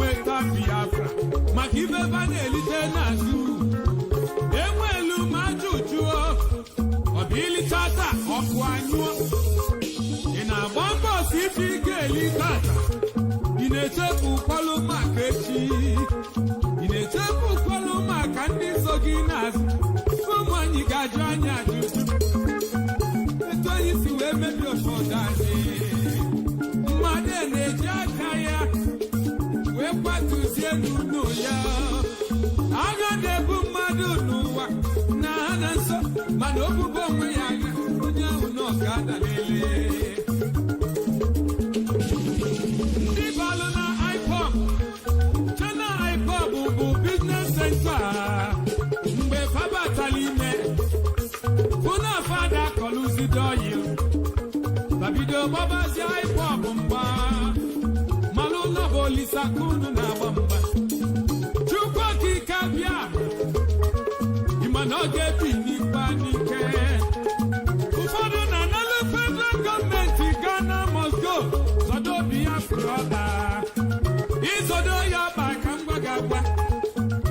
Biafra, Makibeba elite nazu. Enwelu majujuo, obili tata okwanyo. Ina bombo sifi geli tata. Inechepu kwalo makechi. Inechepu kwalo makandi soginas. Kumwanyi gajanya juju. Eto yisi we mebi oshodani. Madene jakaya. Wepatuzie nuno ya aga debu madu nuwa na nanso manobu bomu ya unya uno gada lele di balu na iPhone chana iPhone bu business center mbe faba talime kuna fada koluzi doyi babido baba si iPhone mba Polisa kunu na bamba Chukwa kikabia Imanoge bini panike Ufado na nalo federal government Ghana must go Zodo Biafra Izodo ya bakangwa gagwa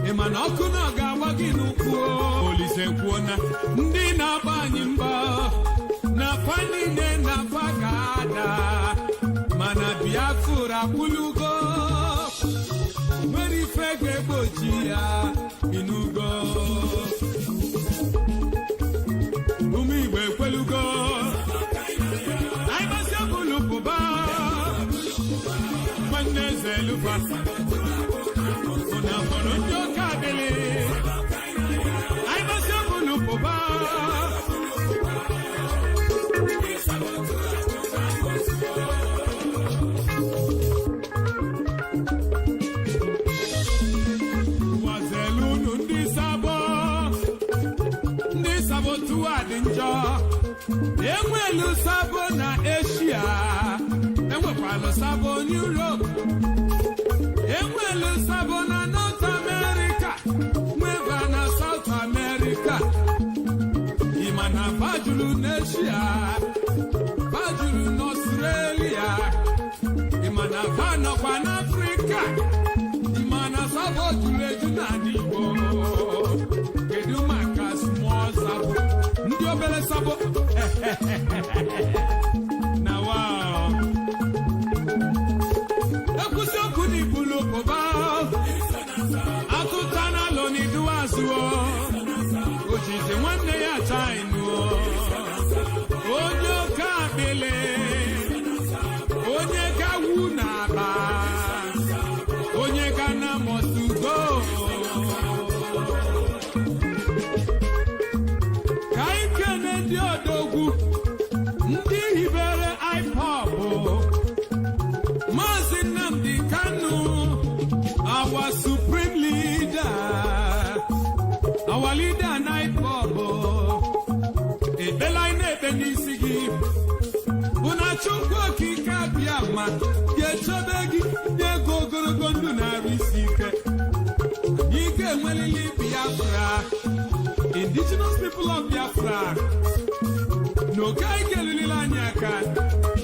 Imanoku na gawa ginukuo Polise kuona Ndi na banyimba Na panine na pagada Mana Biafra bulugo Meri fege bochia inugo Umi we kwelugo Aibase bulupo ba Maneze lupasa Una bonojo kadele Aibase bulupo ba Enwelu sabo na Asia, enwekwalo sabo Europe, enwelu sabo na North America, nweba na South America, imana bajulu na Asia, bajulu na Australia, imana banokwa na Africa, imana sabo juleju na Igbo, kedu maka small sabo. Bele sabo na wow Ekusoku ni bulu koba Atutana loni duazuo Ojite wanne ya tainu Onyo kabele ewu na-aba onye Ghana must go. Ka ike ndị odogwu ndị hibere IPOB Maazị NNAMDI KANU, our supreme leader, our leader in IPOB. Ebela ebe n'isi gị una Chukwu okike abịa ma ga-echebe gị n'ego ogologo ndụ na-arụ isi ike. Anyị ga-enwelili Biafra, indigenous people of Biafra. N'oge anyị ga-elilila anyị aka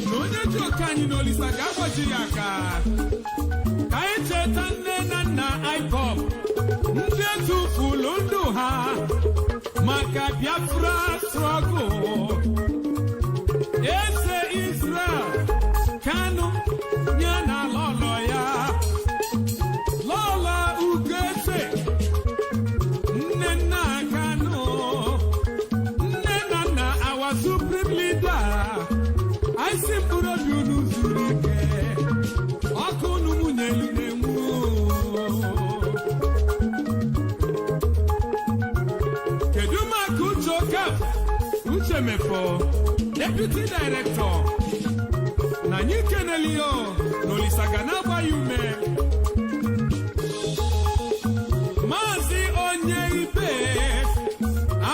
na onye ji oke anyị n'olisa ga-agbaji ya aka. Ka anyị cheta nne na nna IPOB ndị etufulu ndụ ha maka Biafra struggle. Eze Israel KANU nye na lọlọ ya lọla Ugeze nne nna KANU nne na nna our supreme leader. I si mkpụrụ obi unu zuru ike ọkụ unu nwunye na-enwu. Kedu maka Uche Okafọ Uche Mefo Deputy Director na anyị keneli yo n'Olisa ga na-agba ya ume. Maazị Onye Ibe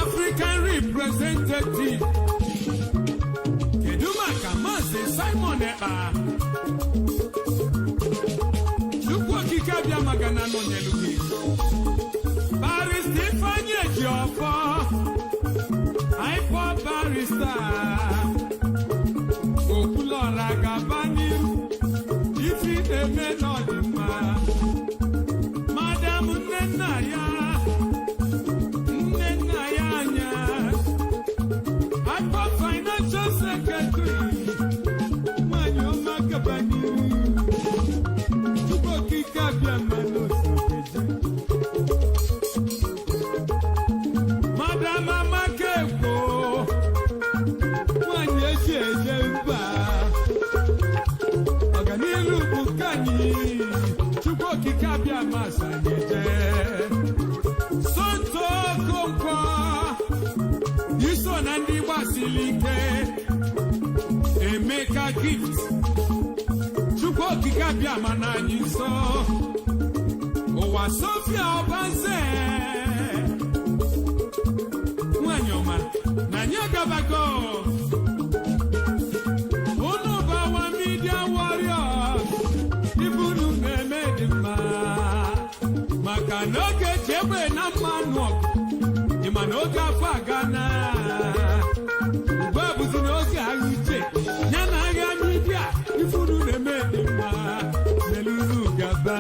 African Representative. Kedu maka Maazị Simon Ekpa Chukwu okike abịa maka na nọnyelu gị. Barrister Ifeanyi Ejiofọ IPOB barrister Okwulora gaba n'ihu ifi na-eme n'ọdịmma. Madam nne nna ya anya IPOB financial secretary nwanyị ọma gaba n'ihu Chukwu okike abịa ma n'osobeje. Madam Amakekwo nwanyị eji eje mba ọganilu bụ nke anyị Chukwu okike abịa ma sanyeje. Sonto Okonkwo iso na ndị gbasiri ike. Emeka Gift Chukwu okike abịa ma na anyị nso. Ụwa Sofia Ọbanze nwanyị ọma na anyị agabago. Unu bụ our media warriors. Ibunu na-eme dị mma maka na oge ji egbe na mmanụ ọgụ ịma na oge afọ aga na ugbu a bụzi n'oge agha uche ya na agha media. Ifunu na-eme dị mma n'elu gaba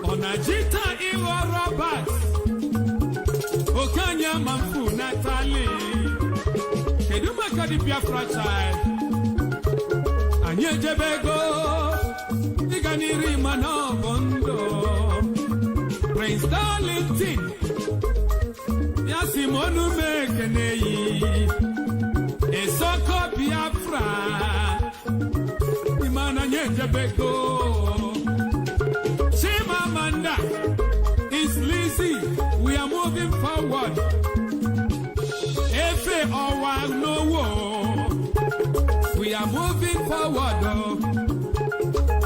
ọ na-jita ịghọ Robert Okanya Mamfu Natali. Kedu maka di Biafra child anyị ejebego ịga n'iri mana ọ bụ ndụ. Prince Darlington ya si m ọnụ m ekene yi Esoko Biafra ịmana anyị ejebego. Chimamanda is Lizzy, we are moving forward. Efe Owa Nowo, we are moving forward.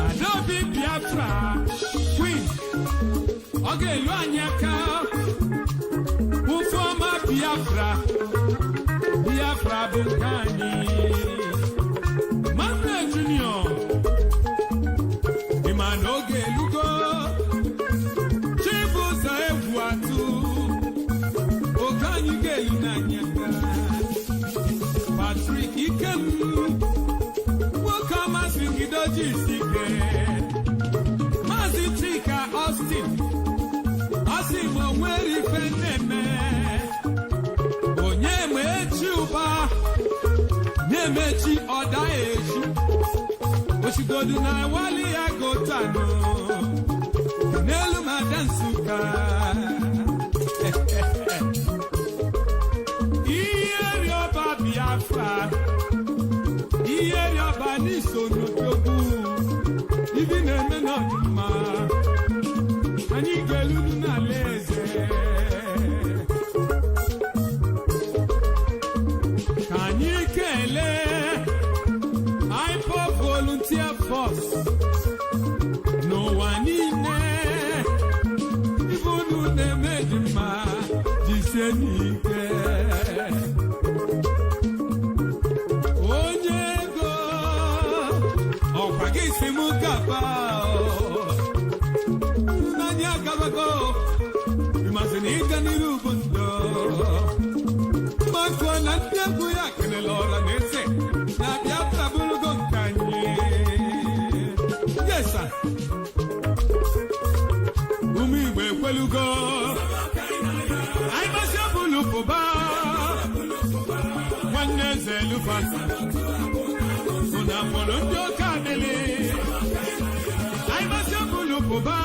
Adobe Biafra, Queen, Oge Luanyaka, Ufoma Biafra, Biafra Bukani, Manda Junior, Iman Oge Lugo, Chibuza Ebuatu, Okanyi Gelinanyaka, Patrick Ikem, Wakama Singidoji Sike, Mazitrika Austin, Asimo Weri Feneme, Onyeme Chuba, Nemechi Odaeji, Oshigodu na Wali Agotano, Nelu Madansuka. Biafra, anyị so n'odogwu ibi na-eme n'ọdịmma anyị ga-elulu n'ala eze ka anyị kelee hypo volunteer force n'ụwa niile ibe unu na-eme dị mma jisie n'ike onye ego ọkwa gị si m gaba n'anya gabago ịmasị na ịga n'iru bụ ndụ mmakọ na ndị egwu ya kelele ọra na-ese na Biafra bụrụgo nke anyị yesa ụmụ Igbo ekwelugo anyị masị ọbụlụ pụba nwanne eze lufasa ụna mụrụ ndị oke adịlị anyị masị ọbụlụ pụba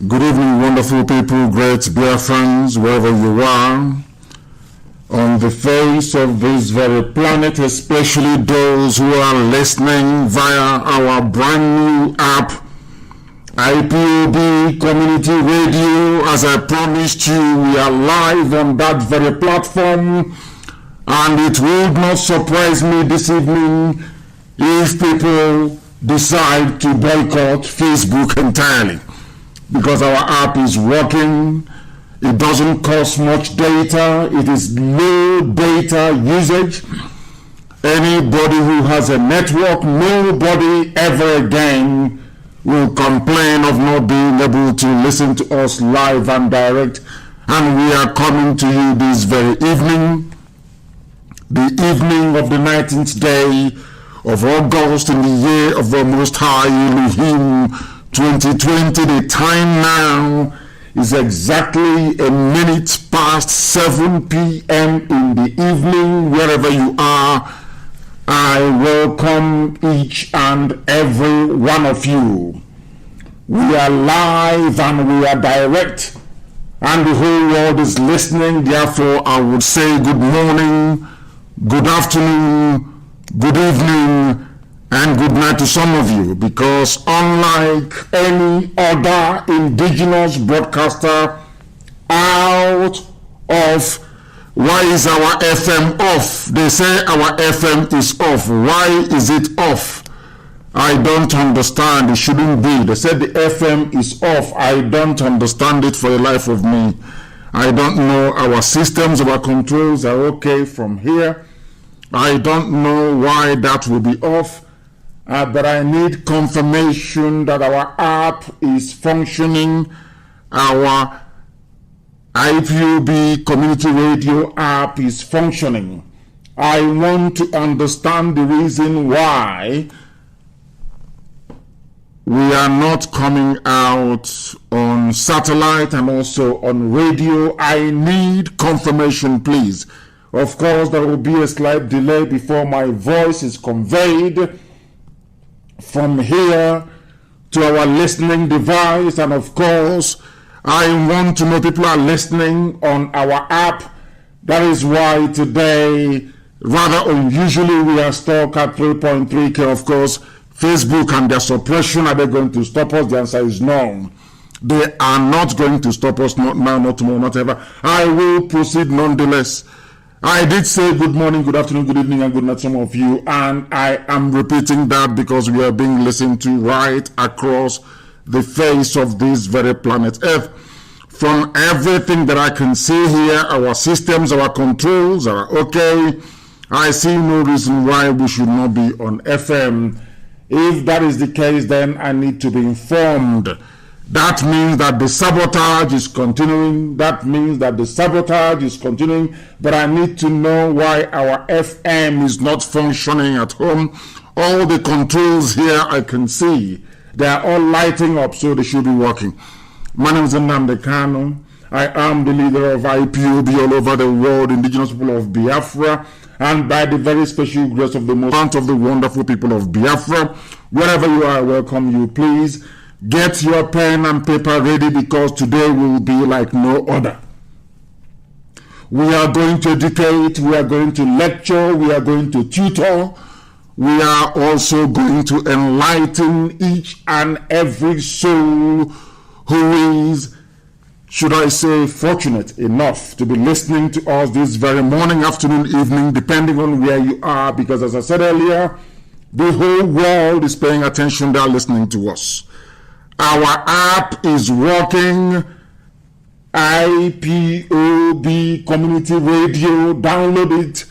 Good evening, wonderful people, great Biafrans, wherever you are, on the face of this very planet, especially those who are listening via our brand new app, IPOB Community Radio. As I promised you, we are live on that very platform, and it will not surprise me this evening if people decide to boycott Facebook entirely, because our app is working. It doesn't cost much data. It is low data usage. Anybody who has a network, nobody ever again will complain of not being able to listen to us live and direct. And we are coming to you this very evening, the evening of the 19th day of August in the year of the Most High Elohim 2020. The time now is exactly a minute past 7 p.m. in the evening. Wherever you are, I welcome each and every one of you. We are live and we are direct, and the whole world is listening. Therefore, I would say good morning, good afternoon, good evening, and good night to some of you, because unlike any other indigenous broadcaster out of, why is our FM off? They say our FM is off. Why is it off? I don't understand. It shouldn't be. They said the FM is off. I don't understand it for the life of me. I don't know. Our systems, our controls are okay from here. I don't know why that will be off. But I need confirmation that our app is functioning. Our IPOB Community Radio app is functioning. I want to understand the reason why we are not coming out on satellite and also on radio. I need confirmation, please. Of course, there will be a slight delay before my voice is conveyed from here to our listening device. And of course, I want to know people are listening on our app. That is why today, rather unusually, we are stuck at 3.3K. Of course, Facebook and their suppression, are they going to stop us? The answer is no. They are not going to stop us, not now, not tomorrow, not ever. I will proceed nonetheless. I did say good morning, good afternoon, good evening, and good night to some of you, and I am repeating that because we are being listened to right across the face of this very planet Earth. From everything that I can see here, our systems, our controls are okay. I see no reason why we should not be on FM. If that is the case, then I need to be informed. That means that the sabotage is continuing. But I need to know why our FM is not functioning at home. All the controls here I can see, they are all lighting up, so they should be working. My name is NNAMDI KANU. I am the leader of IPOB all over the world, indigenous people of Biafra, and by the very special grace of the most of the wonderful people of Biafra, wherever you are, I welcome you. Please get your pen and paper ready because today will be like no other. We are going to educate, we are going to lecture, we are going to tutor, we are also going to enlighten each and every soul who is, should I say, fortunate enough to be listening to us this very morning, afternoon, evening, depending on where you are, because as I said earlier, the whole world is paying attention. They are listening to us. Our app is working. IPOB Community Radio, download it.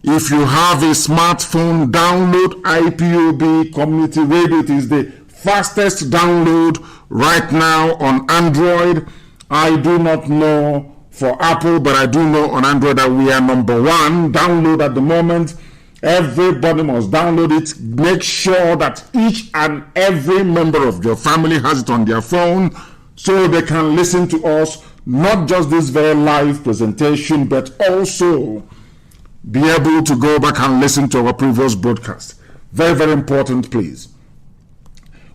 If you have a smartphone, download IPOB Community Radio. It is the fastest download right now on Android. I do not know for Apple, but I do know on Android that we are number one download at the moment. Everybody must download it. Make sure that each and every member of your family has it on their phone so they can listen to us, not just this very live presentation, but also be able to go back and listen to our previous broadcast. Very, very important, please.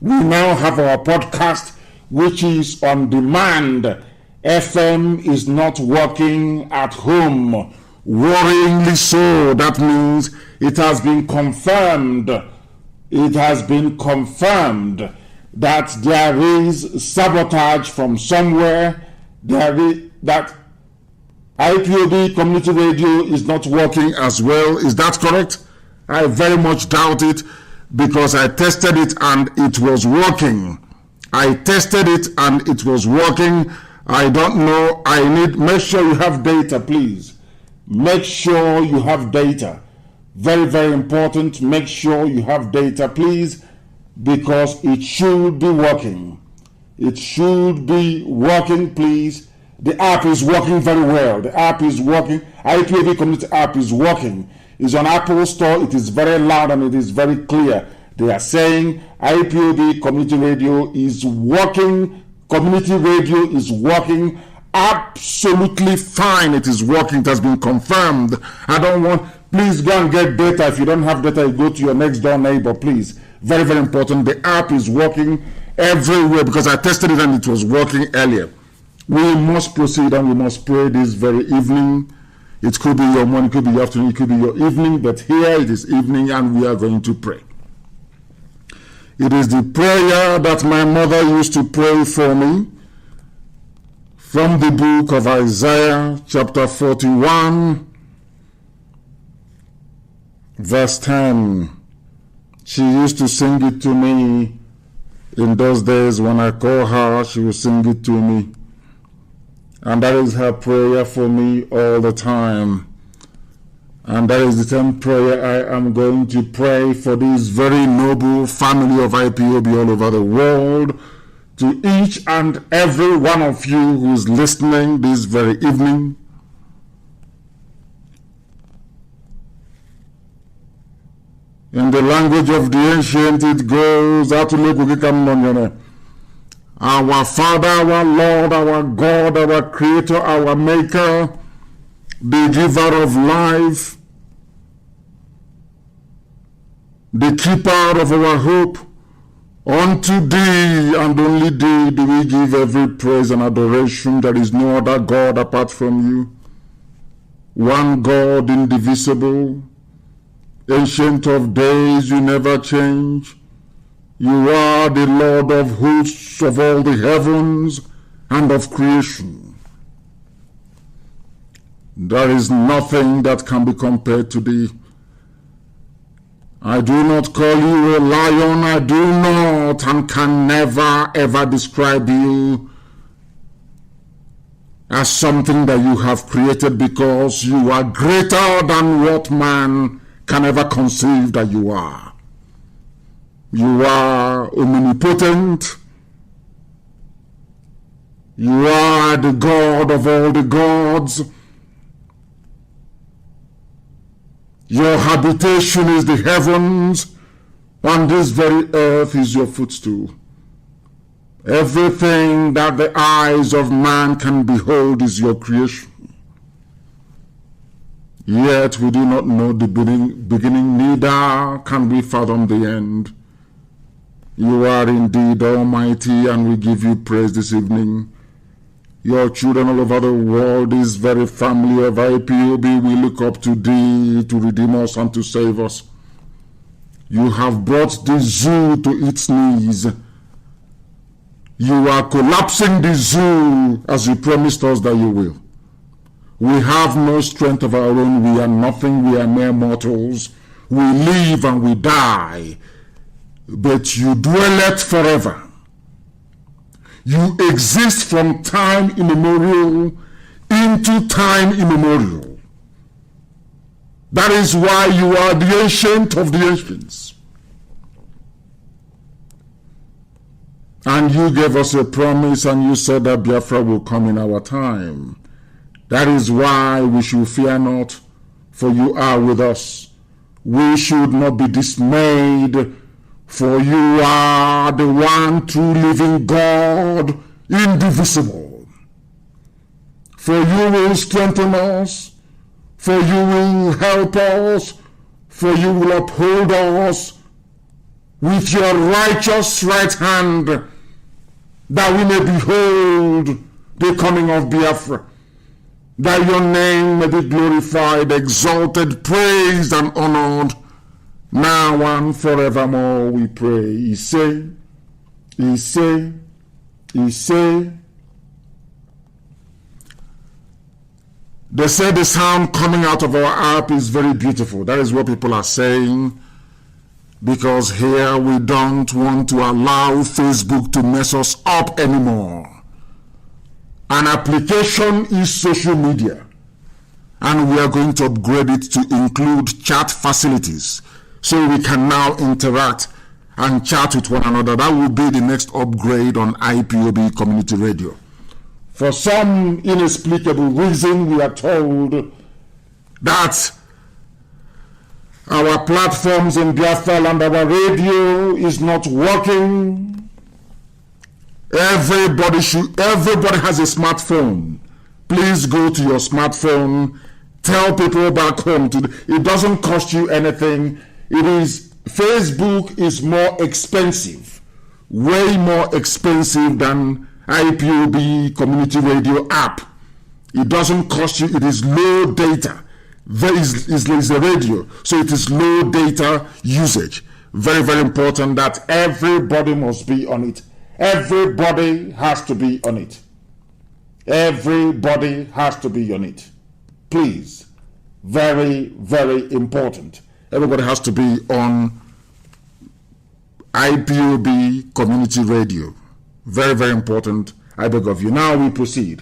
We now have our podcast, which is on demand. FM is not working at home. Worryingly so. That means it has been confirmed. It has been confirmed that there is sabotage from somewhere. That IPOB Community Radio is not working as well. Is that correct? I very much doubt it because I tested it and it was working. I tested it and it was working. I don't know. Make sure you have data, please. Make sure you have data. Very, very important. Make sure you have data, please, because it should be working. It should be working, please. The app is working very well. The app is working. IPOB Community app is working. It's on Apple Store. It is very loud and it is very clear. They are saying IPOB Community Radio is working. Community radio is working absolutely fine. It is working. It has been confirmed. Please go and get data. If you don't have data, you go to your next door neighbor, please. Very, very important. The app is working everywhere because I tested it and it was working earlier. We must proceed and we must pray this very evening. It could be your morning, it could be your afternoon, it could be your evening, but here it is evening and we are going to pray. It is the prayer that my mother used to pray for me from the book of Isaiah, chapter 41, verse 10. She used to sing it to me in those days. When I call her, she will sing it to me. And that is her prayer for me all the time. And that is the same prayer I am going to pray for this very noble family of IPOB all over the world, to each and every one of you who is listening this very evening. In the language of the ancient, it goes, our Father, our Lord, our God, our Creator, our Maker, the giver of life, the keeper of our hope, unto thee and only thee do we give every praise and adoration. There is no other God apart from you. One God, indivisible, ancient of days, you never change. You are the Lord of hosts of all the heavens and of creation. There is nothing that can be compared to thee. I do not call you a lion, I do not and can never ever describe you as something that you have created, because you are greater than what man can ever conceive that you are. You are omnipotent. You are the God of all the gods. Your habitation is the heavens, and this very earth is your footstool. Everything that the eyes of man can behold is your creation. Yet we do not know the beginning, neither can we fathom the end. You are indeed almighty, and we give you praise this evening. Your children all over the world, this very family of IPOB, we look up to thee to redeem us and to save us. You have brought the zoo to its knees. You are collapsing the zoo as you promised us that you will. We have no strength of our own. We are nothing. We are mere mortals. We live and we die. But you dwelleth forever. You exist from time immemorial into time immemorial. That is why you are the ancient of the ancients. And you gave us a promise, and you said that Biafra will come in our time. That is why we should fear not, for you are with us. We should not be dismayed, for you are the one true living God, indivisible. For you will strengthen us, for you will help us, for you will uphold us with your righteous right hand, that we may behold the coming of Biafra, that your name may be glorified, exalted, praised, and honored, now and forevermore, we pray. He say. They say the sound coming out of our app is very beautiful. That is what people are saying, because here we don't want to allow Facebook to mess us up anymore. An application is social media, and we are going to upgrade it to include chat facilities, so we can now interact and chat with one another. That will be the next upgrade on IPOB Community Radio. For some inexplicable reason, we are told that our platforms in Biafra and our radio is not working. Everybody has a smartphone. Please go to your smartphone. Tell people back home. It doesn't cost you anything. Facebook is more expensive, way more expensive than IPOB Community Radio app. It doesn't cost you. It is low data. There is a radio, so it is low data usage. Very, very important that everybody must be on it. Everybody has to be on it. Everybody has to be on it. Please. Very, very important. Everybody has to be on IPOB Community Radio. Very, very important. I beg of you. Now we proceed.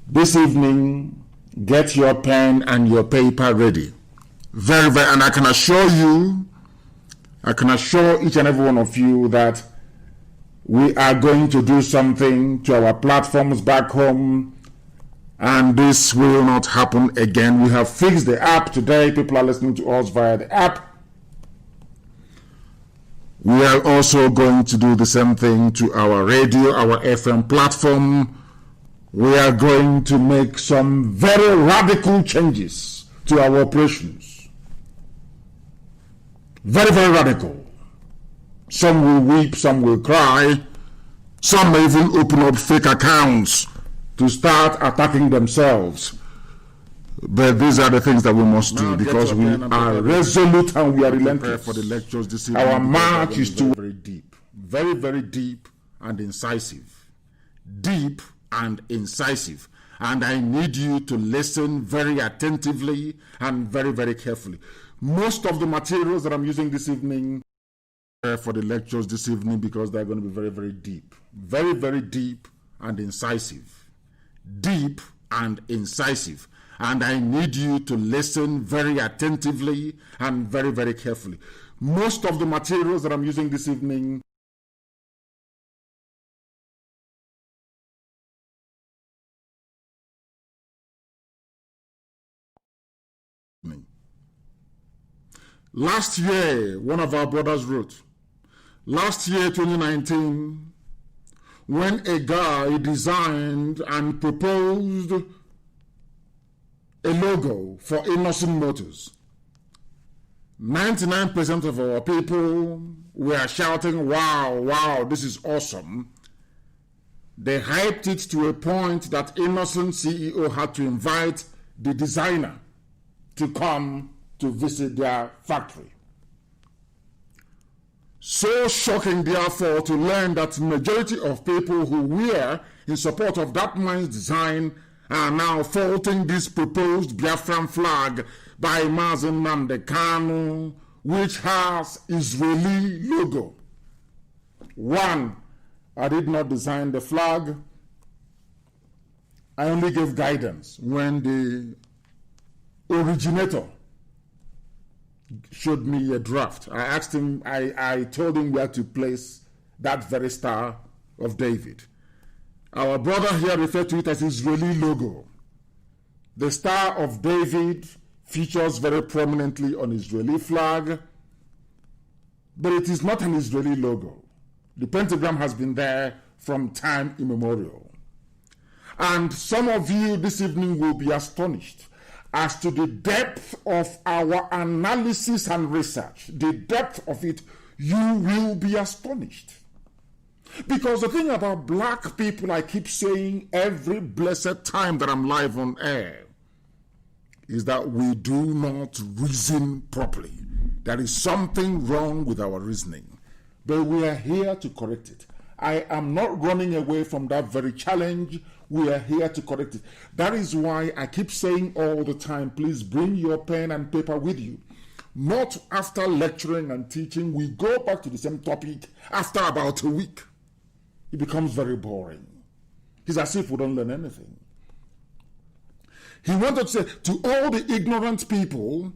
This evening, get your pen and your paper ready. Very, very, and I can assure each and every one of you that we are going to do something to our platforms back home, and this will not happen again. We have fixed the app today. People are listening to us via the app. We are also going to do the same thing to our radio, our FM platform. We are going to make some very radical changes to our operations. Very, very radical. Some will weep, some will cry. Some may even open up fake accounts to start attacking themselves. But these are the things that we must do because we are resolute and we are relentless. For the lectures this evening, our march is to very deep, very, very deep and incisive. Deep and incisive. And I need you to listen very attentively and very, very carefully. Most of the materials that I'm using this evening for the lectures this evening because they're going to be very, very deep. Very, very deep and incisive. Deep and incisive. And I need you to listen very attentively and very, very carefully. Most of the materials that I'm using this evening last year, one of our brothers wrote, last year, 2019, when a guy designed and proposed a logo for innocent motors, 99% of our people were shouting, wow, wow, this is awesome. They hyped it to a point that innocent CEO had to invite the designer to come to visit their factory. So shocking, therefore, to learn that the majority of people who were in support of that man's design are now faulting this proposed Biafran flag by NNAMDI KANU, which has Israeli logo. One, I did not design the flag. I only gave guidance when the originator showed me a draft. I asked him, I told him where to place that very Star of David. Our brother here referred to it as Israeli logo. The Star of David features very prominently on Israeli flag, but it is not an Israeli logo. The pentagram has been there from time immemorial. And some of you this evening will be astonished as to the depth of our analysis and research. The depth of it, you will be astonished. Because the thing about black people, I keep saying every blessed time that I'm live on air, is that we do not reason properly. There is something wrong with our reasoning. But we are here to correct it. I am not running away from that very challenge. We are here to correct it. That is why I keep saying all the time, please bring your pen and paper with you. Not after lecturing and teaching. We go back to the same topic after about a week. It becomes very boring. It's as if we don't learn anything. He wanted to say to all the ignorant people,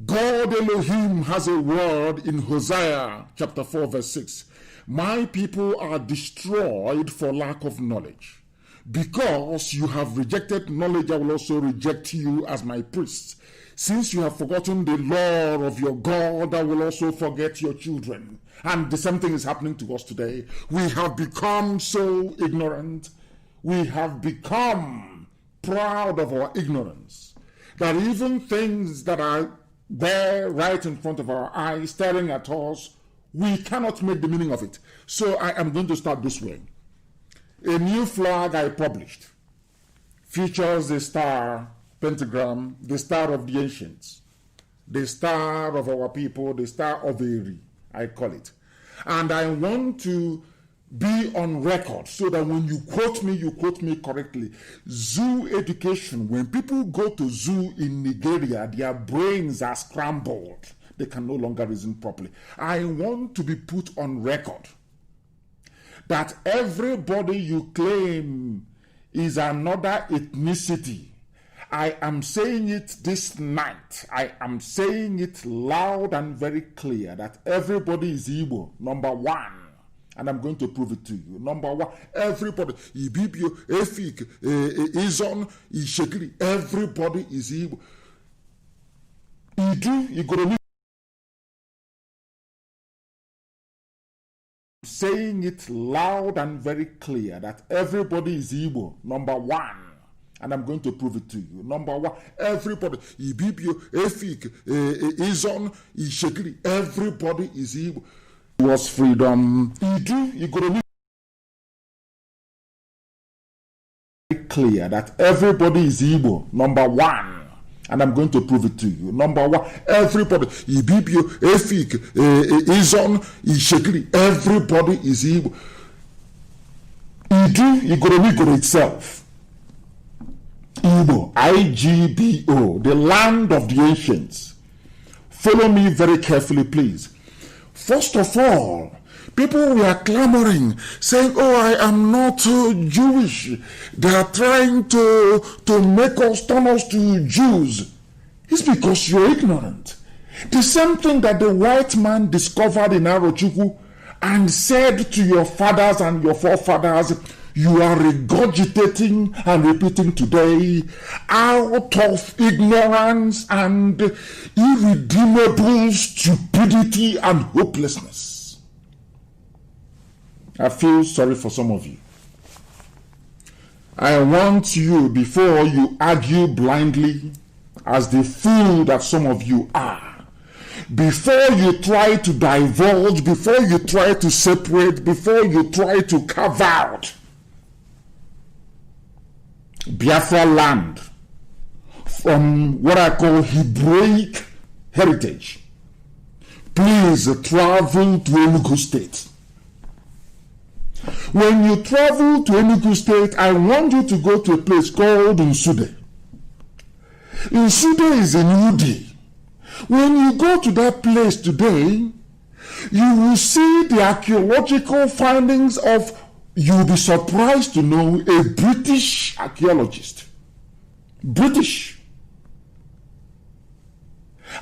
God Elohim has a word in Hosea chapter 4 verse 6. My people are destroyed for lack of knowledge. Because you have rejected knowledge, I will also reject you as my priests. Since you have forgotten the law of your God, I will also forget your children. And the same thing is happening to us today. We have become so ignorant. We have become proud of our ignorance. That even things that are there right in front of our eyes, staring at us, we cannot make the meaning of it. So I am going to start this way. A new flag I published features the star, pentagram, the star of the ancients, the star of our people, the star of Eri, I call it. And I want to be on record so that when you quote me correctly. Zoo education, when people go to zoo in Nigeria, their brains are scrambled. They can no longer reason properly. I want to be put on record that everybody you claim is another ethnicity. I am saying it this night. I am saying it loud and very clear that everybody is Igbo, number one. And I'm going to prove it to you. Number one, everybody, Ibibio, Efik, Izon, Ishekiri, everybody is Igbo. Idu, Igoromi. saying it loud and very clear that everybody is Igbo, number one. And I'm going to prove it to you. Number one, everybody, Ibibio, Efik, Izon, Ishekiri, everybody is Igbo. It was freedom. Clear that everybody is Igbo, number one. And I'm going to prove it to you. Number one, everybody, Ibibio, Efik, Izon, Ishekiri, everybody is Igbo. Igoro itself. Igbo, IGBO, the land of the ancients. Follow me very carefully, please. First of all, people were clamoring, saying, oh, I am not Jewish. They are trying to make us, turn us to Jews. It's because you're ignorant. The same thing that the white man discovered in Arochukwu and said to your fathers and your forefathers, you are regurgitating and repeating today out of ignorance and irredeemable stupidity and hopelessness. I feel sorry for some of you. I want you, before you argue blindly, as the fool that some of you are, before you try to divulge, before you try to separate, before you try to carve out Biafra land from what I call Hebraic heritage, please travel to Enugu State. When you travel to Enugu State, I want you to go to a place called Nsude. Nsude is in Udi. When you go to that place today, you will see the archaeological findings of, you'll be surprised to know, a British archaeologist. British.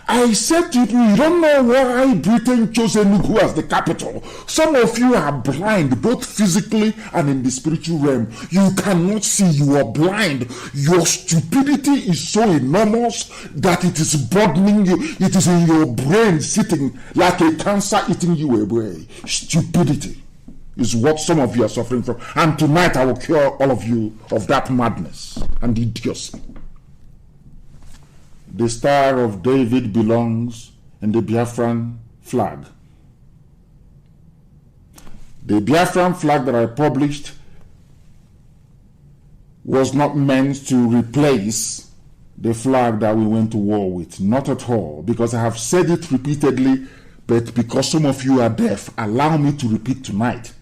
I said to you, you don't know why Britain chose Enugu as the capital. Some of you are blind, both physically and in the spiritual realm. You cannot see, you are blind. Your stupidity is so enormous that it is burdening you. It is in your brain, sitting like a cancer eating you away. Stupidity is what some of you are suffering from. And tonight I will cure all of you of that madness and idiocy. The Star of David belongs in the Biafran flag. The Biafran flag that I published was not meant to replace the flag that we went to war with. Not at all, because I have said it repeatedly, but because some of you are deaf, allow me to repeat tonight.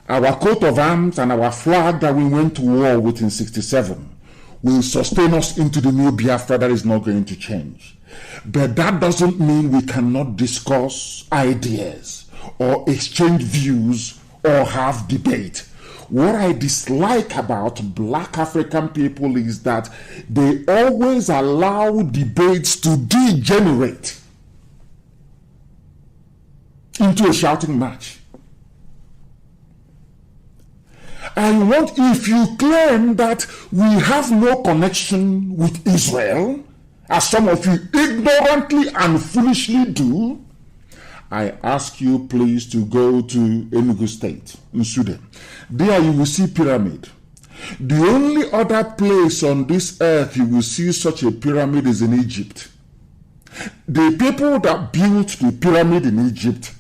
Our coat of arms and our flag that we went to war with in 1967 will sustain us into the new Biafra that is not going to change. But that doesn't mean we cannot discuss ideas or exchange views or have debate. What I dislike about black African people is that they always allow debates to degenerate into a shouting match. I want, if you claim that we have no connection with Israel, as some of you ignorantly and foolishly do, I ask you please to go to Enugu State, in Sudan. There you will see pyramid. The only other place on this earth you will see such a pyramid is in Egypt. The people that built the pyramid in Egypt,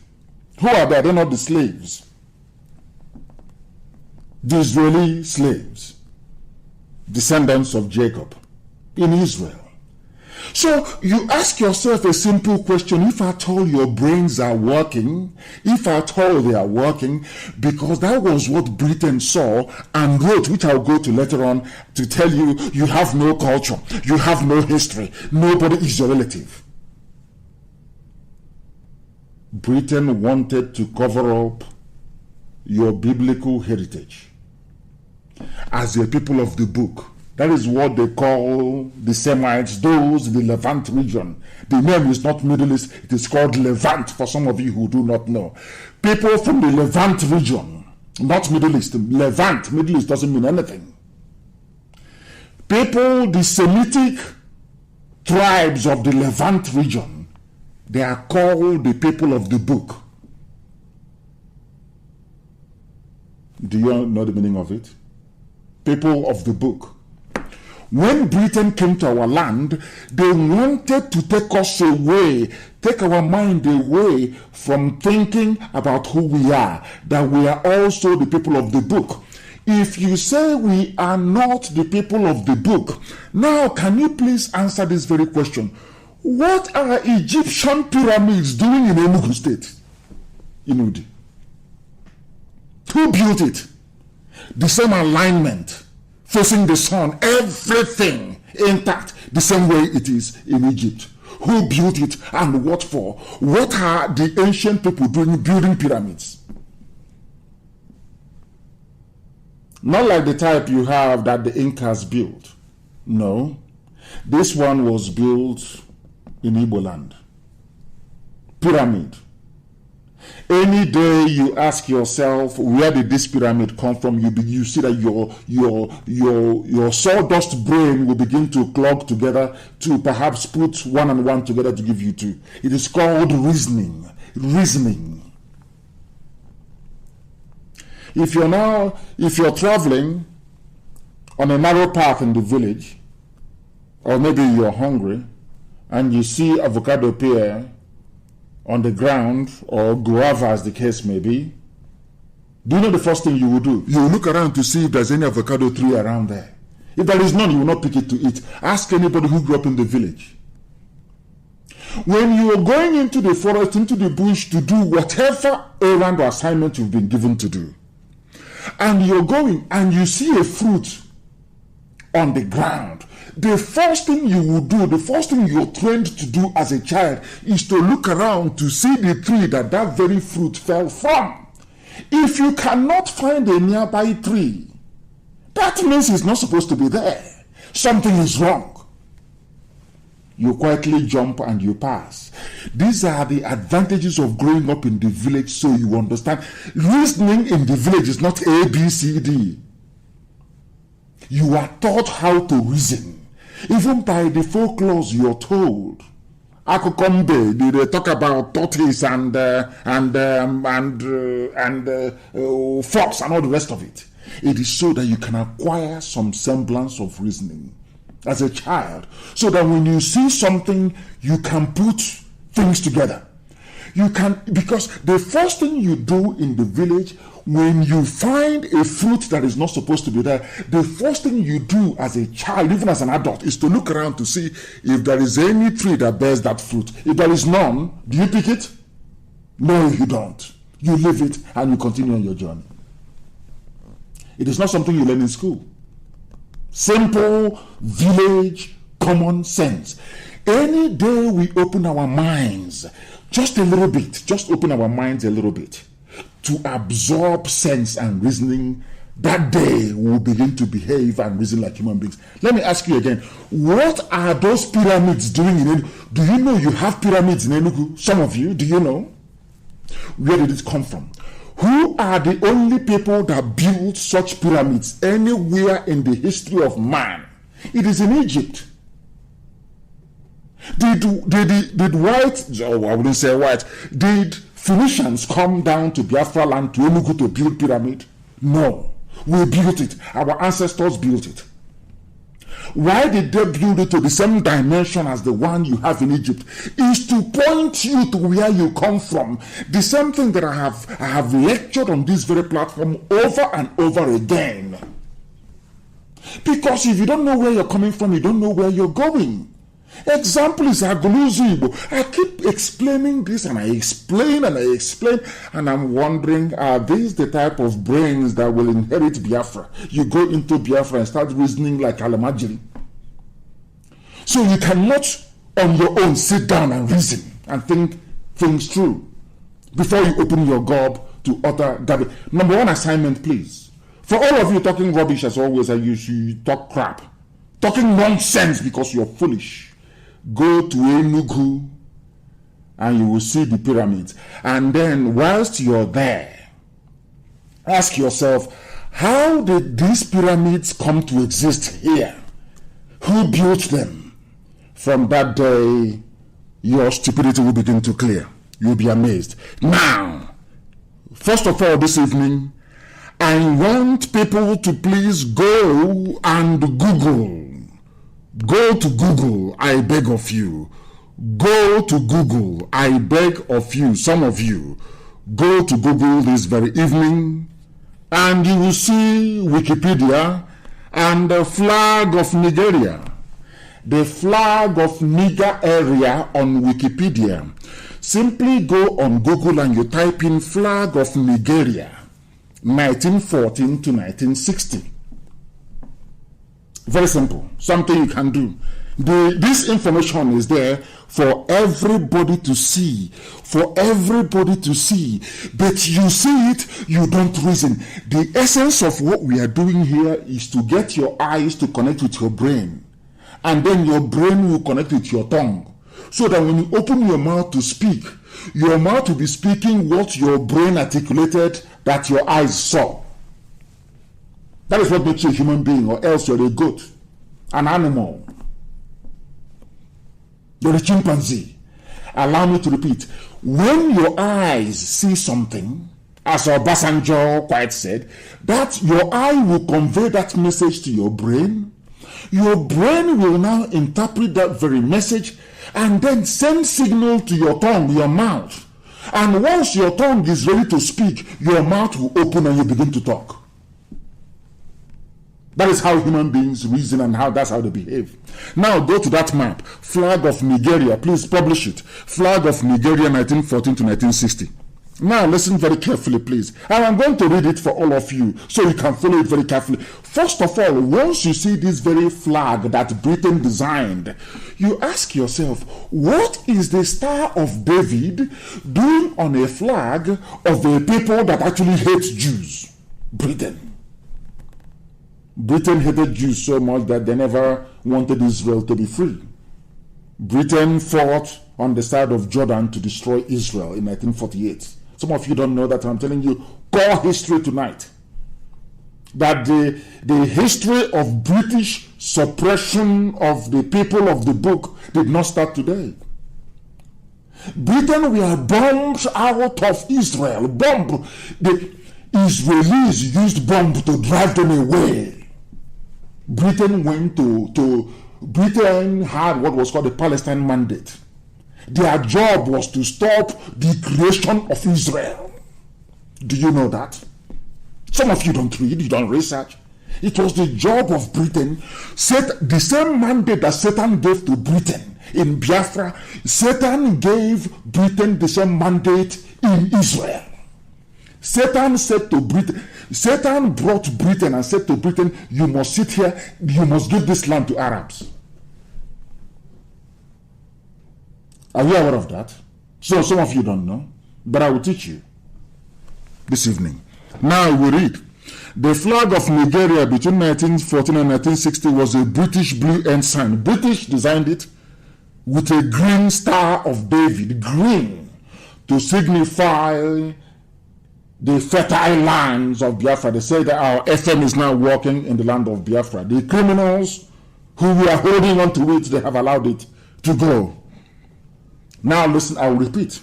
who are they? They're not the slaves. The Israeli slaves, descendants of Jacob in Israel. So you ask yourself a simple question: if at all your brains are working, if at all they are working, because that was what Britain saw and wrote, which I'll go to later on, to tell you, you have no culture, you have no history, nobody is your relative. Britain wanted to cover up your biblical heritage as a people of the book. That is what they call the Semites, those in the Levant region. The name is not Middle East, it is called Levant for some of you who do not know. People from the Levant region, not Middle East. Levant, Middle East doesn't mean anything. People, the Semitic tribes of the Levant region, they are called the people of the book. Do you know the meaning of it? People of the book. When Britain came to our land, they wanted to take us away, take our mind away from thinking about who we are, that we are also the people of the book. If you say we are not the people of the book, now can you please answer this very question? What are Egyptian pyramids doing in Enugu State? Inudi. Who built it? The same alignment, facing the sun, everything intact, the same way it is in Egypt. Who built it and what for? What are the ancient people doing building pyramids? Not like the type you have that the Incas built. No. This one was built in Igbo land. Pyramid. Any day you ask yourself, where did this pyramid come from? You see that your sawdust brain will begin to clog together to perhaps put one and one together to give you two. It is called reasoning. Reasoning. If you're traveling on a narrow path in the village, or maybe you're hungry, and you see avocado pear on the ground, or guava as the case may be, do you know the first thing you will do? You will look around to see if there's any avocado tree around there. If there is none, you will not pick it to eat. Ask anybody who grew up in the village. When you are going into the forest, into the bush to do whatever errand or assignment you've been given to do, and you're going and you see a fruit on the ground, the first thing you will do, the first thing you're trained to do as a child is to look around to see the tree that very fruit fell from. If you cannot find a nearby tree, that means it's not supposed to be there. Something is wrong. You quietly jump and you pass. These are the advantages of growing up in the village, so you understand. Reasoning in the village is not A, B, C, D. You are taught how to reason. Even by the folklores you're told. Akukombe, they talk about tortoise and fox and all the rest of it. It is so that you can acquire some semblance of reasoning as a child, so that when you see something, you can put things together. You can, because the first thing you do in the village, when you find a fruit that is not supposed to be there, the first thing you do as a child, even as an adult, is to look around to see if there is any tree that bears that fruit. If there is none, do you pick it? No, you don't. You leave it and you continue on your journey. It is not something you learn in school. Simple, village, common sense. Any day we open our minds, just a little bit, just open our minds a little bit, to absorb sense and reasoning, that day we'll begin to behave and reason like human beings. Let me ask you again, what are those pyramids doing in Enugu? Do you know you have pyramids in Enugu? Some of you, do you know? Where did it come from? Who are the only people that built such pyramids anywhere in the history of man? It is in Egypt. Did white, I wouldn't say white, did Phoenicians come down to Biafra land, to Enugu, to build pyramid? No. We built it. Our ancestors built it. Why did they build it to the same dimension as the one you have in Egypt? Is to point you to where you come from. The same thing that I have lectured on this very platform over and over again. Because if you don't know where you're coming from, you don't know where you're going. Example is Aguluzu Igbo. I keep explaining this and I explain and I'm wondering, are these the type of brains that will inherit Biafra? You go into Biafra and start reasoning like Alamajiri. So you cannot on your own sit down and reason and think things through before you open your gob to utter garbage. Number one assignment, please. For all of you talking rubbish as always, and you talk crap, talking nonsense because you're foolish. Go to Enugu and you will see the pyramids. And then whilst you're there, ask yourself, how did these pyramids come to exist here? Who built them? From that day, your stupidity will begin to clear. You'll be amazed. Now, first of all this evening, I want people to please go and Google. Go to Google, I beg of you. Go to Google, I beg of you, some of you. Go to Google this very evening and you will see Wikipedia and the flag of Nigeria. The flag of Niger area on Wikipedia. Simply go on Google and you type in flag of Nigeria, 1914 to 1960. Very simple, something you can do. This information is there for everybody to see, but you see it, you don't reason. The essence of what we are doing here is to get your eyes to connect with your brain, and then your brain will connect with your tongue, so that when you open your mouth to speak, your mouth will be speaking what your brain articulated that your eyes saw. That is what makes you a human being, or else you're a goat, an animal. You're a chimpanzee. Allow me to repeat. When your eyes see something, as Obasanjo quite said, that your eye will convey that message to your brain. Your brain will now interpret that very message and then send signal to your tongue, your mouth. And once your tongue is ready to speak, your mouth will open and you begin to talk. That is how human beings reason, and that's how they behave. Now go to that map, flag of Nigeria, please publish it. Flag of Nigeria 1914 to 1960. Now listen very carefully, please. And I'm going to read it for all of you so you can follow it very carefully. First of all, once you see this very flag that Britain designed, you ask yourself, what is the Star of David doing on a flag of a people that actually hates Jews? Britain. Britain hated Jews so much that they never wanted Israel to be free. Britain fought on the side of Jordan to destroy Israel in 1948. Some of you don't know that. I'm telling you core history tonight. That the history of British suppression of the people of the book did not start today. Britain were bombed out of Israel. The Israelis used bomb to drive them away. Britain Britain had what was called the Palestine Mandate. Their job was to stop the creation of Israel. Do you know that? Some of you don't read, you don't research. It was the job of Britain. The same mandate that Satan gave to Britain in Biafra, Satan gave Britain the same mandate in Israel. Satan brought Britain and said to Britain, you must sit here, you must give this land to Arabs. Are you aware of that? So some of you don't know, but I will teach you this evening. Now we read. The flag of Nigeria between 1914 and 1960 was a British blue ensign. British designed it with a green Star of David, green, to signify the fertile lands of Biafra. They say that our FM is now working in the land of Biafra. The criminals who were holding on to it, they have allowed it to go. Now listen, I will repeat.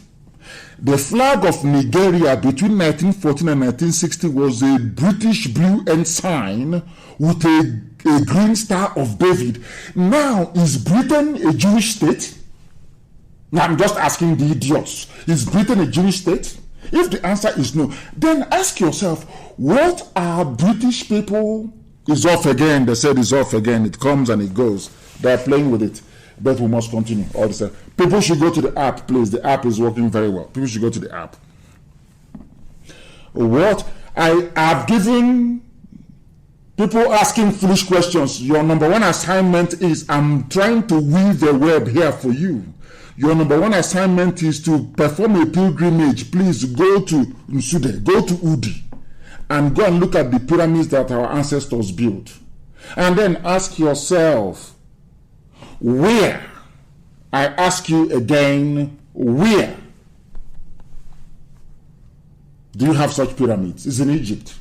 The flag of Nigeria between 1914 and 1960 was a British blue ensign with a green Star of David. Now, is Britain a Jewish state? Now, I'm just asking the idiots. Is Britain a Jewish state? If the answer is no, then ask yourself, what are British people? It's off again. They said it's off again. It comes and it goes. They're playing with it. But we must continue. All this. People should go to the app, please. The app is working very well. People should go to the app. What I have given people asking foolish questions. Your number one assignment is, I'm trying to weave the web here for you. Your number one assignment is to perform a pilgrimage. Please go to Nsude, go to Udi, and go and look at the pyramids that our ancestors built. And then ask yourself, where? I ask you again, where do you have such pyramids? It's in Egypt.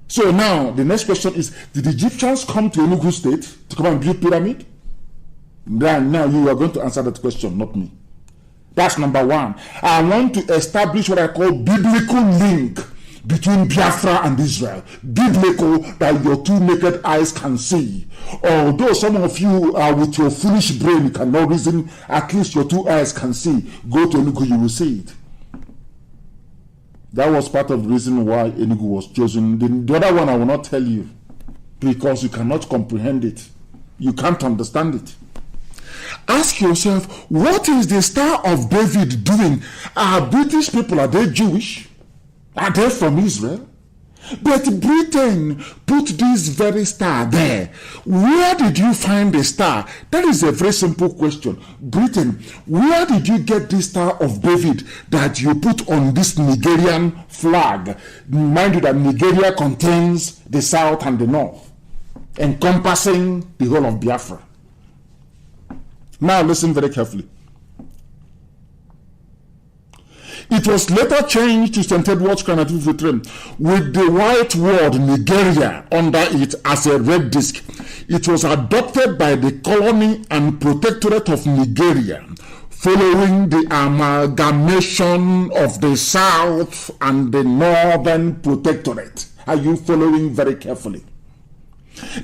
So now the next question is, did the Egyptians come to Enugu State to come and build pyramid? Then now you are going to answer that question, not me. That's number one. I want to establish what I call biblical link between Biafra and Israel, biblical, that your two naked eyes can see. Although some of you with your foolish brain cannot reason, at least your two eyes can see. Go to Enugu, you will see it. That was part of the reason why Enugu was chosen. The other one I will not tell you, because you cannot comprehend it. You can't understand it. Ask yourself, what is the Star of David doing? Are British people, are they Jewish? Are they from Israel? But Britain put this very star there. Where did you find the star? That is a very simple question. Britain, where did you get this Star of David that you put on this Nigerian flag? Mind you that Nigeria contains the south and the north, encompassing the whole of Biafra. Now listen very carefully. It was later changed to St. Edward's Square 1953 with the white word Nigeria under it as a red disc. It was adopted by the colony and protectorate of Nigeria following the amalgamation of the South and the Northern Protectorate. Are you following very carefully?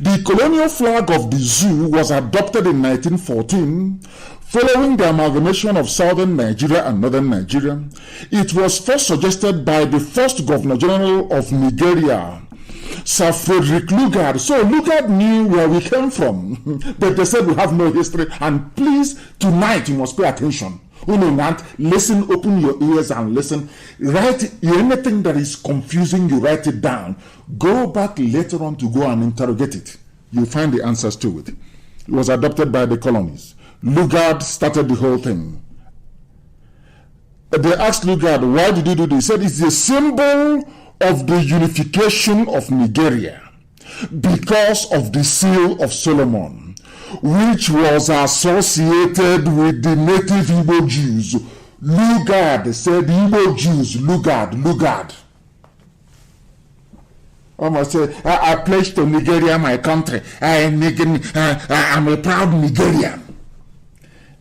The colonial flag of the zoo was adopted in 1914 following the amalgamation of southern Nigeria and northern Nigeria. It was first suggested by the first Governor General of Nigeria, Sir Frederick Lugard. So Lugard knew where we came from, but they said we have no history. And please, tonight you must pay attention. Listen, open your ears and listen. Write anything that is confusing, you write it down. Go back later on to go and interrogate it. You'll find the answers to it. It was adopted by the colonies. Lugard started the whole thing. They asked Lugard, why did you do this? He said it's a symbol of the unification of Nigeria because of the seal of Solomon, which was associated with the native Igbo Jews. Lugard said, Igbo Jews, Lugard. Almost say, I pledge to Nigeria, my country. I'm a proud Nigerian.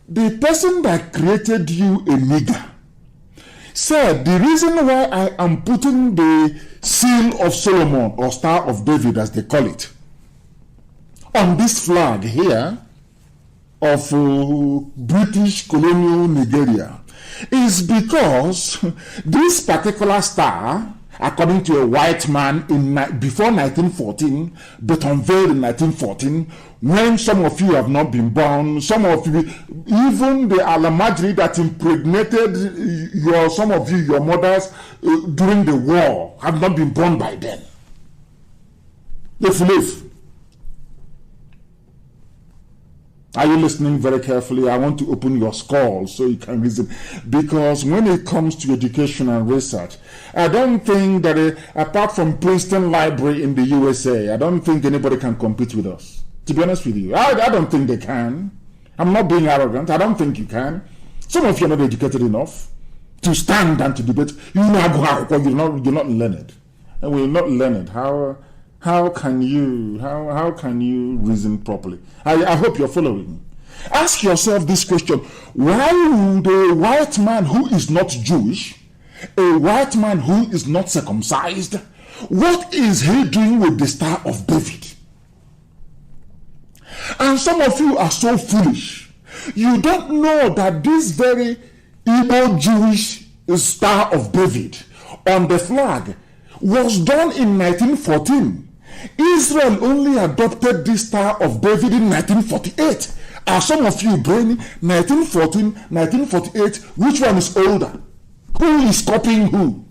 The person that created you a nigger said, the reason why I am putting the seal of Solomon, or Star of David as they call it, on this flag here of British colonial Nigeria is because this particular star, according to a white man before 1914, but unveiled in 1914, when some of you have not been born, some of you, even the Alamajri that impregnated some of you, your mothers, during the war, have not been born by then. If you live. Are you listening very carefully? I want to open your skull so you can reason. Because when it comes to education and research, I don't think that apart from Princeton Library in the USA, I don't think anybody can compete with us. To be honest with you, I don't think they can. I'm not being arrogant. I don't think you can. Some of you are not educated enough to stand and to debate. You're not learned. And we're not learned. How can you reason properly? I hope you're following. Ask yourself this question. Why would a white man who is not Jewish, a white man who is not circumcised, what is he doing with the Star of David? And some of you are so foolish. You don't know that this very Igbo Jewish Star of David on the flag was done in 1914. Israel only adopted this Star of David in 1948. Are some of you brainy? 1914, 1948, which one is older? Who is copying who?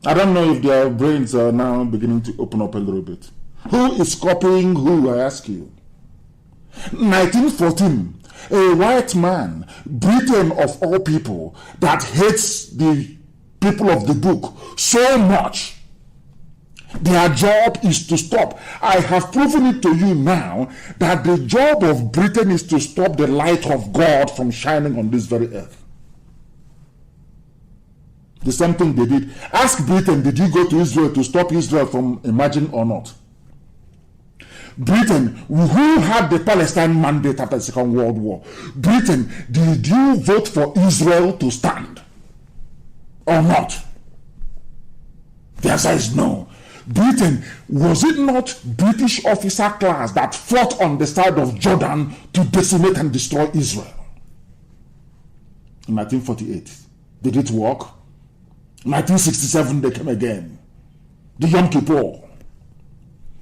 I don't know if their brains are now beginning to open up a little bit. Who is copying who, I ask you? 1914, a white man, Britain of all people, that hates the people of the book so much, their job is to stop. I have proven it to you now that the job of Britain is to stop the light of God from shining on this very earth. The same thing they did. Ask Britain, did you go to Israel to stop Israel from emerging or not? Britain, who had the Palestine mandate after the Second World War? Britain, did you vote for Israel to stand or not? The answer is no. Britain, was it not British officer class that fought on the side of Jordan to decimate and destroy Israel? In 1948. Did it work? 1967 they came again. The Yom Kippur.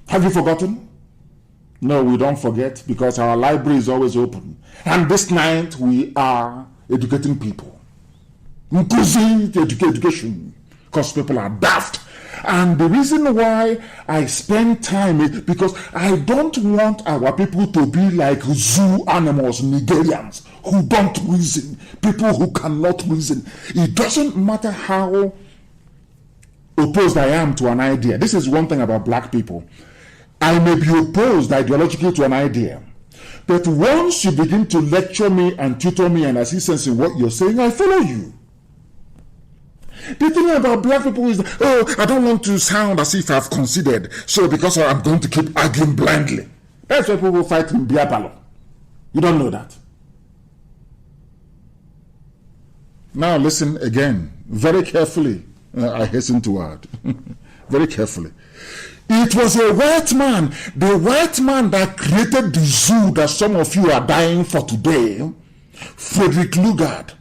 Have you forgotten? No, we don't forget, because our library is always open. And this night we are educating people. Including education. Because people are daft. And the reason why I spend time is because I don't want our people to be like zoo animals, Nigerians, who don't reason, people who cannot reason. It doesn't matter how opposed I am to an idea. This is one thing about black people. I may be opposed ideologically to an idea, but once you begin to lecture me and tutor me and I see sense in what you're saying, I follow you. The thing about black people is, I don't want to sound as if I've considered, so because I'm going to keep arguing blindly. That's why people fight in beer parlor. You don't know that. Now listen again, very carefully. I hasten to add, very carefully. It was a white man, the white man that created the zoo that some of you are dying for today, Frederick Lugard.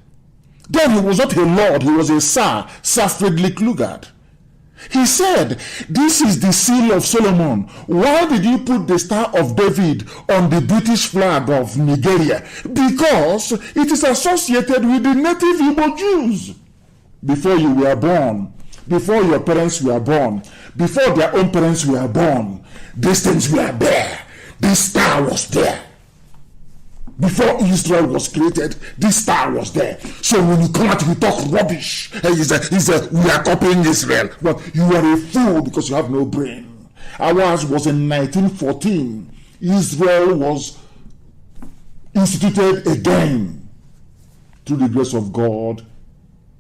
Then he was not a lord, he was a Sir Frederick Lugard. He said, this is the seal of Solomon. Why did you put the Star of David on the British flag of Nigeria? Because it is associated with the native Igbo Jews. Before you were born, before your parents were born, before their own parents were born, these things were there. This star was there. Before Israel was created, this star was there. So when you come out, you talk rubbish. We are copying Israel. But you are a fool because you have no brain. Ours was in 1914. Israel was instituted again through the grace of God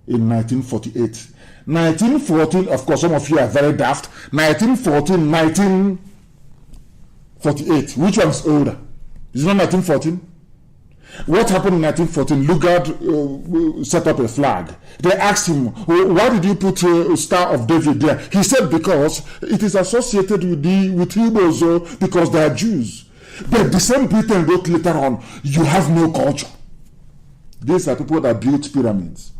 in 1948. 1914, of course, some of you are very daft. 1914, 1948. Which one's older? Is it not 1914? What happened in 1914? Lugard set up a flag. They asked him, why did you put a Star of David there? He said, because it is associated with Igbos, because they are Jews. But the same Britain wrote later on, you have no culture. These are people that built pyramids.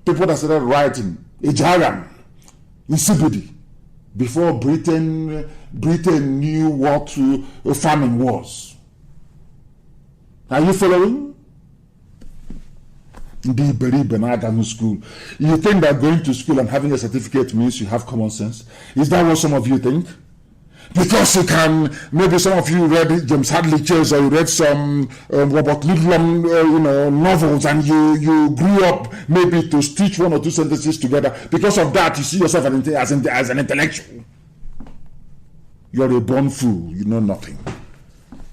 People that started writing Ejaran in Sibidi before Britain knew what farming was. Are you following? School. You think that going to school and having a certificate means you have common sense? Is that what some of you think? Because you can, maybe some of you read James Hadley Chase or you read some Robert Ludlum, novels, and you grew up maybe to stitch one or two sentences together. Because of that, you see yourself as an intellectual. You're a born fool. You know nothing.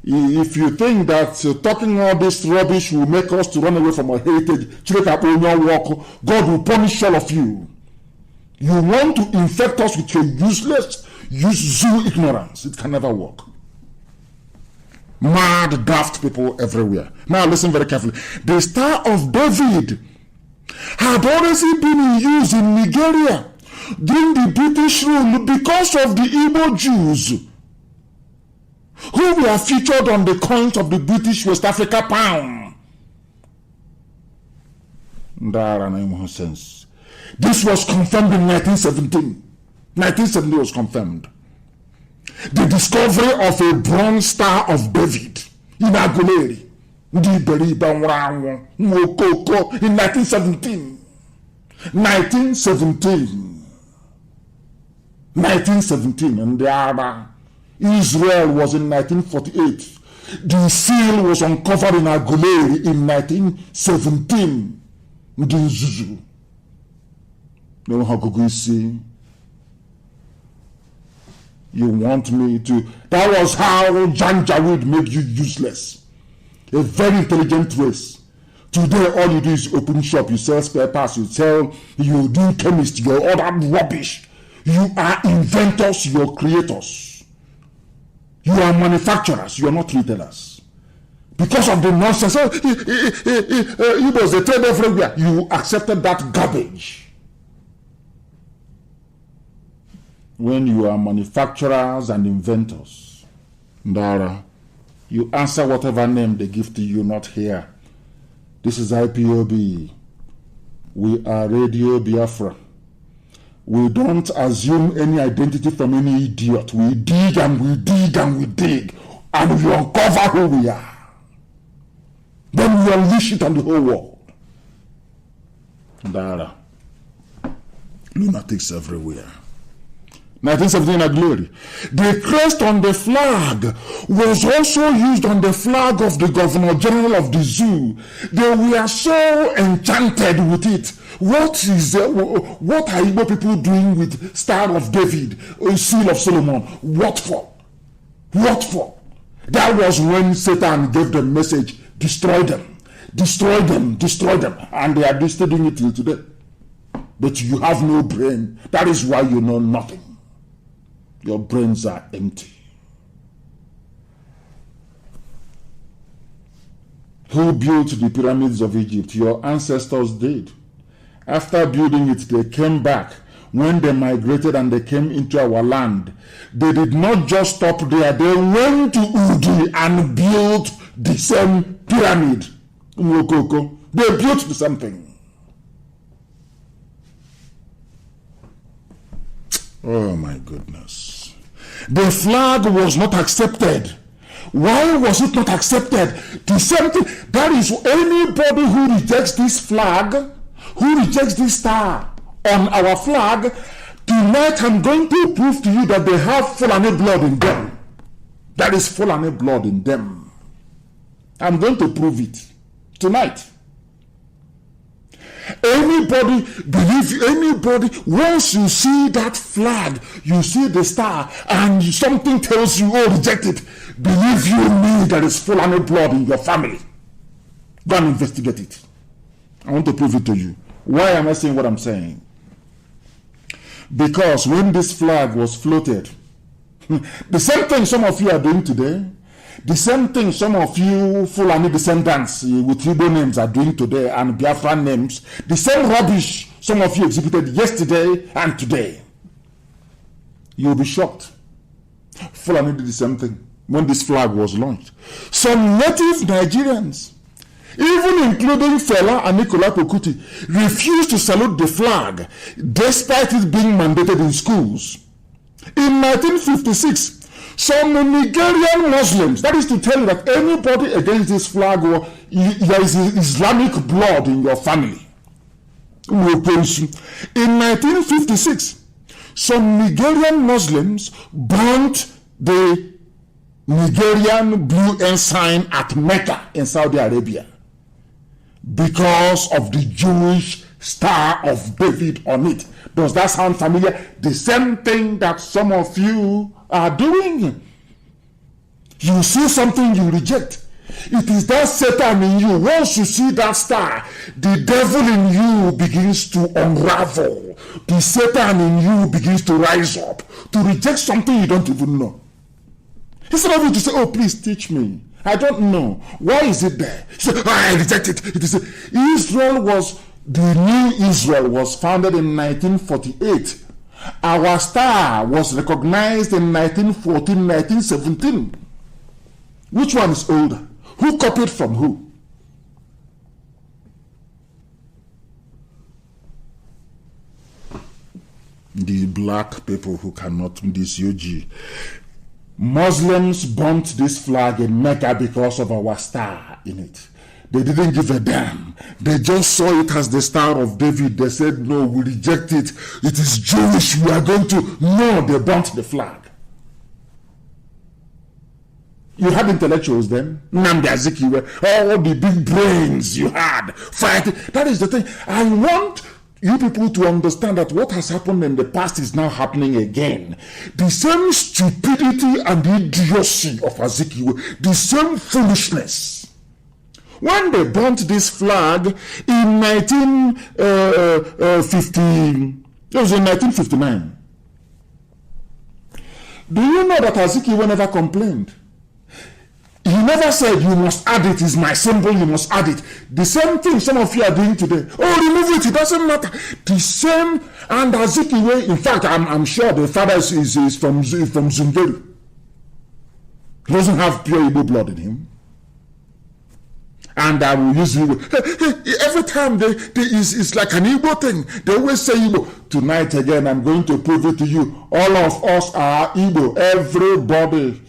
If you think that talking all this rubbish will make us to run away from our heritage, God will punish all of you. You want to infect us with your useless, zoo ignorance. It can never work. Mad, daft people everywhere. Now listen very carefully. The Star of David had already been in use in Nigeria during the British rule because of the Igbo Jews who were featured on the coins of the British West Africa pound. Nonsense. This was confirmed in 1917. 1970 was confirmed. The discovery of a bronze Star of David in Aguleri in 1917. 1917, and the other. Israel was in 1948. The seal was uncovered in Aguleri in 1917. You want me to? That was how Janjaweed made you useless. A very intelligent race. Today, all you do is open shop, you sell spare parts, you do chemistry, you order rubbish. You are inventors, you are creators. You are manufacturers, you are not retailers. Because of the nonsense, it was a trade everywhere. You accepted that garbage. when you are manufacturers and inventors, Ndara, you answer whatever name they give to you, not here. This is IPOB. We are Radio Biafra. We don't assume any identity from any idiot. We dig and we dig and we dig, and we uncover who we are. Then we unleash it on the whole world. Ndara. Lunatics everywhere. 1917 at glory. The crest on the flag was also used on the flag of the Governor General of the zoo. They were so enchanted with it. What are Igbo people doing with Star of David, Seal of Solomon? What for? What for? That was when Satan gave the message, destroy them, destroy them, destroy them. And they are still doing it till today. But you have no brain. That is why you know nothing. Your brains are empty. Who built the pyramids of Egypt? Your ancestors did. After building it, they came back. When they migrated and they came into our land, they did not just stop there. They went to Udi and built the same pyramid. They built the same thing. Oh my goodness. The flag was not accepted. Why was it not accepted? The same thing. That is, anybody who rejects this flag, who rejects this star on our flag, tonight I'm going to prove to you that they have Fulani blood in them. That is Fulani blood in them. I'm going to prove it tonight. Anybody, once you see that flag, you see the star, and something tells you, oh, reject it, believe you me, there is Fulani blood in your family. Go and investigate it. I want to prove it to you. Why am I saying what I'm saying? Because when this flag was floated, the same thing some of you are doing today, the same thing some of you Fulani descendants with Igbo names are doing today and Biafra names, the same rubbish some of you exhibited yesterday and today. You'll be shocked. Fulani did the same thing when this flag was launched. Some native Nigerians, even including Fela and Nicola Pokuti, refused to salute the flag despite it being mandated in schools. In 1956, some Nigerian Muslims, that is to tell you that anybody against this flag, or there is Islamic blood in your family. In 1956, some Nigerian Muslims burnt the Nigerian blue ensign at Mecca in Saudi Arabia because of the Jewish Star of David on it. Does that sound familiar? The same thing that some of you are doing. You see something you reject. It is that Satan in you. Once you see that star, the devil in you begins to unravel. The Satan in you begins to rise up to reject something you don't even know. Instead of you to say, oh, please teach me. I don't know. Why is it there? You say, oh, I reject it. It is the new Israel was founded in 1948. Our star was recognized in 1914, 1917. Which one is older? Who copied from who? The black people who cannot, this UG. Muslims burnt this flag in Mecca because of our star in it. They didn't give a damn. They just saw it as the Star of David. They said, no, we reject it. It is Jewish. We are going to... No, they burnt the flag. You had intellectuals then. NNAMDI, Azikiwe, all the big brains you had fighting. That is the thing. I want you people to understand that what has happened in the past is now happening again. The same stupidity and idiocy of Azikiwe, the same foolishness. When they burnt this flag in 1959, do you know that Azikiwe never complained? He never said you must add it, is my symbol, you must add it. The same thing some of you are doing today. Oh, remove it, it doesn't matter. The same, and Azikiwe, in fact, I'm sure the father is from Zungeru. He doesn't have pure Igbo blood in him. And I will use Igbo. Every time it's like an Igbo thing. They always say Igbo. Tonight again, I'm going to prove it to you. All of us are Igbo. Everybody.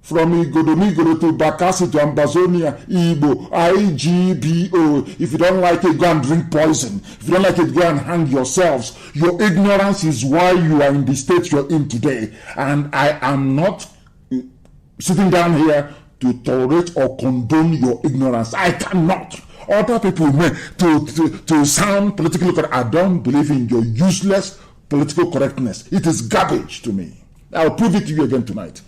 From Igbo to Bakassi to Ambazonia, Igbo, IGBO. If you don't like it, go and drink poison. If you don't like it, go and hang yourselves. Your ignorance is why you are in the state you're in today. And I am not sitting down here to tolerate or condone your ignorance. I cannot. Other people may to sound politically correct. I don't believe in your useless political correctness. It is garbage to me. I'll prove it to you again tonight.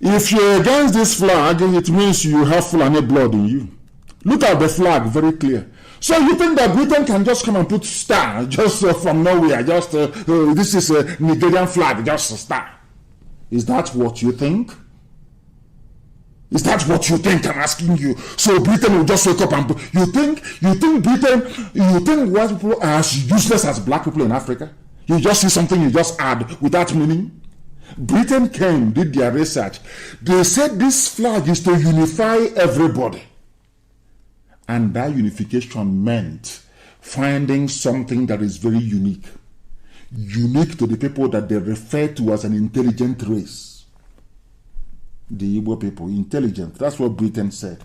If you're against this flag, it means you have Fulani blood in you. Look at the flag, very clear. So you think that Britain can just come and put star just from nowhere? Just this is a Nigerian flag, just a star. Is that what you think? Is that what you think? I'm asking you. So Britain will just wake up and you think Britain? You think white people are as useless as black people in Africa? You just see something, you just add without meaning. Britain came, did their research. They said this flag is to unify everybody. And that unification meant finding something that is very unique. Unique to the people that they refer to as an intelligent race. The Igbo people, intelligent. That's what Britain said.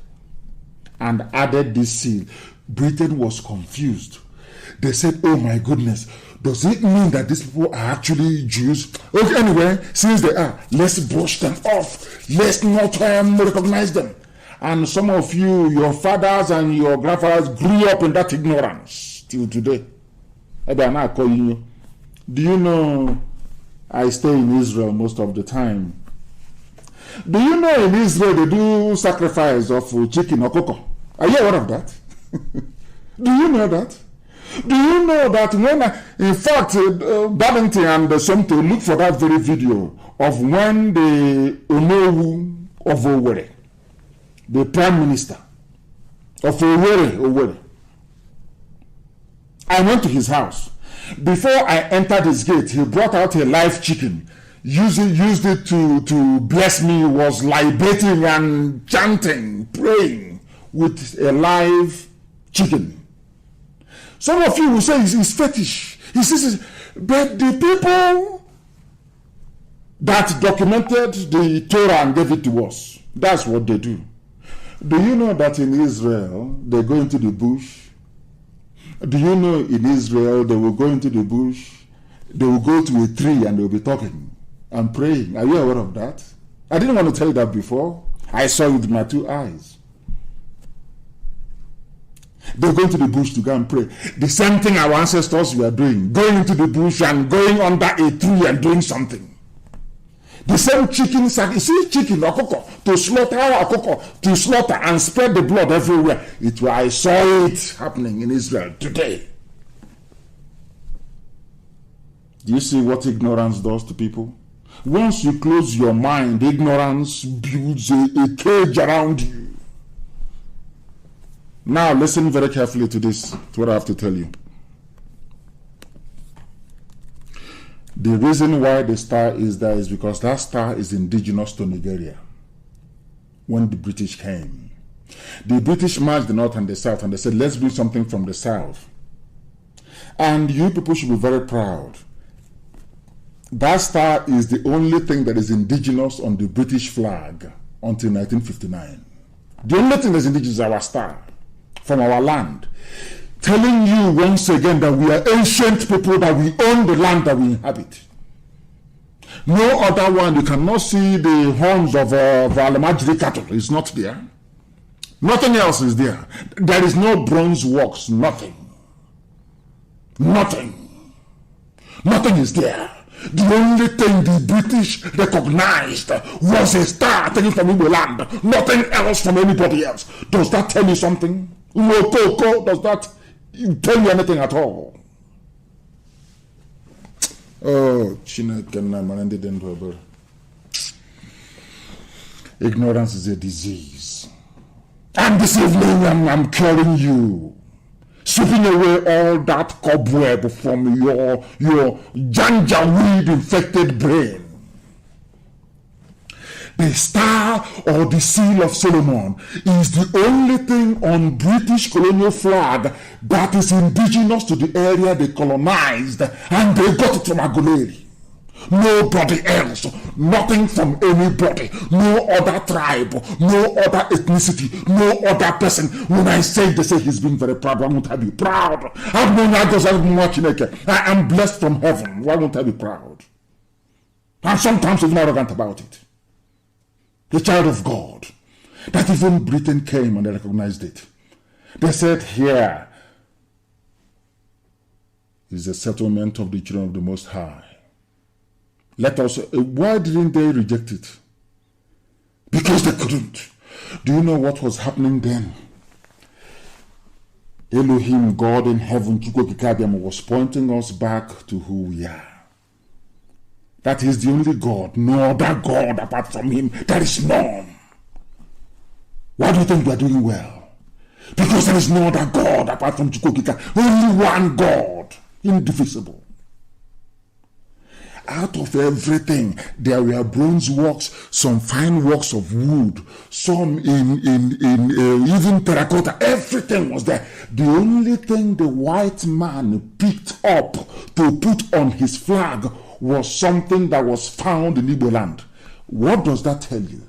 And added this seal. Britain was confused. They said, oh my goodness, does it mean that these people are actually Jews? Okay, anyway, since they are, let's brush them off. Let's not recognize them. And some of you, your fathers and your grandfathers grew up in that ignorance till today. Maybe I'm not calling you. Do you know I stay in Israel most of the time? Do you know in Israel they do sacrifice of chicken or cocoa? Are you aware of that? Do you know that? Do you know that when, in fact, Babington and Somto look for that very video of when the Onowu of Owerri, the Prime Minister of Owerri, I went to his house. Before I entered his gate, he brought out a live chicken, used it to bless me, was libating and chanting, praying with a live chicken. Some of you will say it's fetish. He says, but the people that documented the Torah and gave it to us, that's what they do. Do you know that in Israel, they go into the bush? Do you know in Israel, they will go into the bush, they will go to a tree and they will be talking and praying? Are you aware of that? I didn't want to tell you that before. I saw it with my two eyes. They go into the bush to go and pray. The same thing our ancestors were doing, going into the bush and going under a tree and doing something. The same chicken, you see chicken or cocoa, to slaughter or cocoa, to slaughter and spread the blood everywhere. I saw it happening in Israel today. Do you see what ignorance does to people? Once you close your mind, ignorance builds a cage around you. Now listen very carefully to this, to what I have to tell you. The reason why the star is there is because that star is indigenous to Nigeria. When the British came, the British marched the north and the south and they said, let's bring something from the south. And you people should be very proud. That star is the only thing that is indigenous on the British flag until 1959. The only thing that is indigenous is our star from our land. Telling you once again that we are ancient people, that we own the land that we inhabit. No other one, you cannot see the horns of Alamajiri cattle. It's not there. Nothing else is there. There is no bronze works, nothing. Nothing. Nothing is there. The only thing the British recognized was a star taken from Igbo land. Nothing else from anybody else. Does that tell you something? Does that tell you anything at all? Oh, Chineke na marande den dober. Ignorance is a disease. And this evening I'm curing you. Sweeping away all that cobweb from your janjaweed infected brain. The star or the seal of Solomon is the only thing on British colonial flag that is indigenous to the area they colonized, and they got it from Aguleri. Nobody else, nothing from anybody, no other tribe, no other ethnicity, no other person. When I say, they say he's being very proud. Why won't I be proud? I am blessed from heaven. Why won't I be proud? And sometimes even arrogant about it. The child of God, that even Britain came and they recognized it. They said, here is the settlement of the children of the Most High. Let us, why didn't they reject it? Because they couldn't. Do you know what was happening then? Elohim, God in heaven, was pointing us back to who we are. That is the only God, no other God apart from him. There is none. Why do you think we are doing well? Because there is no other God apart from Chukwukika. Only one God, indivisible. Out of everything, there were bronze works, some fine works of wood, some in even terracotta. Everything was there. The only thing the white man picked up to put on his flag was something that was found in Igbo land. What does that tell you?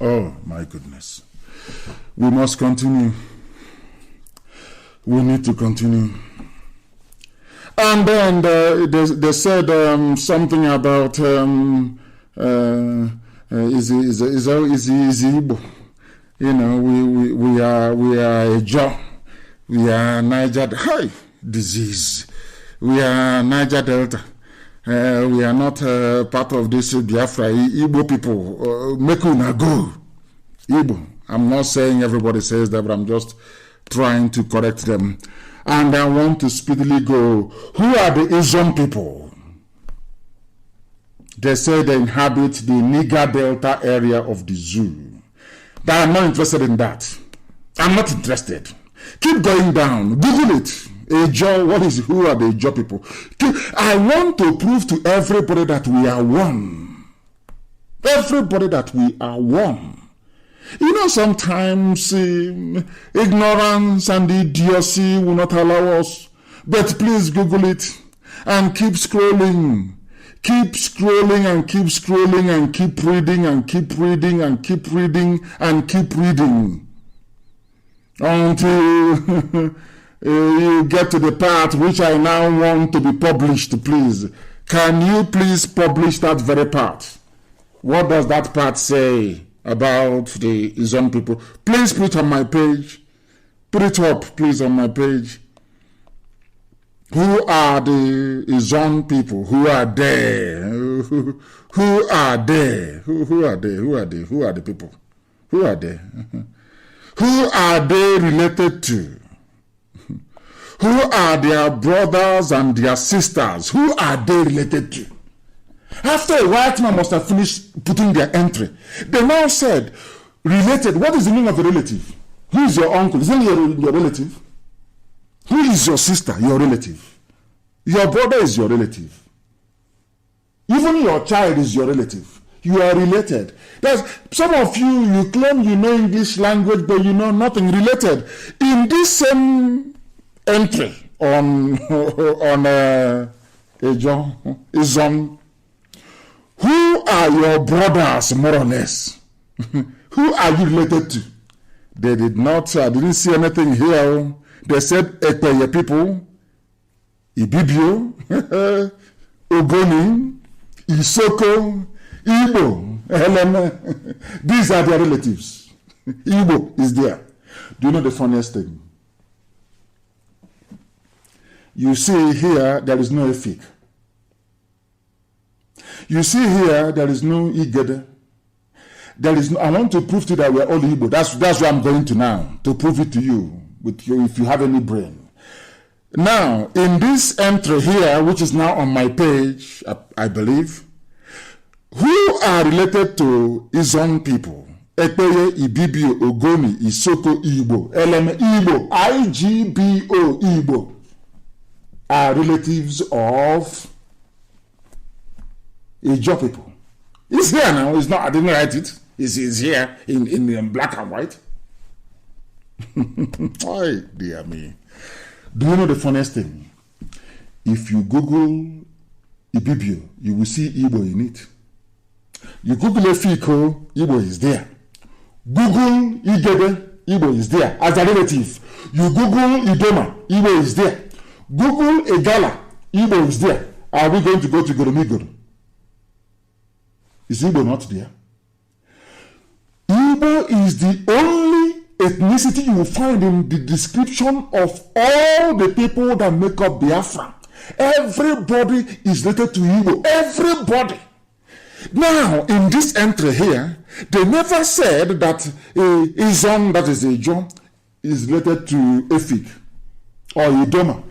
Oh my goodness. We must continue. We need to continue. And then they said something about is Igbo. You know, we are a Jaw. We are Niger. Hi, disease. We are Niger Delta. We are not part of this Biafra. Igbo people, make una go. Igbo. I'm not saying everybody says that, but I'm just trying to correct them. And I want to speedily go. Who are the Asian people? They say they inhabit the Niger Delta area of the zoo. But I'm not interested in that. I'm not interested. Keep going down. Google it. Who are the Ijaw people? I want to prove to everybody that we are one. Everybody that we are one. You know, sometimes ignorance and idiocy will not allow us. But please Google it and keep scrolling. Keep scrolling and keep scrolling and keep reading and keep reading and keep reading and keep reading. Until you get to the part which I now want to be published, please. Can you please publish that very part? What does that part say about the Izon people? Please put it on my page. Put it up, please, on my page. Who are the Izon people? Who are there? Who are there? Who are they? Who are they? Who are the people? Who are they? Who are they related to? Who are their brothers and their sisters? Who are they related to? After a white man must have finished putting their entry, they now said, related. What is the meaning of a relative? Who is your uncle? Isn't he your relative? Who is your sister? Your relative. Your brother is your relative. Even your child is your relative. You are related. There's some of you claim you know English language, but you know nothing related. In this same entry on Izon, who are your brothers, more or less? Who are you related to? They did not, I didn't see anything here. They said Ekpeye people, Ibibio, Ogoni, Isoko, Igbo, Helene. These are their relatives. Igbo is there. Do you know the funniest thing? You see here, there is no Efik. You see here, there is no Igede. There is no, I want to prove to you that we are all Igbo. That's where I'm going to now, to prove it to you, if you have any brain. Now, in this entry here, which is now on my page, I believe, who are related to Izon people? Ekpeye, Ibibio, Ogoni, Isoko, Igbo, LM Igbo, IGBO, Igbo, are relatives of Ijo people. It's here now. It's not. I didn't write it. It's here in black and white. Oh, dear me. Do you know the funniest thing? If you Google Ibibio, you will see Igbo in it. You Google Efiko, Igbo is there. Google Igebe, Igbo is there as a relative. You Google Idoma, Igbo is there. Google Egala, Igbo is there. Are we going to go to Goromigoro? Is Igbo not there? Igbo is the only ethnicity you will find in the description of all the people that make up Biafra. Everybody is related to Igbo. Everybody. Now, in this entry here, they never said that Izon, that is Ijo, is related to Efik or Idoma.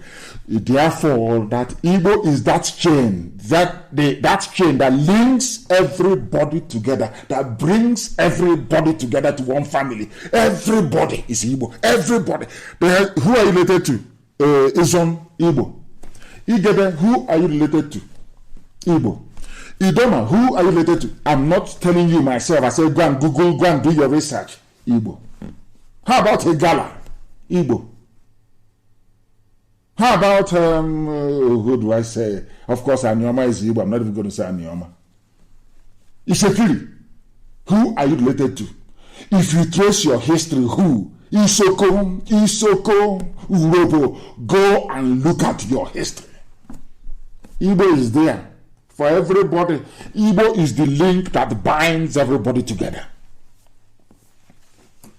Therefore, that Igbo is that chain, that chain that links everybody together, that brings everybody together to one family. Everybody is Igbo. Everybody. Who are you related to? Izon, Igbo. Igebe, who are you related to? Igbo. Idoma, who are you related to? I'm not telling you myself. I said, go and Google, go and do your research. Igbo. How about Igala? Igbo. How about, who do I say? Of course, Anioma is Igbo. I'm not even going to say Anioma. Isekiri, who are you related to? If you trace your history, who? Isoko, Urobo, go and look at your history. Igbo is there for everybody. Igbo is the link that binds everybody together.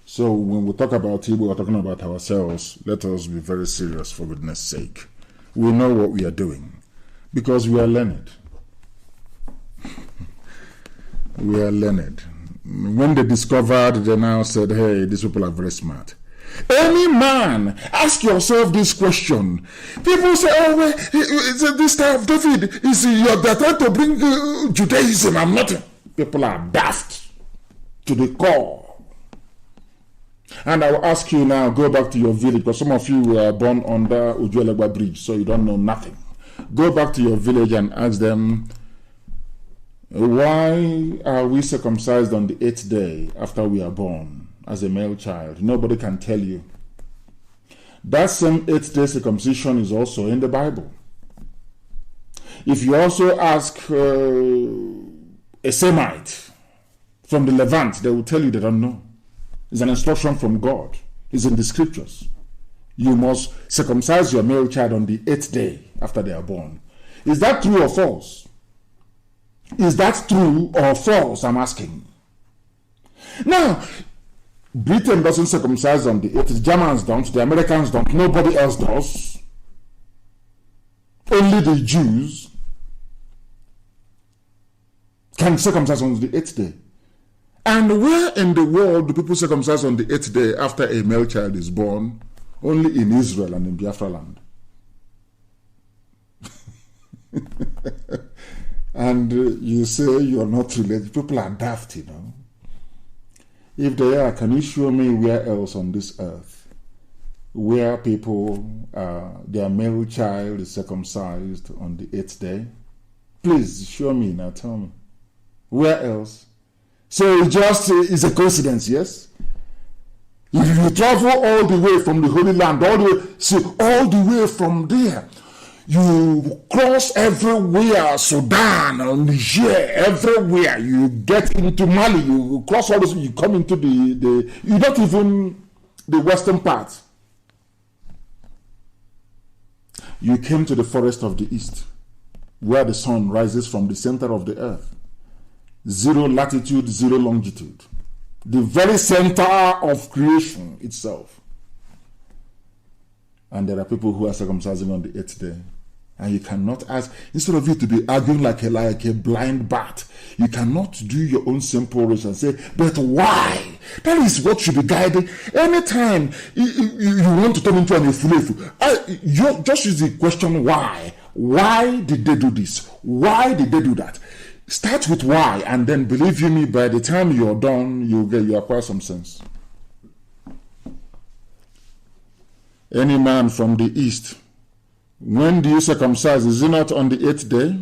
So when we talk about Igbo, we're talking about ourselves. Let us be very serious, for goodness sake. We know what we are doing because we are learned. We are learned. When they discovered, they now said, hey, these people are very smart. Any man, ask yourself this question. People say, oh, well, this time of David, they're trying to bring Judaism. I'm not. People are daft to the core. And I will ask you now, go back to your village, because some of you were born under Ujuelegba Bridge, so you don't know nothing. Go back to your village and ask them, why are we circumcised on the 8th day after we are born as a male child? Nobody can tell you. That same 8th day circumcision is also in the Bible. If you also ask a Semite from the Levant, they will tell you they don't know. It's an instruction from God. It's in the scriptures. You must circumcise your male child on the 8th day after they are born. Is that true or false? Is that true or false? I'm asking. Now, Britain doesn't circumcise on the 8th. The Germans don't. The Americans don't. Nobody else does. Only the Jews can circumcise on the 8th day. And where in the world do people circumcise on the 8th day after a male child is born? Only in Israel and in Biafra land. And you say you're not related. People are daft, you know. If they are, can you show me where else on this earth where people, their male child is circumcised on the 8th day? Please show me now, tell me. Where else? So it just is a coincidence, yes? If you travel all the way from the Holy Land, all the way from there, you cross everywhere, Sudan, Niger, everywhere. You get into Mali, you cross all this, you come into you're not even the western part. You came to the forest of the east, where the sun rises from the center of the earth. 0 latitude, 0 longitude. The very center of creation itself. And there are people who are circumcising on the 8th day. And you cannot ask, instead of you to be arguing like a blind bat, you cannot do your own simple reason and say, but why? That is what should be guiding. Anytime you want to turn into an efulefu, you just use the question why. Why did they do this? Why did they do that? Start with why, and then believe you me, by the time you're done, you acquire some sense. Any man from the east, when do you circumcise? Is it not on the 8th day?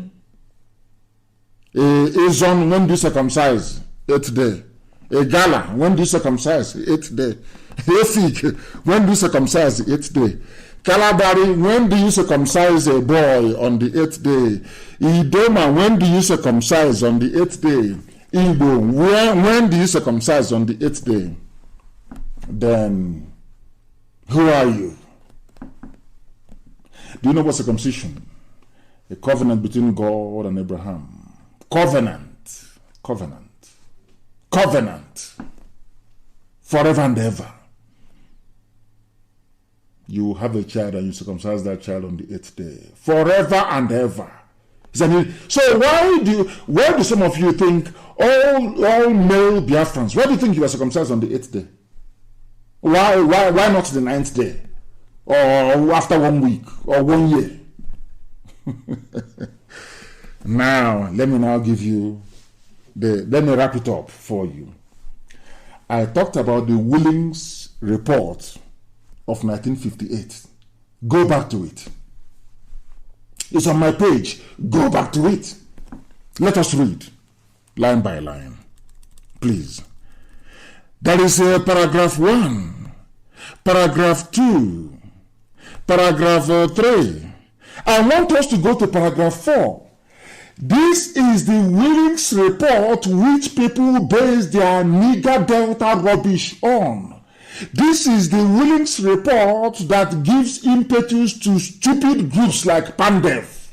Azon, when do you circumcise? 8th day. A Gala, when do you circumcise? 8th day. Efik, when do you circumcise? 8th day. Kalabari, when do you circumcise a boy on the 8th day? Idoma, when do you circumcise on the 8th day? Igbo, when do you circumcise on the 8th day? Then, who are you? Do you know what circumcision? A covenant between God and Abraham. Covenant. Forever and ever. You have a child and you circumcise that child on the 8th day. Forever and ever. So why do some of you think all male Biafrans, why do you think you are circumcised on the 8th day? Why not the 9th day? Or after 1 week or 1 year? Now, let me give you let me wrap it up for you. I talked about the Willings report of 1958. Go back to it. It's on my page. Go back to it. Let us read line by line, please. There is paragraph 1, paragraph 2, paragraph 3. I want us to go to paragraph 4. This is the Willings report which people base their Niger Delta rubbish on. This is the Willings report that gives impetus to stupid groups like PANDEF.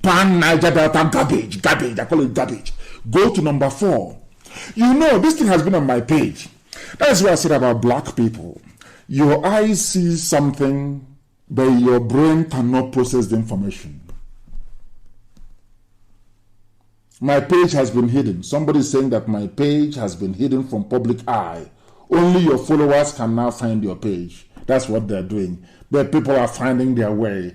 Pan Niger Delta garbage, I call it garbage. Go to number 4. You know, this thing has been on my page. That is what I said about black people. Your eyes see something, but your brain cannot process the information. My page has been hidden. Somebody is saying that my page has been hidden from public eye. Only your followers can now find your page. That's what they're doing. But people are finding their way.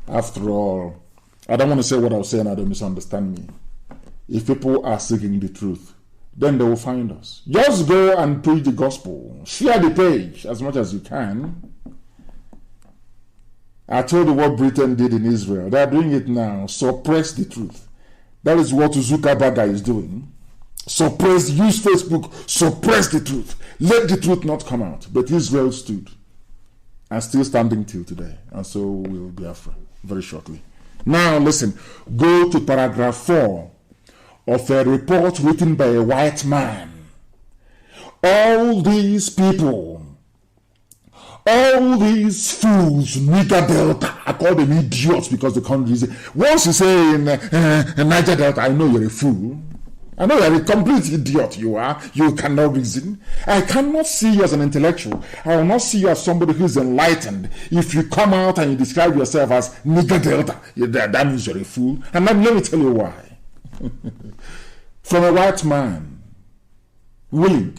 After all, I don't want to say what I was saying, I don't misunderstand me. If people are seeking the truth, then they will find us. Just go and preach the gospel. Share the page as much as you can. I told you what Britain did in Israel. They are doing it now. Suppress the truth. That is what Zuckerberg is doing. Suppress, use Facebook, suppress the truth. Let the truth not come out. But Israel stood and still standing till today. And so will Biafra very shortly. Now listen, go to paragraph 4 of a report written by a white man. All these people, all these fools, Niger Delta, I call them idiots because the country is. Once you say in Niger Delta, I know you're a fool. I know you're a complete idiot, you are. You cannot reason. I cannot see you as an intellectual. I will not see you as somebody who is enlightened. If you come out and you describe yourself as Niger Delta, that means you're a fool. And let me tell you why. From a white man, willing.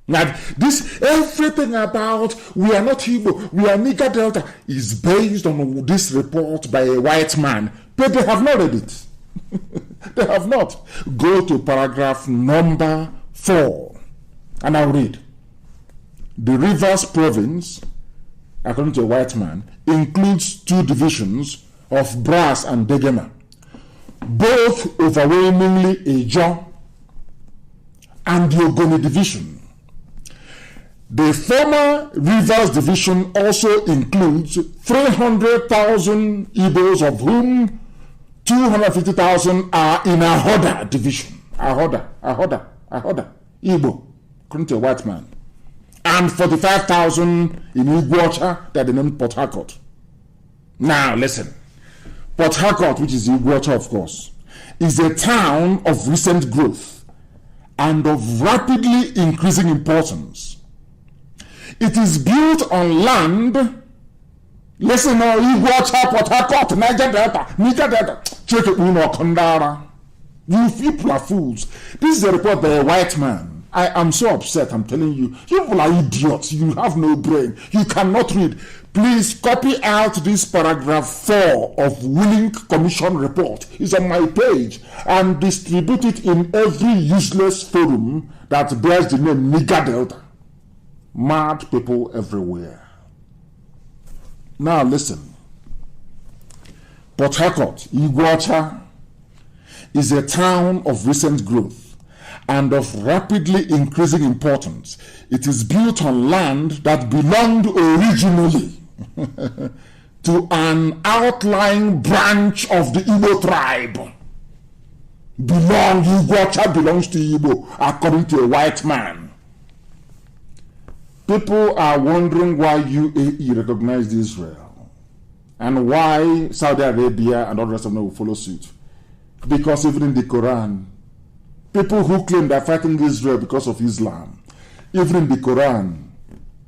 Now, this, everything about we are not Igbo, we are Niger Delta, is based on this report by a white man. But they have not read it. They have not. Go to paragraph number 4, and I'll read. The Rivers province, according to a white man, includes 2 divisions of Brass and Degema, both overwhelmingly Ejo, and the Ogoni division. The former Rivers division also includes 300,000 Igbos, of whom 250,000 are in Ahoda division. Ahoda, Igbo, according to a white man. And 45,000 in Iguacha that they named Port Harcourt. Now listen, Port Harcourt, which is Iguacha of course, is a town of recent growth and of rapidly increasing importance. It is built on land Listen, you watch up Port Harcourt, Niger Delta. Check it, Kandara. You people are fools. This is a report by a white man. I am so upset, I'm telling you. You people are idiots. You have no brain. You cannot read. Please copy out this paragraph 4 of Willing Commission report. It's on my page. And distribute it in every useless forum that bears the name Niger Delta. Mad people everywhere. Now listen. Port Harcourt, Iguacha, is a town of recent growth and of rapidly increasing importance. It is built on land that belonged originally to an outlying branch of the Igbo tribe. Iguacha belongs to Igbo, according to a white man. People are wondering why UAE recognized Israel and why Saudi Arabia and all the rest of them will follow suit. Because even in the Quran, people who claim they're fighting Israel because of Islam, even in the Quran,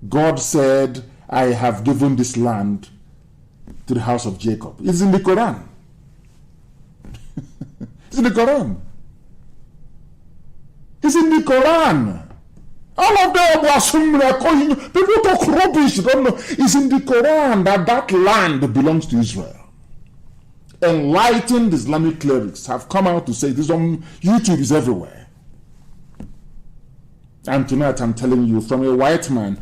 God said, I have given this land to the house of Jacob. It's in the Quran. It's in the Quran. It's in the Quran. All of them were similar. People talk rubbish. Don't know. It's in the Quran that land belongs to Israel. Enlightened Islamic clerics have come out to say this on YouTube, is everywhere. And tonight I'm telling you from a white man.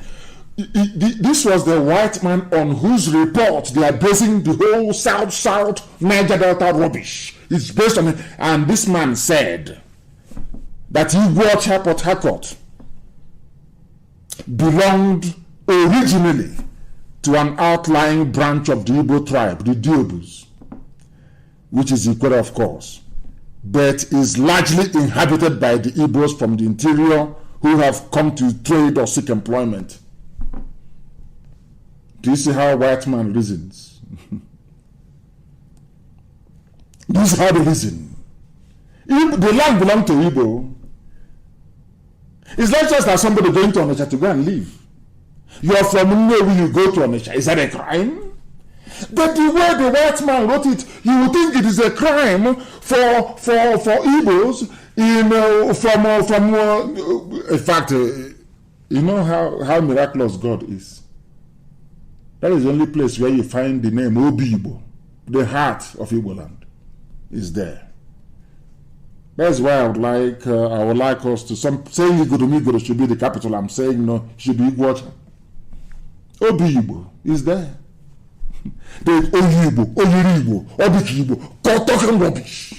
This was the white man on whose report they are basing the whole South Niger Delta rubbish. It's based on it. And this man said that Iguacha Port Harcourt belonged originally to an outlying branch of the Igbo tribe, the Diobus, which is Ikwere, of course, but is largely inhabited by the Igbos from the interior who have come to trade or seek employment. Do you see how a white man reasons? This is how they reason. The land belongs to Igbo. It's not just like somebody going to Onitsha to go and live. You are from Nnewi, you go to Onitsha. Is that a crime? But the way the white man wrote it, you would think it is a crime for Igbos in fact, you know how miraculous God is. That is the only place where you find the name Obi Igbo, the heart of Igbo land, is there. That's why I would like us to saying Igbo should be the capital. I'm saying no, should be Iguacha. Obi Igbo is there. The Oyibo, Oyiribo, Obikibo, talking rubbish.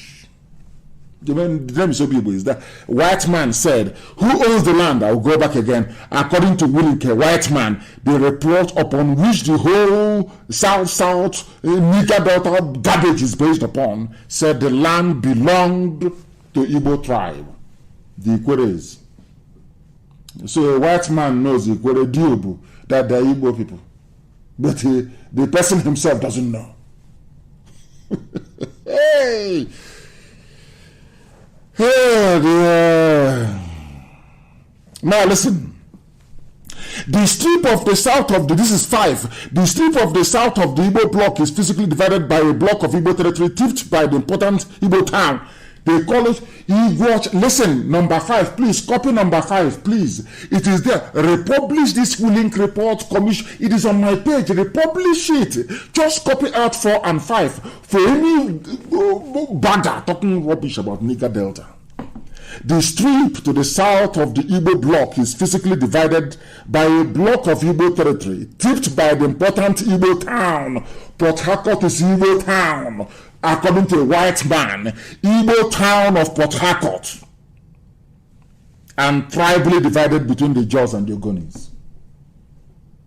The name is Obi Igbo is that. White man said, who owns the land? I will go back again. According to Willink, white man, the report upon which the whole South Niger Delta garbage is based upon said the land belonged to Igbo tribe, the Ikweres. So a white man knows the Ikwere Diobu, that they are Igbo people. But the person himself doesn't know. Hey! Hey, dear. Now listen. The strip of the south of this is 5. The strip of the south of the Igbo block is physically divided by a block of Igbo territory tipped by the important Igbo town. They call it Iguacha. Listen, number 5, please. Copy number 5, please. It is there. Republish this Willink report commission. It is on my page. Republish it. Just copy out 4 and 5 for any bagger talking rubbish about Niger Delta. The strip to the south of the Igbo block is physically divided by a block of Igbo territory, tipped by the important Igbo town. Port Harcourt is Igbo town. According to a white man, Igbo town of Port Harcourt, and tribally divided between the Jaws and the Ogonis.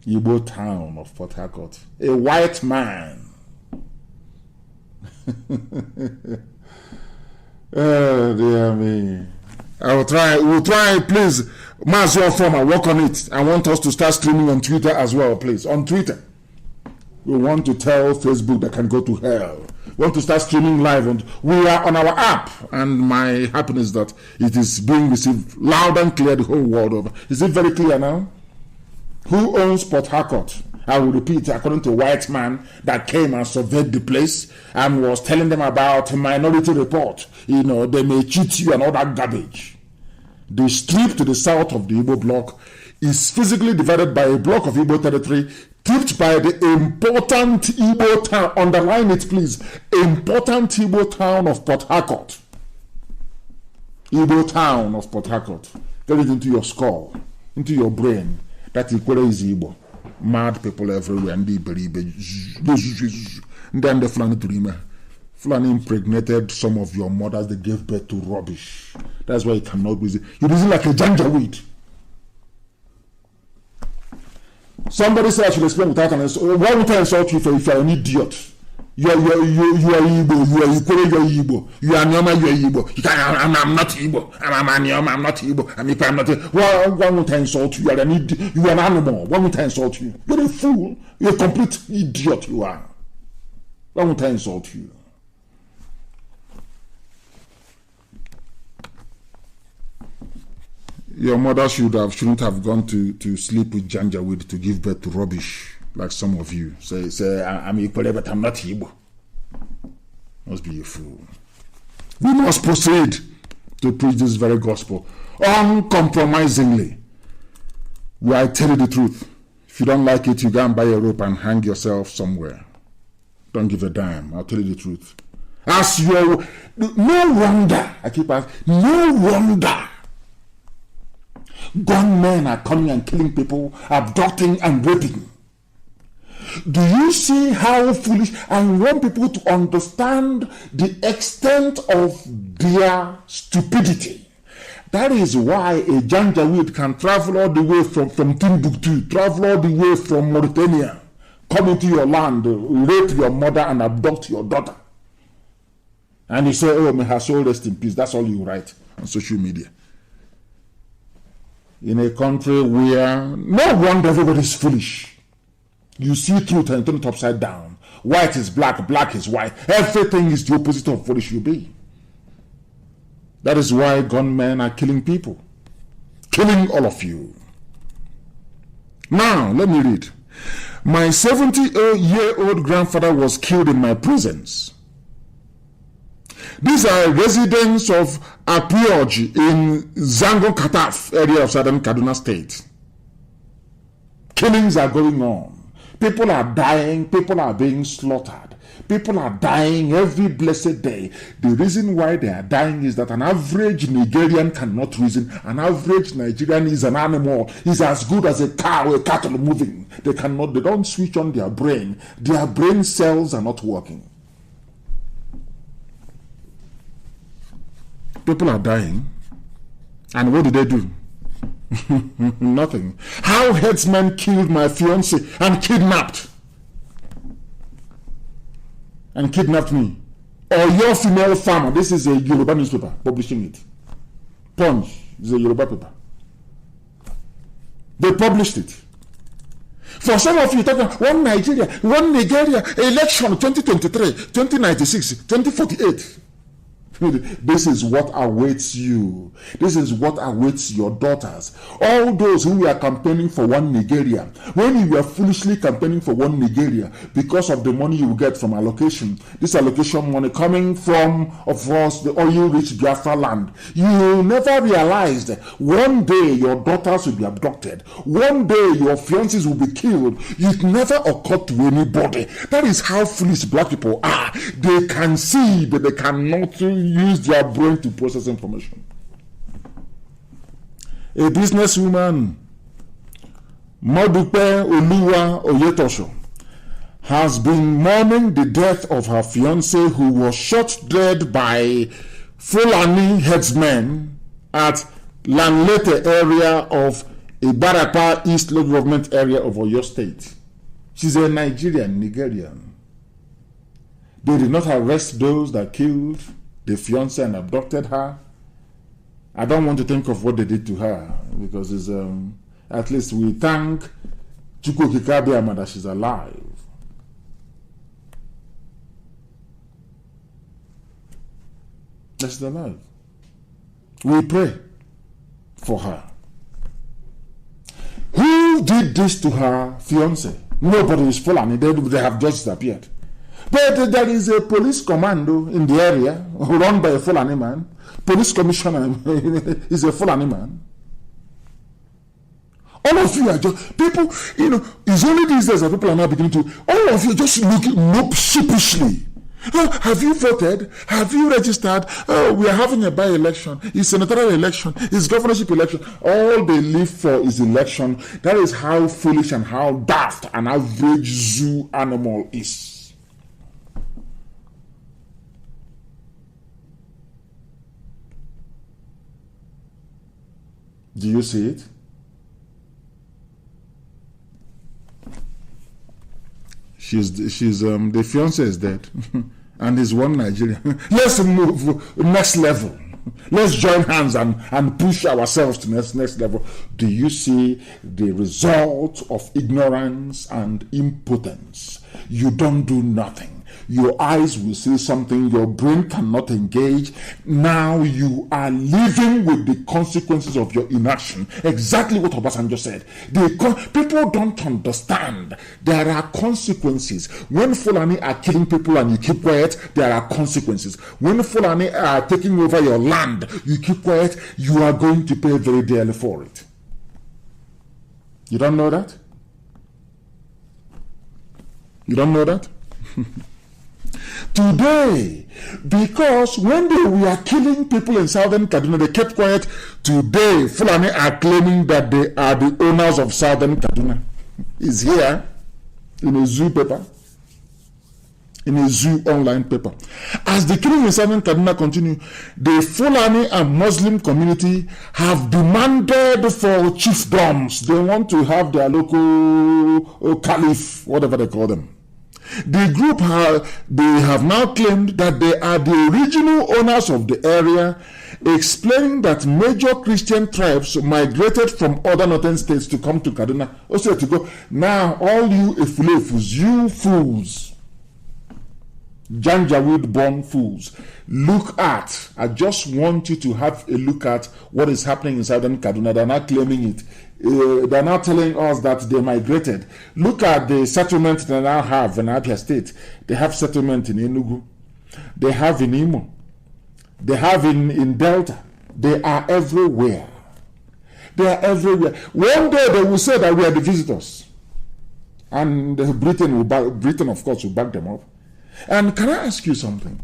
Igbo town of Port Harcourt. A white man. Oh, dear me. We'll try, please, mass your form and work on it. I want us to start streaming on Twitter as well, please. On Twitter. We want to tell Facebook that can go to hell. We want to start streaming live, and we are on our app, and my happiness that it is being received loud and clear the whole world over. Is it very clear now? Who owns Port Harcourt? I will repeat, according to a white man that came and surveyed the place and was telling them about Minority Report. You know, they may cheat you and all that garbage. The strip to the south of the Igbo block is physically divided by a block of Igbo territory, tipped by the important Igbo town, underline it please, important Igbo town of Port Harcourt. Igbo town of Port Harcourt. Get it into your skull, into your brain, that Ikwere is Igbo. Mad people everywhere, and then the Fulani Turima. Fulani impregnated some of your mothers, they gave birth to rubbish. That's why you cannot be. You're using like a janjaweed. Somebody said I should explain without an insult. Why would I insult you if you're an idiot? You are Igbo, you are Ikwere, you are Igbo. You are Nyoma, you are Igbo. I'm not Igbo. I'm Nyoma, I'm not Igbo. I'm not Igbo. Why would I insult you? You are an idiot. You are an animal. Why would I insult you? You're a fool. You're a complete idiot, you are. Why would I insult you? Your mother shouldn't have gone to sleep with janjaweed to give birth to rubbish, like some of you. Say I'm Igbo, but I'm not Igbo. Must be a fool. We must proceed to preach this very gospel uncompromisingly. Where I tell you the truth. If you don't like it, you go and buy a rope and hang yourself somewhere. Don't give a damn. I'll tell you the truth. No wonder, I keep asking, no wonder gunmen are coming and killing people, abducting and raping. Do you see how foolish? I want people to understand the extent of their stupidity. That is why a Janjaweed can travel all the way from Timbuktu, travel all the way from Mauritania, come into your land, rape your mother and abduct your daughter. And you say, oh, may her soul rest in peace. That's all you write on social media. In a country where no wonder everybody's foolish. You see truth and turn it upside down. White is black, black is white. Everything is the opposite of what it should be. That is why gunmen are killing people. Killing all of you. Now, let me read. My 70-year-old grandfather was killed in my presence. These are residents of AUG in Zango Kataf area of southern Kaduna State. Killings are going on. People are dying. People are being slaughtered. People are dying every blessed day. The reason why they are dying is that an average Nigerian cannot reason. An average Nigerian is an animal. He's as good as a cow, a cattle moving. They don't switch on their brain. Their brain cells are not working. People are dying. And what did they do? Nothing. How headsmen killed my fiance and kidnapped me. Or your female farmer. This is a Yoruba newspaper publishing it. Punch is a Yoruba paper. They published it. For some of you talking one Nigeria, election 2023, 2096, 2048. This is what awaits you. This is what awaits your daughters. All those who were campaigning for one Nigeria, when you were foolishly campaigning for one Nigeria because of the money you get from allocation, this allocation money coming from, of course, the oil-rich Biafra land, you never realized that one day your daughters will be abducted. One day your fiancés will be killed. It never occurred to anybody. That is how foolish black people are. They can see, but they cannot use their brain to process information. A businesswoman, Modupe Oluwa Oyetosho, has been mourning the death of her fiancé who was shot dead by Fulani headsmen at Lanlete area of Ibarapa East Local Government area of Oyo State. She's a Nigerian. They did not arrest those that killed the fiancé and abducted her. I don't want to think of what they did to her because it's at least we thank Chukwu Kikabiama that she's alive. That she's alive. We pray for her. Who did this to her fiancé? Nobody is Fulani. They have just disappeared. But there is a police commando in the area run by a Fulani man. Police commissioner is a Fulani man. All of you are just people, it's only these days that people are now beginning to, all of you just look sheepishly. Oh, have you voted? Have you registered? Oh, we are having a by-election. It's senatorial election. It's governorship election. All they live for is election. That is how foolish and how daft an average zoo animal is. Do you see it? The fiance is dead and he's one Nigerian. Let's move next level. Let's join hands and push ourselves to next level. Do you see the result of ignorance and impotence? You don't do nothing. Your eyes will see something, your brain cannot engage. Now you are living with the consequences of your inaction. Exactly what Obasanjo said. People don't understand. There are consequences. When Fulani are killing people and you keep quiet, there are consequences. When Fulani are taking over your land, you keep quiet, you are going to pay very dearly for it. You don't know that? You don't know that? Today, because when they were killing people in southern Kaduna, they kept quiet. Today, Fulani are claiming that they are the owners of southern Kaduna. It's here in a zoo paper, in a zoo online paper. As the killing in southern Kaduna continue, the Fulani and Muslim community have demanded for chiefdoms. They want to have their local caliph, whatever they call them. The group they have now claimed that they are the original owners of the area, explaining that major Christian tribes migrated from other northern states to come to Kaduna. Also to go, now all you Efulefus, you fools, Janjaweed-born fools, look at, I just want you to have a look at what is happening in southern Kaduna. They're not claiming it. They're not telling us that they migrated. Look at the settlement they now have in Abia State. They have settlement in Enugu. They have in Imo. They have in Delta. They are everywhere. They are everywhere. One day they will say that we are the visitors. And Britain, of course, will back them up. And can I ask you something?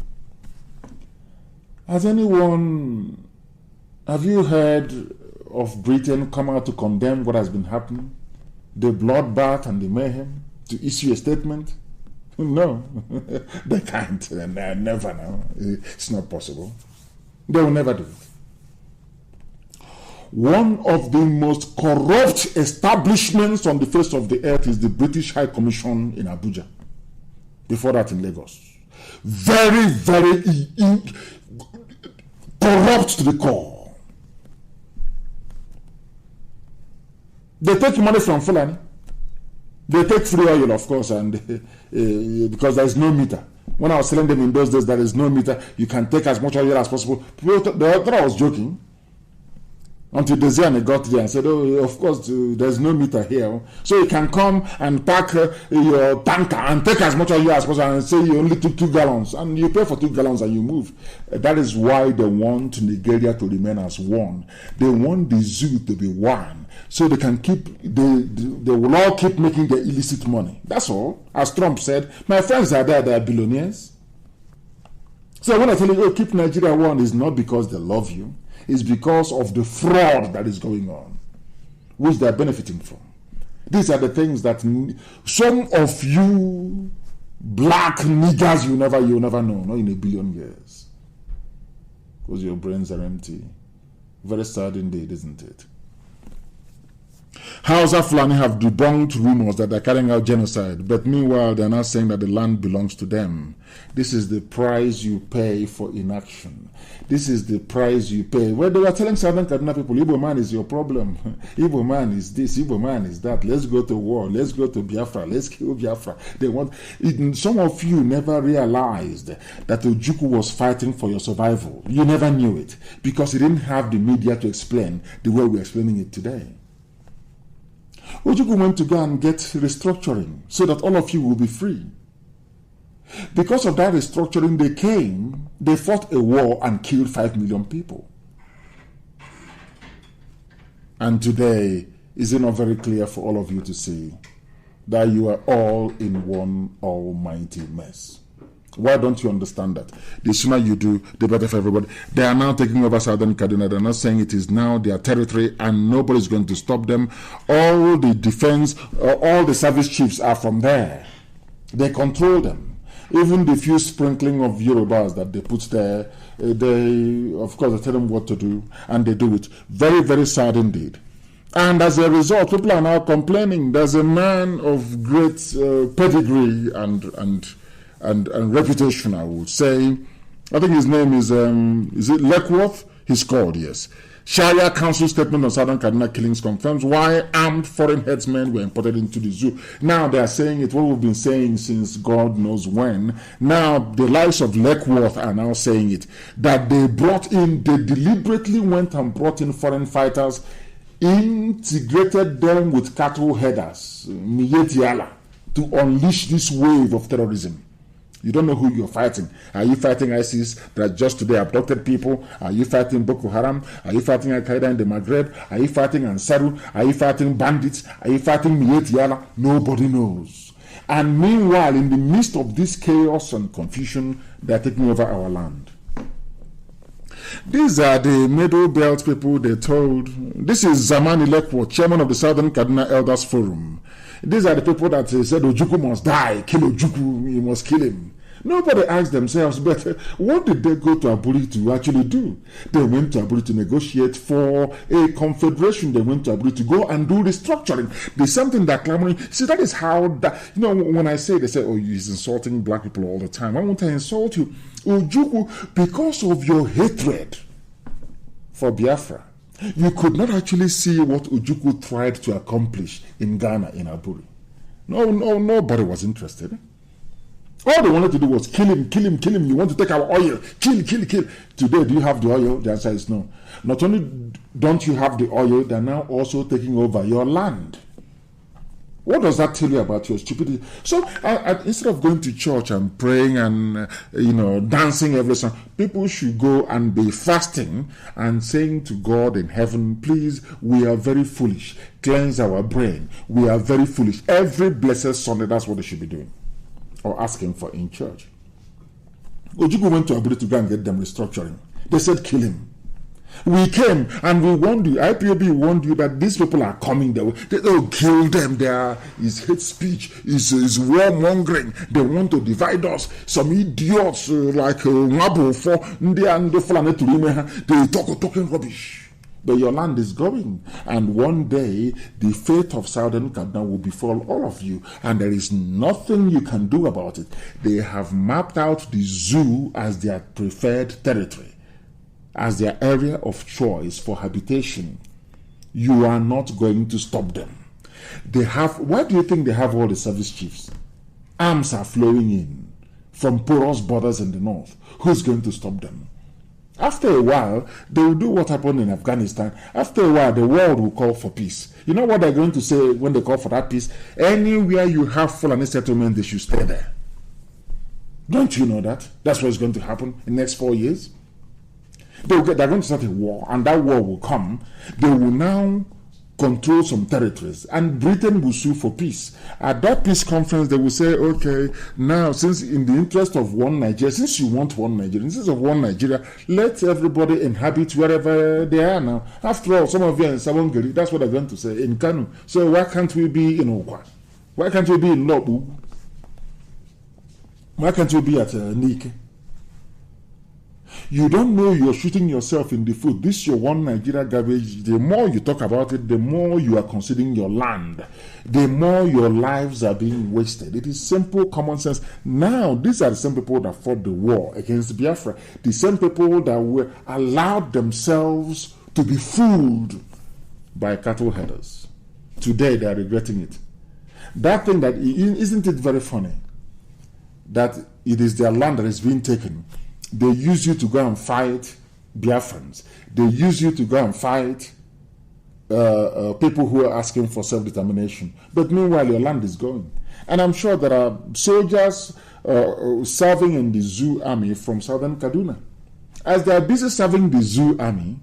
Have you heard of Britain come out to condemn what has been happening? The bloodbath and the mayhem? To issue a statement? No, they can't. They never know. It's not possible. They will never do it. One of the most corrupt establishments on the face of the earth is the British High Commission in Abuja. Before that in Lagos. Very, very corrupt to the core. They take money from Fulani. They take free oil, of course, and because there is no meter. When I was telling them in those days, there is no meter. You can take as much oil as possible. They thought I was joking. Until Desiane got there and said, oh, of course, there's no meter here. So you can come and pack your tanker and take as much oil as possible and say you only took 2 gallons. And you pay for 2 gallons and you move. That is why they want Nigeria to remain as one. They want the zoo to be one. So they can they will all keep making their illicit money. That's all. As Trump said, my friends are there, they are billionaires. So when I tell you, oh, keep Nigeria one, it's not because they love you. It's because of the fraud that is going on, which they are benefiting from. These are the things that some of you black niggers you never know, not in a billion years. Because your brains are empty. Very sad indeed, isn't it? Hausa Fulani have debunked rumors that they're carrying out genocide, but meanwhile they're now saying that the land belongs to them. This is the price you pay for inaction. This is the price you pay. Well, they were telling Southern Kaduna people, Igbo man is your problem. Igbo man is this, Igbo man is that. Let's go to war. Let's go to Biafra. Let's kill Biafra. Some of you never realized that Ojukwu was fighting for your survival. You never knew it because he didn't have the media to explain the way we're explaining it today. Ojukwu went to go and get restructuring so that all of you will be free. Because of that restructuring, they fought a war and killed 5 million people. And today, is it not very clear for all of you to see that you are all in one almighty mess? Why don't you understand that? The sooner you do, the better for everybody. They are now taking over Southern Kaduna. They're not saying it is now their territory and nobody's going to stop them. All the defense, all the service chiefs are from there. They control them. Even the few sprinkling of Yorubas that they put there, they, of course, they tell them what to do, and they do it. Very, very sad indeed. And as a result, people are now complaining. There's a man of great pedigree and reputation, I would say. I think his name is it Leckworth? He's called, yes. Sharia Council statement on Southern Kaduna killings confirms why armed foreign headsmen were imported into the zoo. Now they are saying it, what we've been saying since God knows when. Now the likes of Leckworth are now saying it, that they deliberately went and brought in foreign fighters, integrated them with cattle headers, Miyetiala, to unleash this wave of terrorism. You don't know who you're fighting. Are you fighting ISIS that just today abducted people? Are you fighting Boko Haram? Are you fighting Al-Qaeda in the Maghreb? Are you fighting Ansaru? Are you fighting bandits? Are you fighting Miyetiala? Nobody knows. And meanwhile, in the midst of this chaos and confusion, they're taking over our land. These are the Middle Belt people they told. This is Zamani Lekwo, chairman of the Southern Kaduna Elders Forum. These are the people that said Ojukwu must die, kill Ojukwu, you must kill him. Nobody asked themselves, but what did they go to Aburi to actually do? They went to Aburi to negotiate for a confederation. They went to Aburi to go and do restructuring. There's something that clamoring. See, that is how that, when I say, they say, oh, he's insulting black people all the time. I won't insult you. Ojukwu, because of your hatred for Biafra, you could not actually see what Ojukwu tried to accomplish in Ghana, in Aburi. Nobody was interested. All they wanted to do was kill him. You want to take our oil. Kill. Today, do you have the oil? The answer is no. Not only don't you have the oil, they're now also taking over your land. What does that tell you about your stupidity? So instead of going to church and praying and dancing every Sunday, people should go and be fasting and saying to God in heaven, please, we are very foolish. Cleanse our brain. We are very foolish. Every blessed Sunday, that's what they should be doing or asking for in church. Ojukwu went to Aburi to go and get them restructuring. They said, kill him. We came and we warned you, IPOB warned you that these people are coming. They'll kill them. Is hate speech, is warmongering. They want to divide us. Some idiots like Wabo for they talking rubbish. But your land is going, and one day the fate of Southern Kaduna will befall all of you, and there is nothing you can do about it. They have mapped out the zoo as their preferred territory, as their area of choice for habitation. You are not going to stop them. Why do you think they have all the service chiefs? Arms are flowing in from porous borders in the north. Who's going to stop them? After a while, they will do what happened in Afghanistan. After a while, the world will call for peace. You know what they're going to say when they call for that peace? Anywhere you have Fulani settlement, they should stay there. Don't you know that? That's what's going to happen in the next 4 years. They're going to start a war, and that war will come. They will now control some territories, and Britain will sue for peace. At that peace conference, they will say, okay, now, since in the interest of one Nigeria, since you want one Nigeria, instead of one Nigeria, let everybody inhabit wherever they are now. After all, some of you are in Sabongeri, that's what they're going to say, in KANU. So why can't we be in Okwa? Why can't we be in Lobu? Why can't we be at Nike? You don't know you're shooting yourself in the foot. This is your one Nigeria garbage. The more you talk about it, the more you are considering your land. The more your lives are being wasted. It is simple common sense. Now, these are the same people that fought the war against Biafra. The same people that were allowed themselves to be fooled by cattle headers. Today, they are regretting it. That thing that, isn't it very funny? That it is their land that is being taken. They use you to go and fight Biafrans. They use you to go and fight people who are asking for self-determination. But meanwhile, your land is going. And I'm sure there are soldiers serving in the zoo army from southern Kaduna. As they are busy serving the zoo army,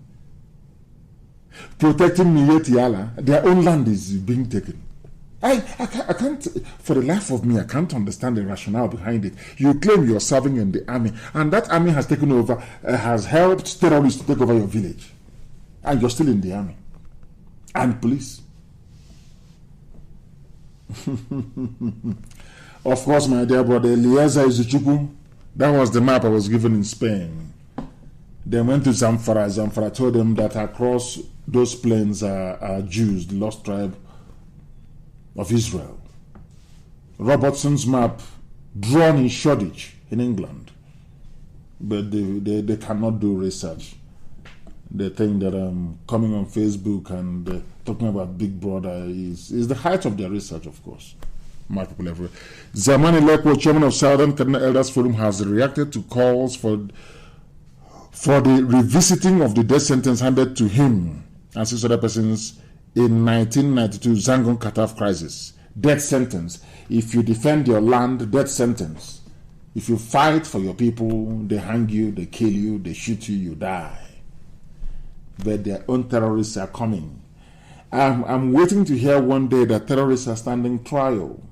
protecting Niyetiala, their own land is being taken. I can't, for the life of me, I can't understand the rationale behind it. You claim you're serving in the army, and that army has taken over, has helped terrorists to take over your village. And you're still in the army. And police. Of course, my dear brother, Eliezer Izuchukwu, that was the map I was given in Spain. They went to Zamfara. Zamfara told them that across those plains are Jews, the lost tribe of Israel. Robertson's map, drawn in Shoreditch in England. But they cannot do research. They think that coming on Facebook and talking about Big Brother is the height of their research, of course. My people everywhere. Zamani Lekwo, chairman of Southern Kaduna Elders Forum, has reacted to calls for the revisiting of the death sentence handed to him and 6 other persons in 1992 Zangon Kataf crisis. Death sentence. If you defend your land, death sentence. If you fight for your people, they hang you, they kill you, they shoot you, you die. But their own terrorists are coming. I'm waiting to hear one day that terrorists are standing trial.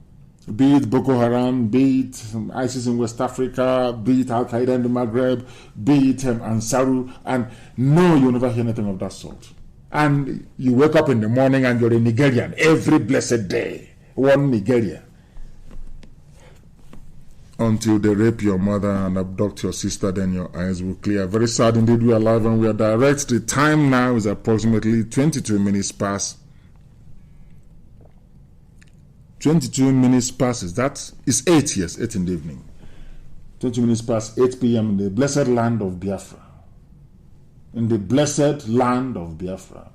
Be it Boko Haram, be it ISIS in West Africa, be it Al Qaeda in the Maghreb, be it Ansaru, and no, you'll never hear anything of that sort. And you wake up in the morning and you're a Nigerian every blessed day. One Nigeria. Until they rape your mother and abduct your sister, then your eyes will clear. Very sad indeed. We are live and we are direct. The time now is approximately 22 minutes past. 22 minutes past. That is 8, yes, 8 in the evening. 20 minutes past 8 p.m. in the blessed land of Biafra. In the blessed land of Biafra.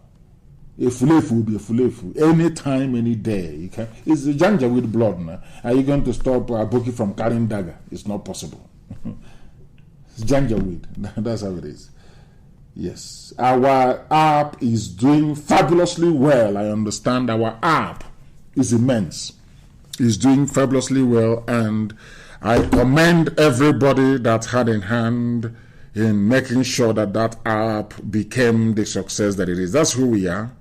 A fulefu will be a fulefu. Any time, any day. It's the Janja with blood now. Are you going to stop Aboki from carrying dagger? It's not possible. It's Janja weed. That's how it is. Yes. Our app is doing fabulously well. I understand our app is immense. It's doing fabulously well, and I commend everybody that had in hand in making sure that that app became the success that it is. That's who we are.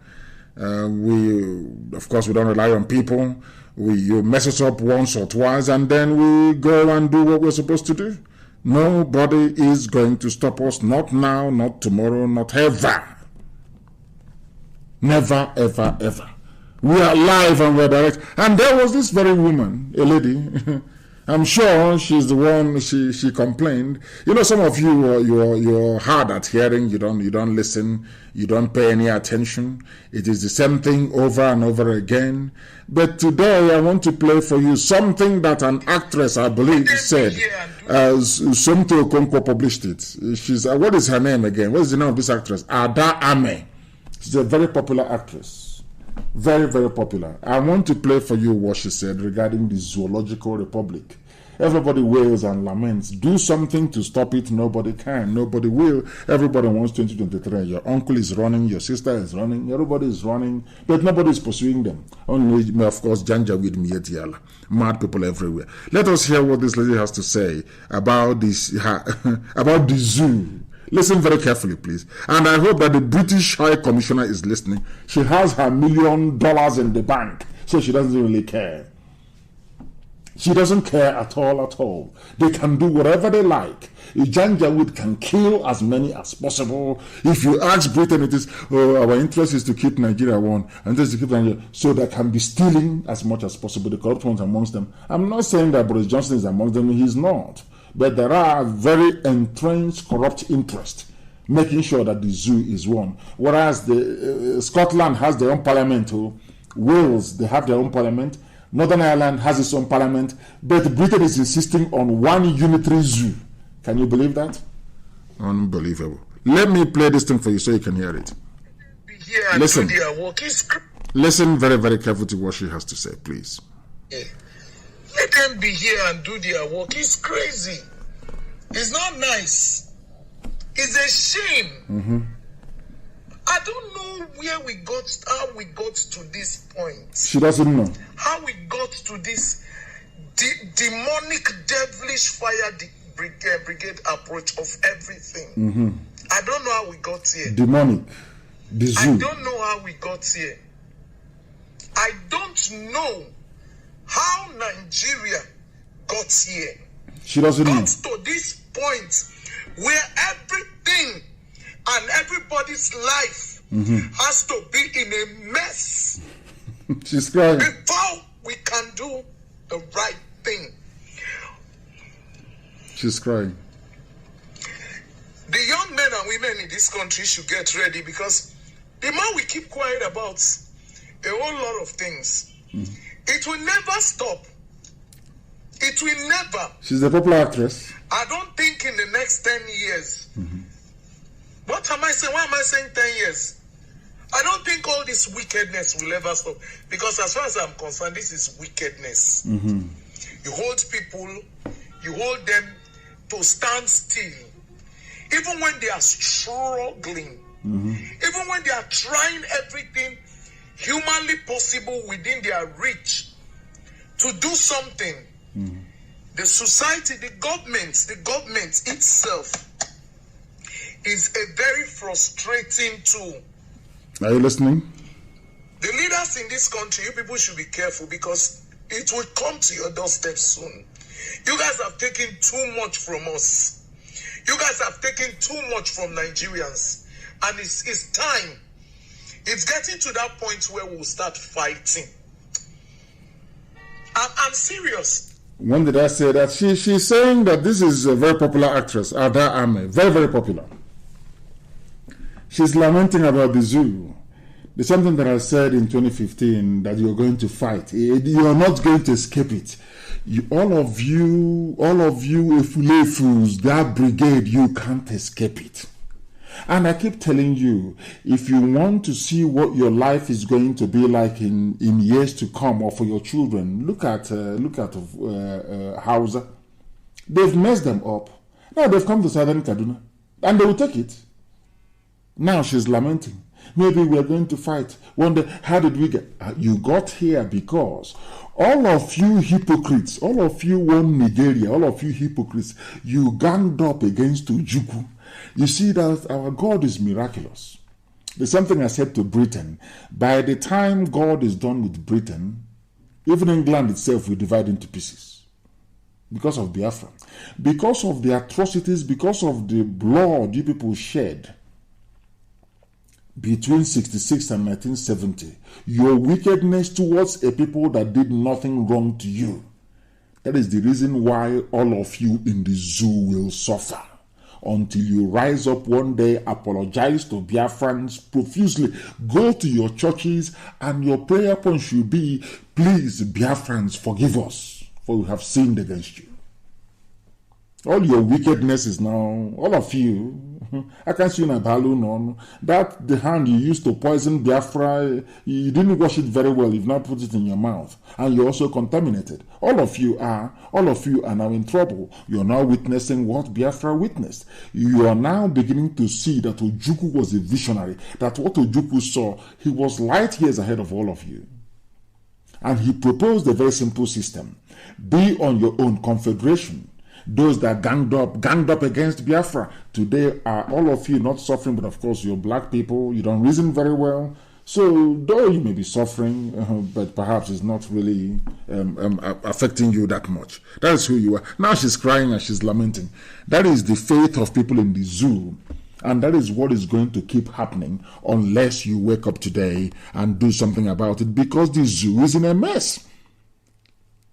Of course, we don't rely on people. You mess us up once or twice, and then we go and do what we're supposed to do. Nobody is going to stop us. Not now, not tomorrow, not ever. Never, ever, ever. We are live and we're direct. And there was this very woman, a lady. I'm sure she's the one. She complained. You know, some of you you're hard at hearing. You don't listen. You don't pay any attention. It is the same thing over and over again. But today I want to play for you something that an actress, I believe, said. Somto Okonkwo published it. She's what is her name again? What is the name of this actress? Ada Ame. She's a very popular actress. Very, very popular. I want to play for you what she said regarding the Zoological Republic. Everybody wails and laments. Do something to stop it. Nobody can. Nobody will. Everybody wants 2023. Your uncle is running. Your sister is running. Everybody is running. But nobody is pursuing them. Only, of course, Janja with Mietiala. Mad people everywhere. Let us hear what this lady has to say about this, about the zoo. Listen very carefully, please. And I hope that the British High Commissioner is listening. She has her $1 million in the bank, so she doesn't really care. She doesn't care at all. They can do whatever they like. Janjaweed can kill as many as possible. If you ask Britain, it is, our interest is to keep Nigeria one, and just to keep Nigeria, so they can be stealing as much as possible. The corrupt ones amongst them. I'm not saying that Boris Johnson is amongst them. He's not. But there are very entrenched corrupt interests making sure that the zoo is won. Whereas the Scotland has their own parliament, Wales, they have their own parliament, Northern Ireland has its own parliament, but Britain is insisting on one unitary zoo. Can you believe that? Unbelievable. Let me play this thing for you so you can hear it. Listen. Listen very, very carefully to what she has to say, please. Yeah. Let them be here and do their work. It's crazy. It's not nice. It's a shame. I don't know know how we got to this point. She doesn't know. How we got to this demonic, devilish fire brigade approach of everything. Mm-hmm. I don't know how we got here. Demonic. The zoo. I don't know how we got here. I don't know how Nigeria got here. She doesn't know. Got to this point where everything and everybody's life has to be in a mess. She's crying. Before we can do the right thing. She's crying. The young men and women in this country should get ready, because the more we keep quiet about a whole lot of things, it will never stop. It will never. She's a popular actress. I don't think in the next 10 years. What am I saying? Why am I saying 10 years? I don't think all this wickedness will ever stop. Because as far as I'm concerned, this is wickedness. You hold people, you hold them to stand still. Even when they are struggling, even when they are trying everything humanly possible within their reach to do something, the society, the government itself is a very frustrating tool. Are you listening? The leaders in this country, you people should be careful, because it will come to your doorstep soon. You guys have taken too much from us. You guys have taken too much from Nigerians. And it's time. It's getting to that point where we'll start fighting. I'm serious. When did I say that? She's saying that this is a very popular actress, Ada Ame. Very, very popular. She's lamenting about the zoo. There's something that I said in 2015, that you're going to fight. You're not going to escape it. All of you, Efulefus, that brigade, you can't escape it. And I keep telling you, if you want to see what your life is going to be like in years to come, or for your children, look at Hausa. They've messed them up. Now they've come to Southern Kaduna, and they will take it. Now she's lamenting. Maybe we're going to fight. One day, how did we get? You got here because all of you hypocrites, all of you one Nigeria, all of you hypocrites, you ganged up against Ojukwu. You see that our God is miraculous. There's something I said to Britain. By the time God is done with Britain, even England itself will divide into pieces. Because of Biafra. Because of the atrocities, because of the blood you people shed between 66 and 1970, your wickedness towards a people that did nothing wrong to you. That is the reason why all of you in the zoo will suffer. Until you rise up one day, apologize to Biafrans profusely, go to your churches, and your prayer point should be, please, Biafrans, forgive us, for we have sinned against you. All your wickedness is now, all of you, I can see you in a balloon, that the hand you used to poison Biafra, you didn't wash it very well, you've not put it in your mouth, and you're also contaminated. All of you are now in trouble. You're now witnessing what Biafra witnessed. You are now beginning to see that Ojukwu was a visionary, that what Ojukwu saw, he was light years ahead of all of you. And he proposed a very simple system. Be on your own confederation. Those that ganged up against Biafra, today are all of you not suffering, but of course you're black people, you don't reason very well. So though you may be suffering, but perhaps it's not really affecting you that much. That is who you are. Now she's crying and she's lamenting. That is the faith of people in the zoo. And that is what is going to keep happening unless you wake up today and do something about it, because the zoo is in a mess.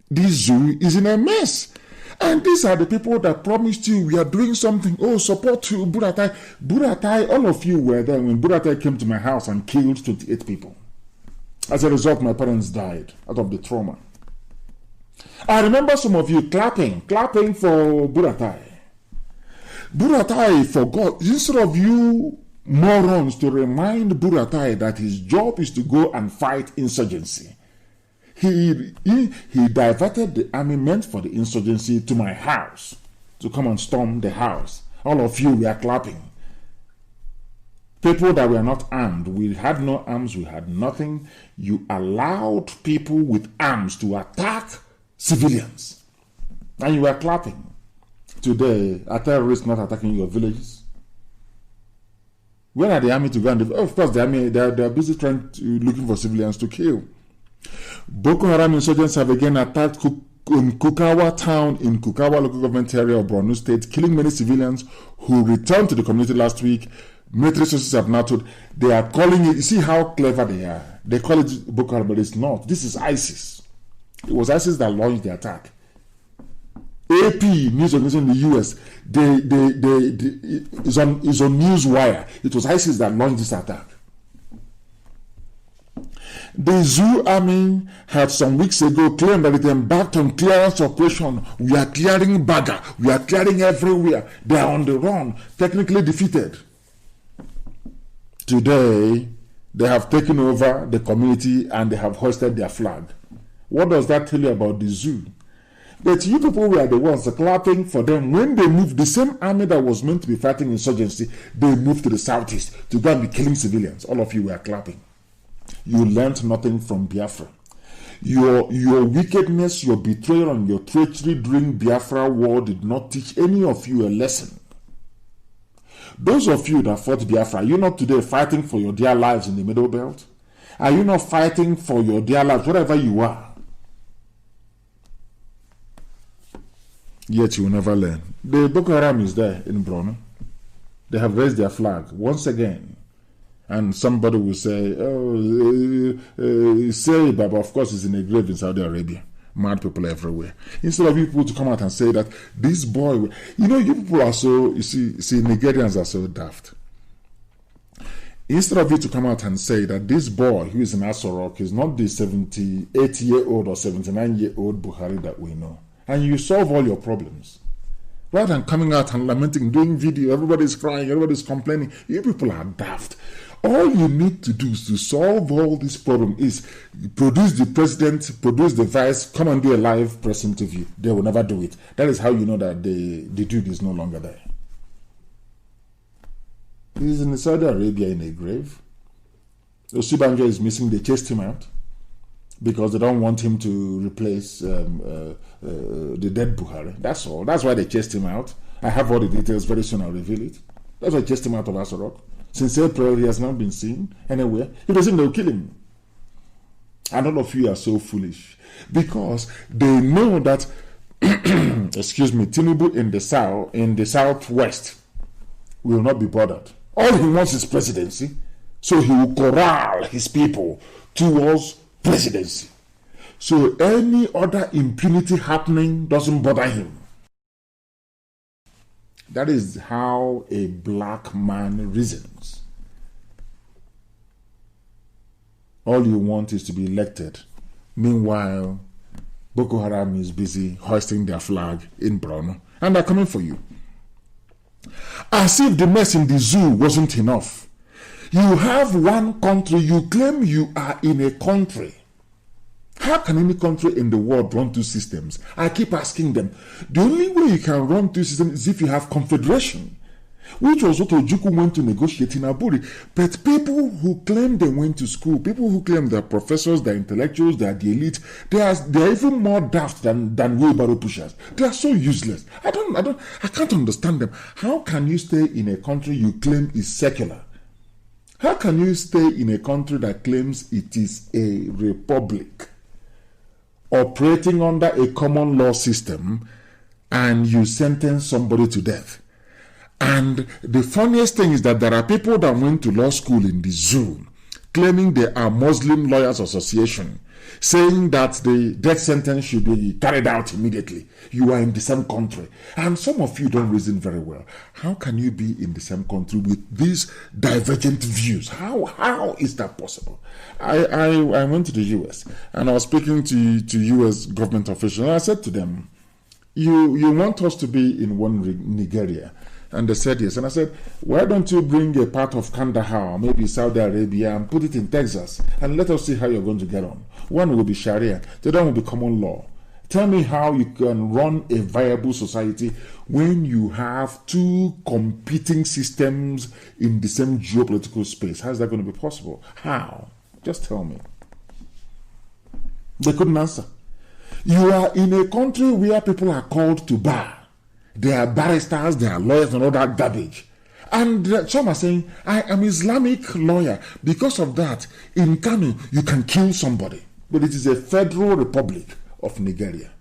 The zoo is in a mess. And these are the people that promised you we are doing something. Oh, support to Buratai. Buratai, all of you were there when Buratai came to my house and killed 28 people. As a result, my parents died out of the trauma. I remember some of you clapping for Buratai. Buratai forgot, instead of you morons to remind Buratai that his job is to go and fight insurgency. He diverted the army meant for the insurgency to my house, to come and storm the house. All of you were clapping. people that were not armed. We had no arms, we had nothing. You allowed people with arms to attack civilians. And you were clapping. Today, are terrorists not attacking your villages? Where are the army to go? And of course, the army, they are busy looking for civilians to kill. Boko Haram insurgents have again attacked Kukawa town in Kukawa local government area of Borno State, killing many civilians who returned to the community last week. Military sources have now told they are calling it. You see how clever they are. They call it Boko Haram, but it's not. This is ISIS. It was ISIS that launched the attack. AP news organization in the US, is on Newswire. It was ISIS that launched this attack. The Zoo army had some weeks ago claimed that it embarked on clearance operation. We are clearing Baga. We are clearing everywhere. They are on the run, technically defeated. Today, they have taken over the community and they have hoisted their flag. What does that tell you about the Zoo? But you people were the ones clapping for them when they moved. The same army that was meant to be fighting insurgency, they moved to the southeast to go and be killing civilians. All of you were clapping. You learned nothing from Biafra. Your wickedness, your betrayal, and your treachery during Biafra war did not teach any of you a lesson. Those of you that fought Biafra, are you not today fighting for your dear lives in the Middle Belt? Are you not fighting for your dear lives wherever you are? Yet you will never learn. The Boko Haram is there in Borno. They have raised their flag once again. And somebody will say, say, but of course it's in a grave in Saudi Arabia. Mad people everywhere. Instead of you people to come out and say that this boy, you people are so, you see, Nigerians are so daft. Instead of you to come out and say that this boy who is in Asorok is not the 78-year-old or 79-year-old Buhari that we know, and you solve all your problems. Rather than coming out and lamenting, doing video, everybody's crying, everybody's complaining, you people are daft. All you need to do is to solve all this problem is produce the president, produce the vice, come and do a live press interview. They will never do it. That is how you know that the dude is no longer there. He's in Saudi Arabia in a grave. Osibanjo is missing. They chased him out because they don't want him to replace the dead Buhari. That's all. That's why they chased him out. I have all the details. Very soon I'll reveal it. That's why they chased him out of Asorok. Since April, he has not been seen anywhere. He doesn't know kill him. And all of you are so foolish because they know that, excuse me, Tinubu in the southwest will not be bothered. All he wants is presidency, so he will corral his people towards presidency. So any other impunity happening doesn't bother him. That is how a black man reasons. All you want is to be elected. Meanwhile, Boko Haram is busy hoisting their flag in Borno, and they're coming for you. As if the mess in the zoo wasn't enough. You have one country, you claim you are in a country. How can any country in the world run two systems? I keep asking them. The only way you can run two systems is if you have confederation, which was what Ojukwu went to negotiate in Aburi. But people who claim they went to school, people who claim they're professors, they're intellectuals, they're the elite, they're even more daft than wheelbarrow pushers. They are so useless. I can't understand them. How can you stay in a country you claim is secular? How can you stay in a country that claims it is a republic, operating under a common law system, and you sentence somebody to death? And the funniest thing is that there are people that went to law school in the zoo claiming they are Muslim Lawyers Association, saying that the death sentence should be carried out immediately. You are in the same country. And some of you don't reason very well. How can you be in the same country with these divergent views? How is that possible? I went to the US and I was speaking to US government officials, and I said to them, you want us to be in one Nigeria? And they said yes. And I said, why don't you bring a part of Kandahar, maybe Saudi Arabia, and put it in Texas, and let us see how you're going to get on. One will be Sharia, the other will be common law. Tell me how you can run a viable society when you have two competing systems in the same geopolitical space. How is that going to be possible? How? Just tell me. They couldn't answer. You are in a country where people are called to bar. They are barristers, they are lawyers and all that garbage. And some are saying, I am Islamic lawyer. Because of that, in KANU, you can kill somebody. But it is a federal republic of Nigeria.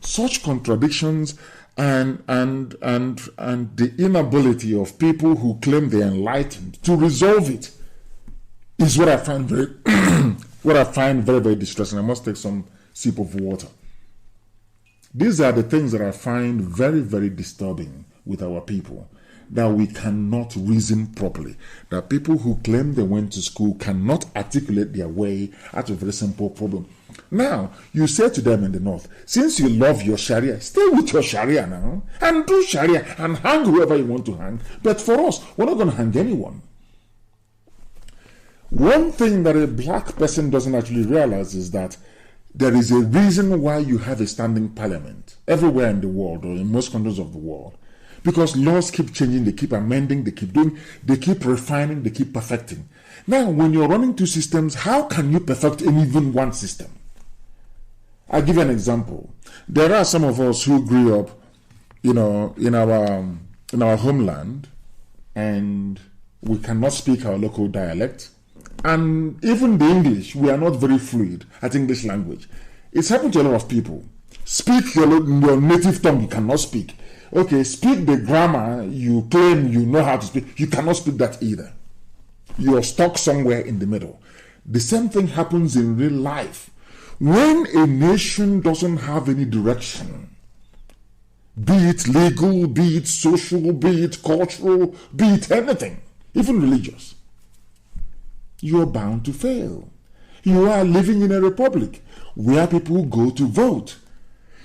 Such contradictions and the inability of people who claim they're enlightened to resolve it is what I find very, very distressing. I must take some sip of water. These are the things that I find very, very disturbing with our people, that we cannot reason properly, that people who claim they went to school cannot articulate their way out of a very simple problem. Now, you say to them in the north, since you love your Sharia, stay with your Sharia now, and do Sharia, and hang whoever you want to hang. But for us, we're not going to hang anyone. One thing that a black person doesn't actually realize is that there is a reason why you have a standing parliament everywhere in the world, or in most countries of the world. Because laws keep changing, they keep amending, they keep refining, they keep perfecting. Now, when you're running two systems, how can you perfect in even one system? I'll give you an example. There are some of us who grew up, in our homeland, and we cannot speak our local dialect. And even the English, we are not very fluid at English language. It's happened to a lot of people. Speak your native tongue, you cannot speak. Okay, speak the grammar you claim you know how to speak. You cannot speak that either. You are stuck somewhere in the middle. The same thing happens in real life. When a nation doesn't have any direction, be it legal, be it social, be it cultural, be it anything, even religious, you are bound to fail. You are living in a republic where people go to vote.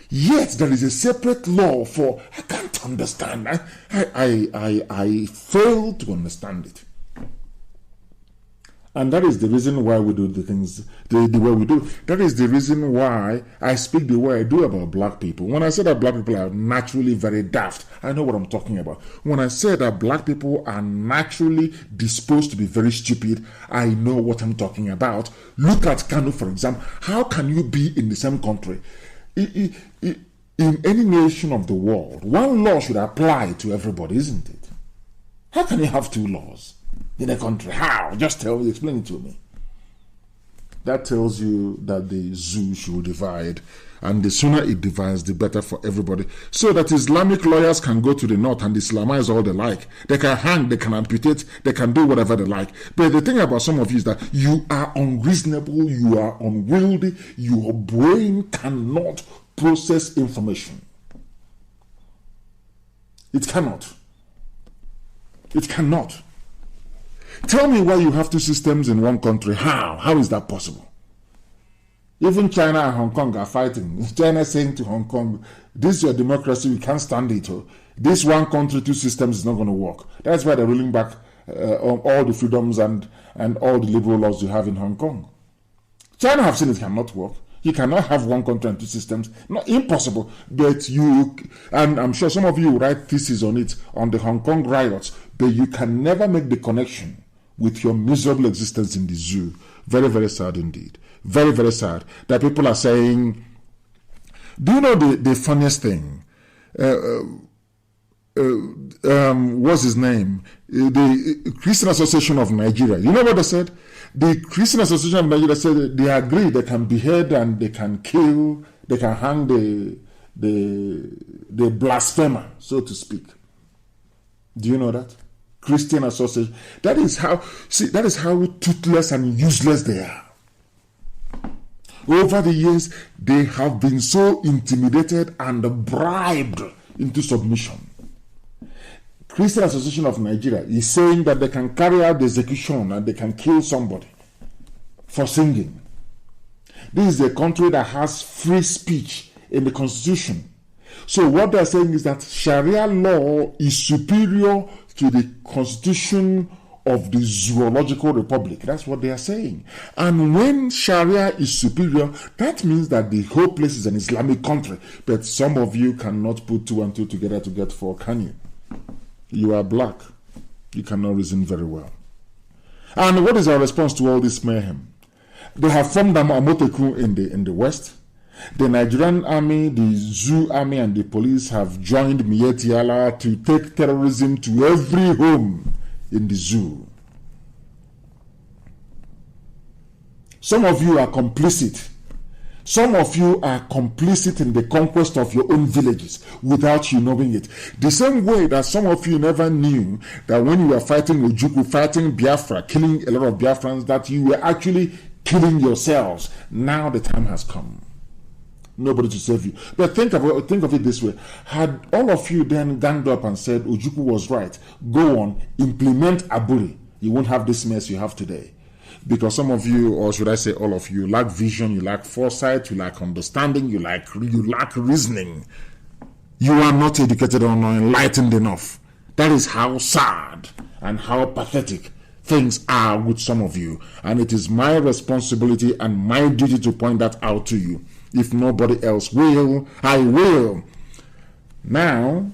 Yet there is a separate law for, I can't understand. I fail to understand it. And that is the reason why we do the things the way we do. That is the reason why I speak the way I do about black people. When I say that black people are naturally very daft, I know what I'm talking about. When I say that black people are naturally disposed to be very stupid, I know what I'm talking about. Look at KANU, for example. How can you be in the same country? In any nation of the world, one law should apply to everybody, isn't it? How can you have two laws in a country? How? Explain it to me. That tells you that the zoo should divide, and the sooner it divides, the better for everybody. So that Islamic lawyers can go to the north and Islamize all they like. They can hang, they can amputate, they can do whatever they like. But the thing about some of you is that you are unreasonable, you are unwieldy, your brain cannot process information. It cannot. It cannot. Tell me why you have two systems in one country. How? How is that possible? Even China and Hong Kong are fighting. China is saying to Hong Kong, this is your democracy, we can't stand it. This one country, two systems is not going to work. That's why they're rolling back on all the freedoms and all the liberal laws you have in Hong Kong. China have seen it cannot work. You cannot have one country and two systems. Not impossible. But and I'm sure some of you write theses on it, on the Hong Kong riots, but you can never make the connection with your miserable existence in the zoo. Very, very sad indeed. Very, very sad that people are saying, do you know the funniest thing? What's his name? The Christian Association of Nigeria. You know what they said? The Christian Association of Nigeria said they agree they can behead and they can kill, they can hang the blasphemer, so to speak. Do you know that? Christian Association. That is how toothless and useless they are. Over the years, they have been so intimidated and bribed into submission. Christian Association of Nigeria is saying that they can carry out the execution and they can kill somebody for singing. This is a country that has free speech in the constitution. So what they're saying is that Sharia law is superior to the constitution of the zoological republic. That's what they are saying. And when Sharia is superior, that means that the whole place is an Islamic country. But some of you cannot put 2 and 2 together to get 4, can you? You are black. You cannot reason very well. And what is our response to all this mayhem? They have formed a Moteku in the west. The Nigerian army, the zoo army, and the police have joined Mietiala to take terrorism to every home in the zoo. Some of you are complicit. Some of you are complicit in the conquest of your own villages without you knowing it. The same way that some of you never knew that when you were fighting Ojukwu, fighting Biafra, killing a lot of Biafrans, that you were actually killing yourselves. Now the time has come. Nobody to save you. But think of it this way. Had all of you then ganged up and said Ojukwu was right, go on, implement Aburi, you won't have this mess you have today. Because some of you, or should I say all of you, lack vision, you lack foresight, you lack understanding, you lack reasoning. You are not educated or not enlightened enough. That is how sad and how pathetic things are with some of you. And it is my responsibility and my duty to point that out to you. If nobody else will, I will. Now,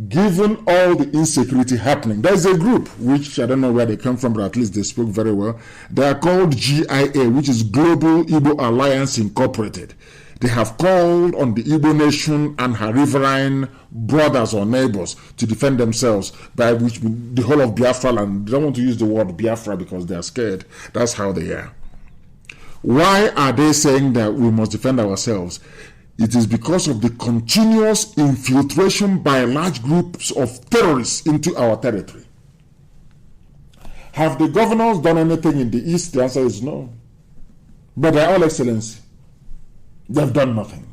given all the insecurity happening, there's a group, which I don't know where they come from, but at least they spoke very well. They are called GIA, which is Global Igbo Alliance Incorporated. They have called on the Igbo nation and her riverine brothers or neighbors to defend themselves, by which the whole of Biafra land. They don't want to use the word Biafra because they are scared. That's how they are. Why are they saying that we must defend ourselves? It is because of the continuous infiltration by large groups of terrorists into our territory. Have the governors done anything in the East? The answer is no. But they are all excellency. They've done nothing.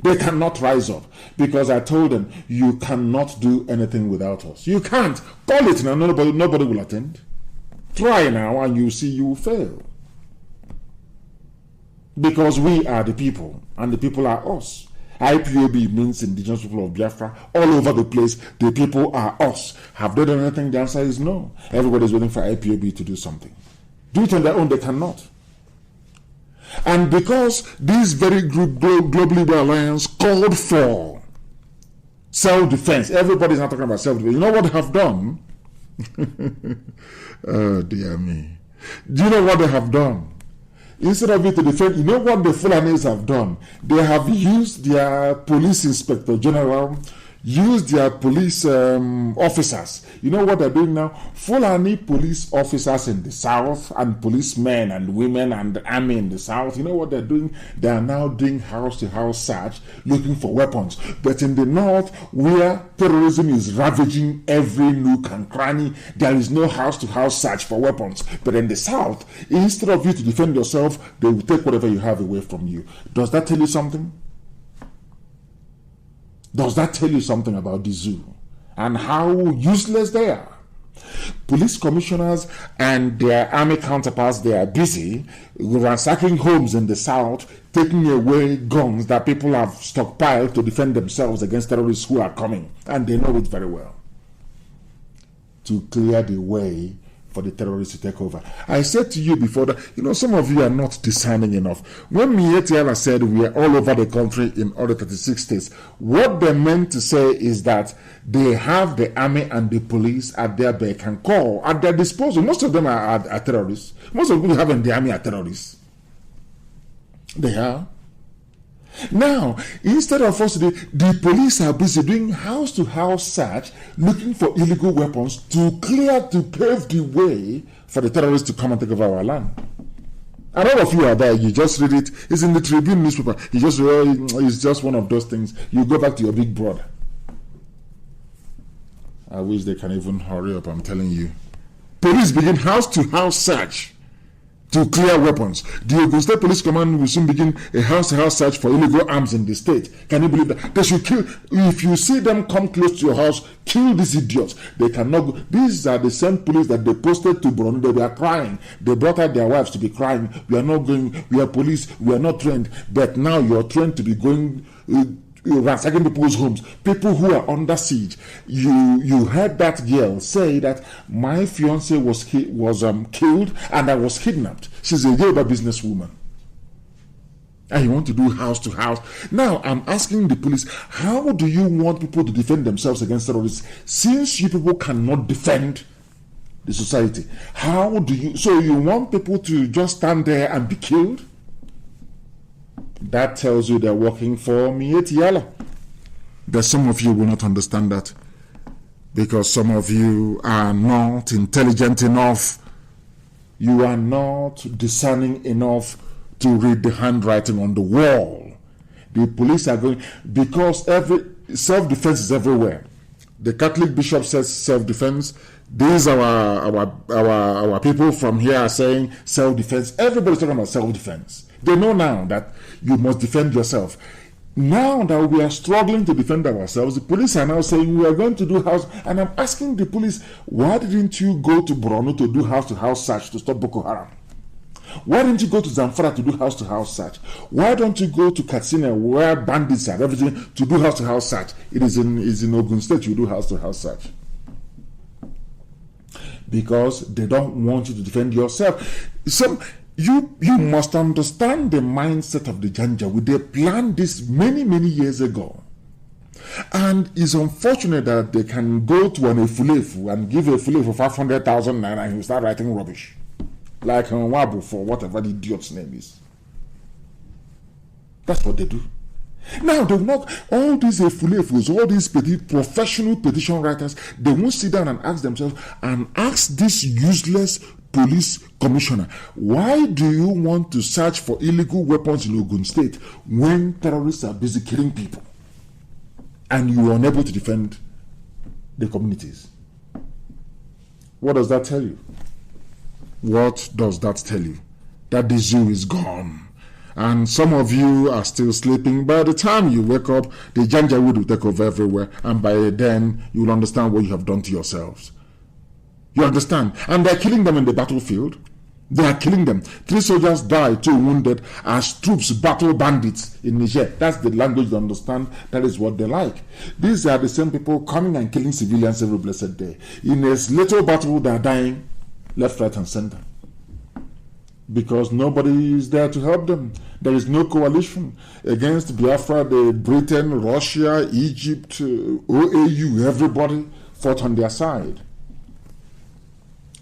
They cannot rise up because I told them, you cannot do anything without us. You can't. Call it now. Nobody will attend. Try now and you see you will fail. Because we are the people, and the people are us. IPOB means Indigenous People of Biafra. All over the place, the people are us. Have they done anything? The answer is no. Everybody is waiting for IPOB to do something. Do it on their own, they cannot. And because this very group, Global Igbo Alliance, called for self-defense, everybody is not talking about self-defense. You know what they have done? Oh, dear me. Do you know what they have done? Instead of it to defend, you know what the Fulanis have done? They have used their police inspector general, used their police officers. You know what they're doing now? Fulani police officers in the south and policemen and women and the army in the south. You know what they're doing? They are now doing house-to-house search, looking for weapons. But in the north, where terrorism is ravaging every nook and cranny, there is no house-to-house search for weapons. But in the south, instead of you to defend yourself, they will take whatever you have away from you. Does that tell you something? Does that tell you something about the zoo and how useless they are? Police commissioners and their army counterparts, they are busy ransacking homes in the south, taking away guns that people have stockpiled to defend themselves against terrorists who are coming. And they know it very well. To clear the way for the terrorists to take over. I said to you before that, some of you are not discerning enough. When Mietiala said we are all over the country in all the 36 states, what they meant to say is that they have the army and the police at their beck and call, at their disposal. Most of them are terrorists. Most of them who have in the army are terrorists. They are. Now, instead of us, the police are busy doing house-to-house search, looking for illegal weapons to pave the way for the terrorists to come and take over our land. And all of you are there, you just read it, it's in the Tribune newspaper, it's just one of those things. You go back to your big brother. I wish they can even hurry up, I'm telling you. Police begin house-to-house search to clear weapons. The Ogun State Police Command will soon begin a house-to-house search for illegal arms in the state. Can you believe that? They should kill. If you see them come close to your house, kill these idiots. They cannot go. These are the same police that they posted to Borno. They were crying. They brought out their wives to be crying. We are not going. We are police. We are not trained. But now you are trained to be going ransacking people's homes, people who are under siege. You heard that girl say that my fiance was killed and I was kidnapped. She's a Yoruba businesswoman. And you want to do house to house. Now, I'm asking the police, how do you want people to defend themselves against terrorists since you people cannot defend the society? How do you... So you want people to just stand there and be killed? That tells you they're working for Mietiala. But some of you will not understand that because some of you are not intelligent enough. You are not discerning enough to read the handwriting on the wall. The police are going, because every self-defense is everywhere. The Catholic bishop says self-defense. These are our people from here are saying self-defense. Everybody's talking about self-defense. They know now that you must defend yourself. Now that we are struggling to defend ourselves, the police are now saying we are going to do house. And I'm asking the police, why didn't you go to Borno to do house-to-house search to stop Boko Haram? Why didn't you go to Zamfara to do house-to-house search? Why don't you go to Katsina where bandits are, everything, to do house-to-house search? It's in Ogun State you do house-to-house search. Because they don't want you to defend yourself. You must understand the mindset of the Janjaweed. They planned this many years ago. And it's unfortunate that they can go to an Efulefu and give Efulefu 500,000 naira and he'll start writing rubbish. Like Wabu for whatever the idiot's name is. That's what they do. Now, they will not, all these Efulefus, all these professional petition writers, they won't sit down and ask themselves and ask this useless police commissioner, why do you want to search for illegal weapons in Ogun State when terrorists are busy killing people and you are unable to defend the communities? What does that tell you? What does that tell you? That the zoo is gone. And some of you are still sleeping. By the time you wake up, the Janjaweed will take over everywhere. And by then, you will understand what you have done to yourselves. You understand? And they're killing them in the battlefield. They are killing them. 3 soldiers died, 2 wounded as troops battle bandits in Niger. That's the language they understand. That is what they like. These are the same people coming and killing civilians every blessed day. In a little battle, they are dying left, right, and center. Because nobody is there to help them. There is no coalition against Biafra. The Britain, Russia, Egypt, OAU, everybody fought on their side.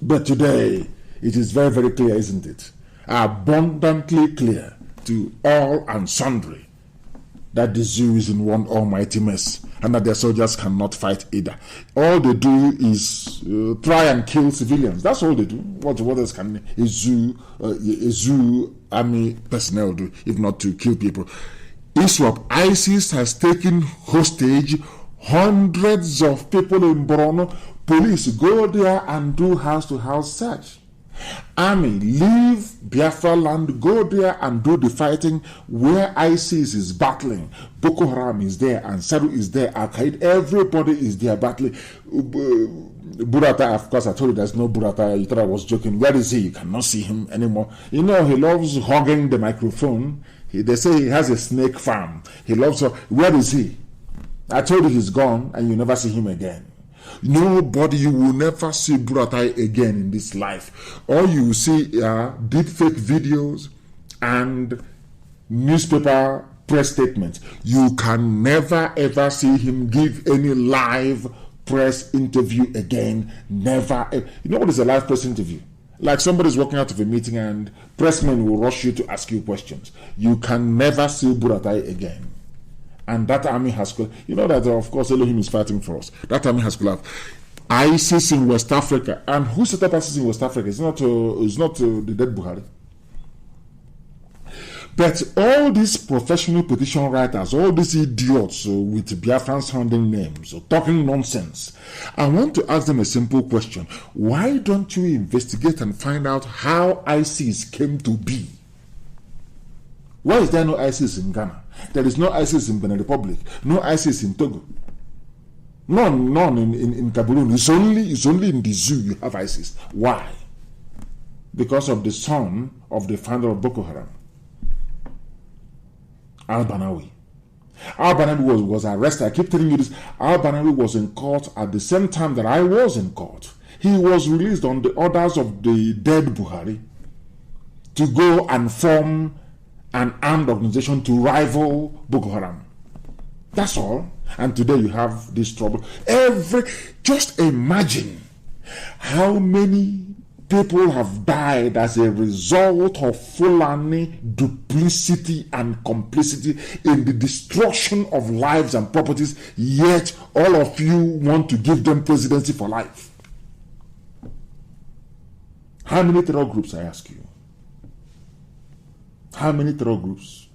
But today, it is very clear, isn't it? Abundantly clear to all and sundry that the zoo is in one almighty mess and that their soldiers cannot fight either. All they do is try and kill civilians. That's all they do. What else can a zoo army personnel do if not to kill people? ISWAP, ISIS has taken hostage hundreds of people in Borno. Police go there and do house-to-house search. Army leave Biafra land, go there and do the fighting where ISIS is battling. Boko Haram is there, Ansaru is there, Al-Qaeda, everybody is there battling. Burata, of course, I told you there's no Burata. You thought I was joking. Where is he? You cannot see him anymore. You know, he loves hogging the microphone. They say he has a snake farm. He loves her. Where is he? I told you he's gone and you never see him again. Nobody, you will never see Buratai again in this life. All you will see are deep fake videos and newspaper press statements. You can never ever see him give any live press interview again. Never. You know what is a live press interview? Like somebody's walking out of a meeting and pressmen will rush you to ask you questions. You can never see Buratai again. And that army has, you know that of course Elohim is fighting for us. That army has collapsed. ISIS in West Africa, and who set up ISIS in West Africa? It's not the dead Buhari. But all these professional petition writers, all these idiots with Biafran sounding names, talking nonsense, I want to ask them a simple question. Why don't you investigate and find out how ISIS came to be? Why is there no ISIS in Ghana? There is no ISIS in Benin Republic, no ISIS in Togo, none in Cameroon. It's only in the zoo you have ISIS. Why? Because of the son of the founder of Boko Haram, Al-Banawi. Al-Banawi was arrested. I keep telling you this. Al-Banawi was in court at the same time that I was in court. He was released on the orders of the dead Buhari to go and form an armed organization to rival Boko Haram. That's all. And today you have this trouble. Just imagine how many people have died as a result of Fulani duplicity and complicity in the destruction of lives and properties, yet all of you want to give them presidency for life. How many terror groups, I ask you? How many terror groups?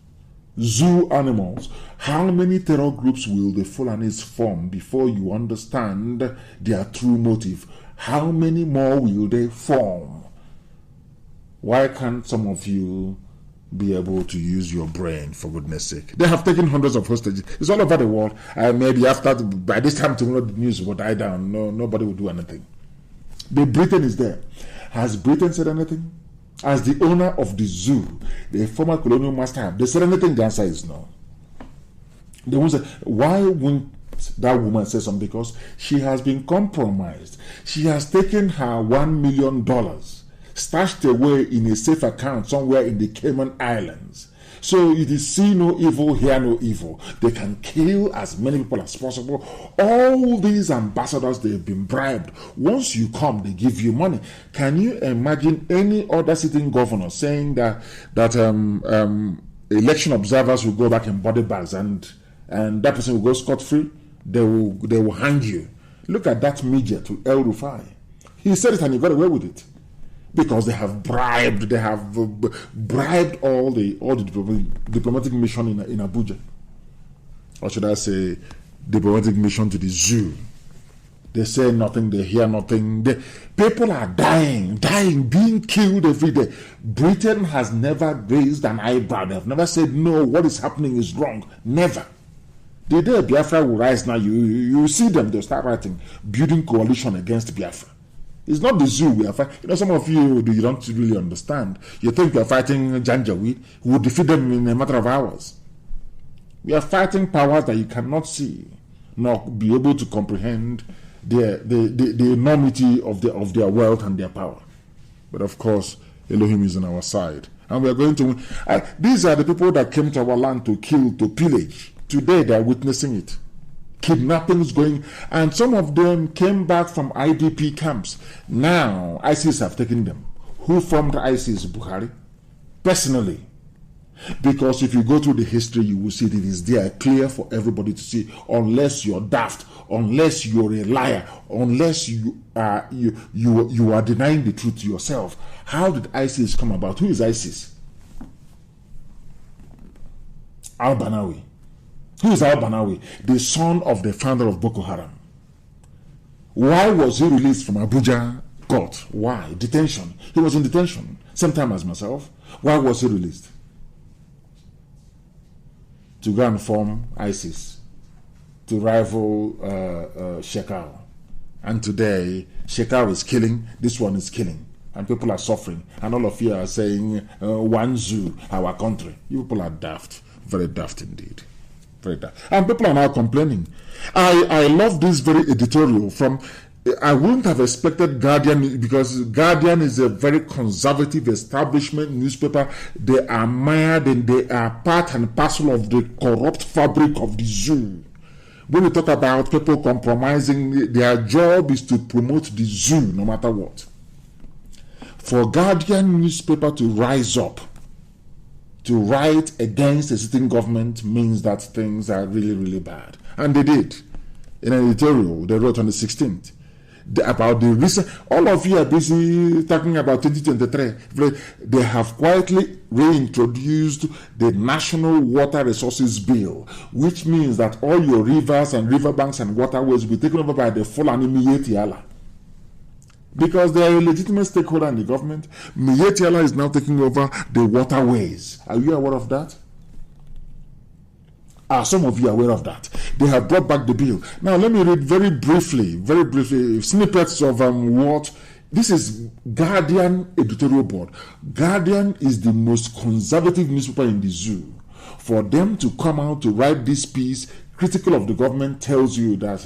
Zoo animals. How many terror groups will the Fulanis form before you understand their true motive? How many more will they form? Why can't some of you be able to use your brain, for goodness sake? They have taken hundreds of hostages. It's all over the world. Maybe by this time tomorrow the news will die down. Nobody will do anything. But Britain is there. Has Britain said anything? As the owner of the zoo, the former colonial master, have they said anything? The answer is no. They won't say, why won't that woman say something? Because she has been compromised. She has taken her $1 million, stashed away in a safe account somewhere in the Cayman Islands. So it is see no evil, hear no evil. They can kill as many people as possible. All these ambassadors, they've been bribed. Once you come, they give you money. Can you imagine any other sitting governor saying that election observers will go back in body bags and that person will go scot-free? They will hang you. Look at that media to El Rufai. He said it and he got away with it. Because they have bribed all the diplomatic mission in Abuja. Or should I say, diplomatic mission to the zoo. They say nothing, they hear nothing. People are dying, being killed every day. Britain has never raised an eyebrow. They have never said, no, what is happening is wrong. Never. The day Biafra will rise now, you see them, they'll start writing, building coalition against Biafra. It's not the zoo we are fighting. Some of you don't really understand. You think we are fighting Janjaweed. We will defeat them in a matter of hours. We are fighting powers that you cannot see, nor be able to comprehend the enormity of their wealth and their power. But of course, Elohim is on our side. And we are going to win. These are the people that came to our land to kill, to pillage. Today they are witnessing it. Kidnappings going, and some of them came back from IDP camps. Now ISIS have taken them. Who formed ISIS? Buhari, personally. Because if you go through the history, you will see that it is there, clear for everybody to see. Unless you're daft, unless you're a liar, unless you are denying the truth to yourself. How did ISIS come about? Who is ISIS? Al-Banawi. Who is Al-Banawi? The son of the founder of Boko Haram. Why was he released from Abuja court? Why? Detention. He was in detention. Same time as myself. Why was he released? To go and form ISIS. To rival Shekau. And today, Shekau is killing. This one is killing. And people are suffering. And all of you are saying, one zoo, our country. You people are daft. Very daft indeed. And people are now complaining. I love this very editorial from, I wouldn't have expected Guardian, because Guardian is a very conservative establishment newspaper. They are mired and they are part and parcel of the corrupt fabric of the zoo. When we talk about people compromising, their job is to promote the zoo no matter what. For Guardian newspaper to rise up, to write against a sitting government, means that things are really, really bad. And they did. In an editorial they wrote on the 16th about the recent, all of you are busy talking about 2023. They have quietly reintroduced the National Water Resources Bill, which means that all your rivers and riverbanks and waterways will be taken over by the Fulani Miyetti. Because they are a legitimate stakeholder in the government. Miyetti is now taking over the waterways. Are you aware of that? Are some of you aware of that? They have brought back the bill. Now let me read very briefly, snippets of what. This is Guardian editorial board. Guardian is the most conservative newspaper in the zoo. for them to come out to write this piece critical of the government tells you that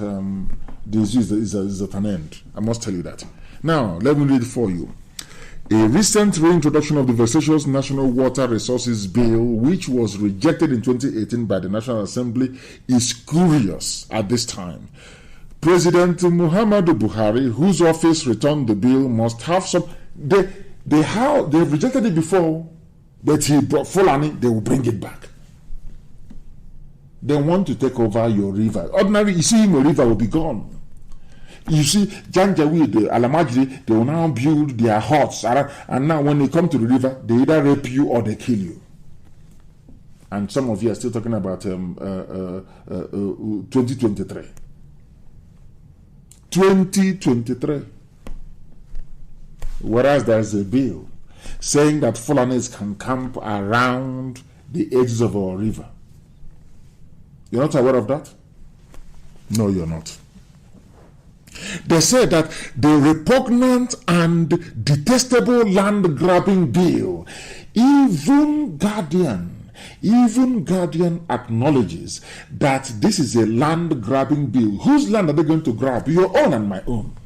this is at an end. I must tell you that. Now, let me read it for you. A recent reintroduction of the vexatious National Water Resources Bill, which was rejected in 2018 by the National Assembly, is curious at this time. President Muhammadu Buhari, whose office returned the bill, must have some... They've rejected it before, but he brought Fulani, they will bring it back. They want to take over your river. Ordinarily, you see, your river will be gone. You see, Janjaweed, the Alamajiri, they will now build their huts. And now when they come to the river, they either rape you or they kill you. And some of you are still talking about 2023. 2023. Whereas there is a bill saying that Fulanis can camp around the edges of our river. You're not aware of that? No, you're not. They said that the repugnant and detestable land grabbing bill, even Guardian acknowledges that this is a land grabbing bill. Whose land are they going to grab? Your own and my own.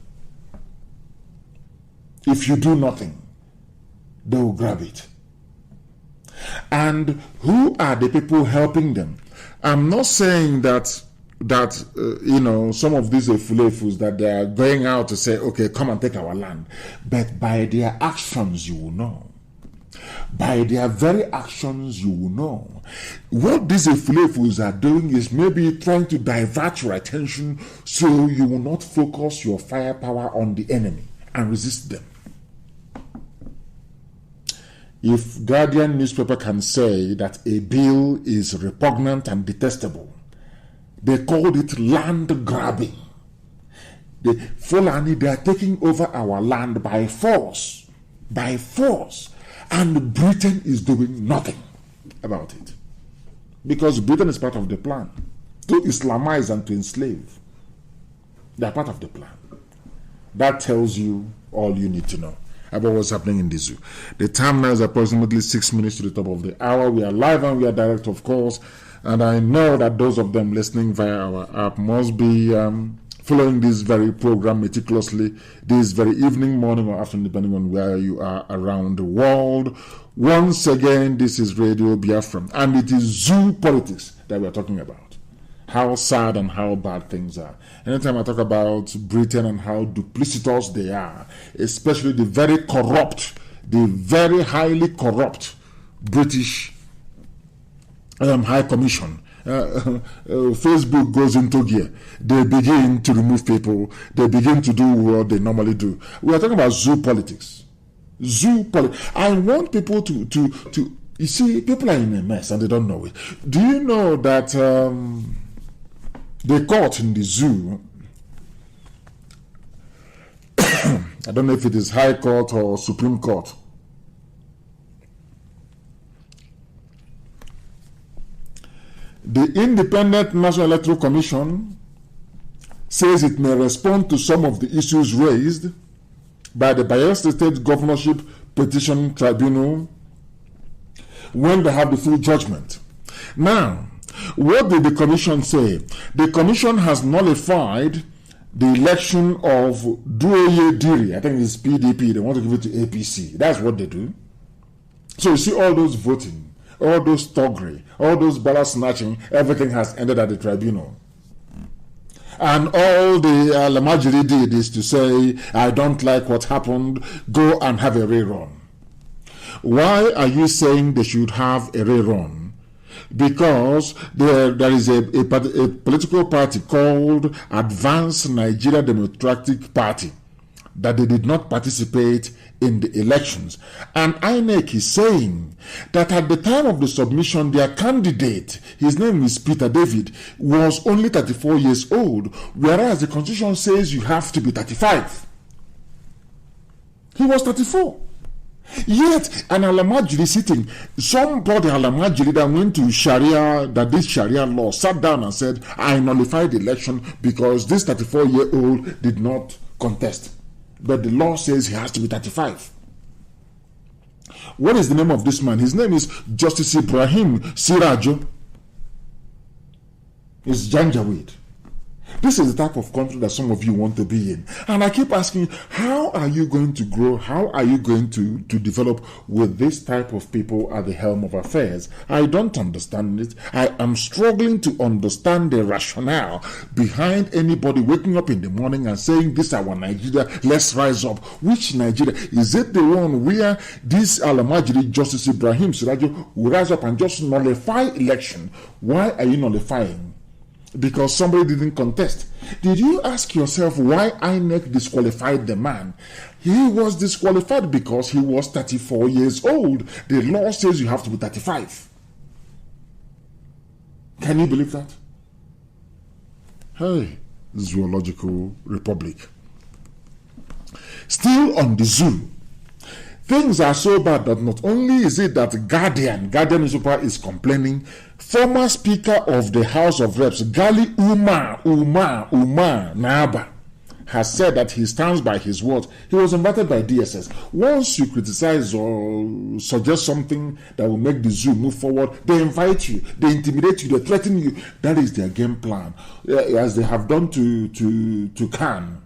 If you do nothing, they will grab it. And who are the people helping them? I'm not saying that some of these fulefus that they are going out to say, okay, come and take our land. But by their actions, you will know. By their very actions, you will know. What these fulefus are doing is maybe trying to divert your attention so you will not focus your firepower on the enemy and resist them. If Guardian newspaper can say that a bill is repugnant and detestable, they called it land grabbing. The Fulani, they are taking over our land by force, and Britain is doing nothing about it. Because Britain is part of the plan to Islamize and to enslave. They are part of the plan. That tells you all you need to know about what's happening in the zoo. The time now is approximately 6 minutes to the top of the hour. We are live and we are direct, of course. And I know that those of them listening via our app must be following this very program meticulously this very evening, morning, or afternoon, depending on where you are around the world. Once again, this is Radio Biafra, and it is zoo politics that we are talking about. How sad and how bad things are. Anytime I talk about Britain and how duplicitous they are, especially the very highly corrupt British High Commission, Facebook goes into gear. They begin to remove people. They begin to do what they normally do. We are talking about zoo politics. I want people to you see, people are in a mess and they don't know it. Do you know that the court in the zoo, I don't know if it is High Court or Supreme Court, the Independent National Electoral Commission says it may respond to some of the issues raised by the Biafra State Governorship Petition Tribunal when they have the full judgment. Now, what did the commission say? The commission has nullified the election of Duoye Diri. I think it's PDP. They want to give it to APC. That's what they do. So you see all those voting, all those thuggery, all those ballot snatching, everything has ended at the tribunal. And all the Lamajiri did is to say, I don't like what happened, go and have a rerun. Why are you saying they should have a rerun? Because there is a political party called Advanced Nigeria Democratic Party that they did not participate in the elections. And INEC is saying that at the time of the submission, their candidate, his name is Peter David, was only 34 years old, whereas the constitution says you have to be 35. He was 34. Yet, an Alamajiri sitting, somebody Alamajiri that went to Sharia, that this Sharia law, sat down and said, I nullified the election because this 34-year-old did not contest. But the law says he has to be 35. What is the name of this man? His name is Justice Ibrahim Sirajo. It's janjaweed. This is the type of country that some of you want to be in. And I keep asking, how are you going to grow? How are you going to develop with this type of people at the helm of affairs? I don't understand it. I am struggling to understand the rationale behind anybody waking up in the morning and saying, this is our Nigeria, let's rise up. Which Nigeria? Is it the one where this Alamajiri Justice Ibrahim Sirajo will rise up and just nullify election? Why are you nullifying? Because somebody didn't contest. Did you ask yourself why INEC disqualified the man? He was disqualified because he was 34 years old. The law says you have to be 35. Can you believe that? Hey, Zoological Republic. Still on the zoo. Things are so bad that not only is it that Guardian newspaper is complaining, former Speaker of the House of Reps, Gali Umar Naba, has said that he stands by his word. He was invited by DSS. Once you criticize or suggest something that will make the zoo move forward, they invite you, they intimidate you, they threaten you. That is their game plan, as they have done to KANU,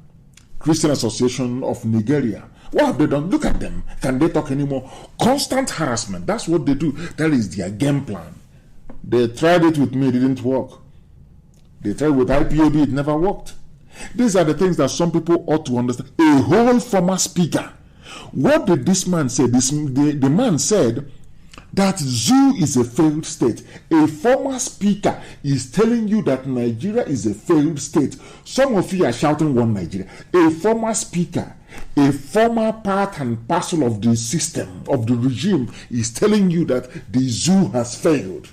Christian Association of Nigeria. What have they done? Look at them. Can they talk anymore? Constant harassment. That's what they do. That is their game plan. They tried it with me. It didn't work. They tried with IPOB. It never worked. These are the things that some people ought to understand. A whole former speaker. What did this man say? The man said that zoo is a failed state. A former speaker is telling you that Nigeria is a failed state. Some of you are shouting one Nigeria. A former speaker, a former part and parcel of the system, of the regime, is telling you that the zoo has failed.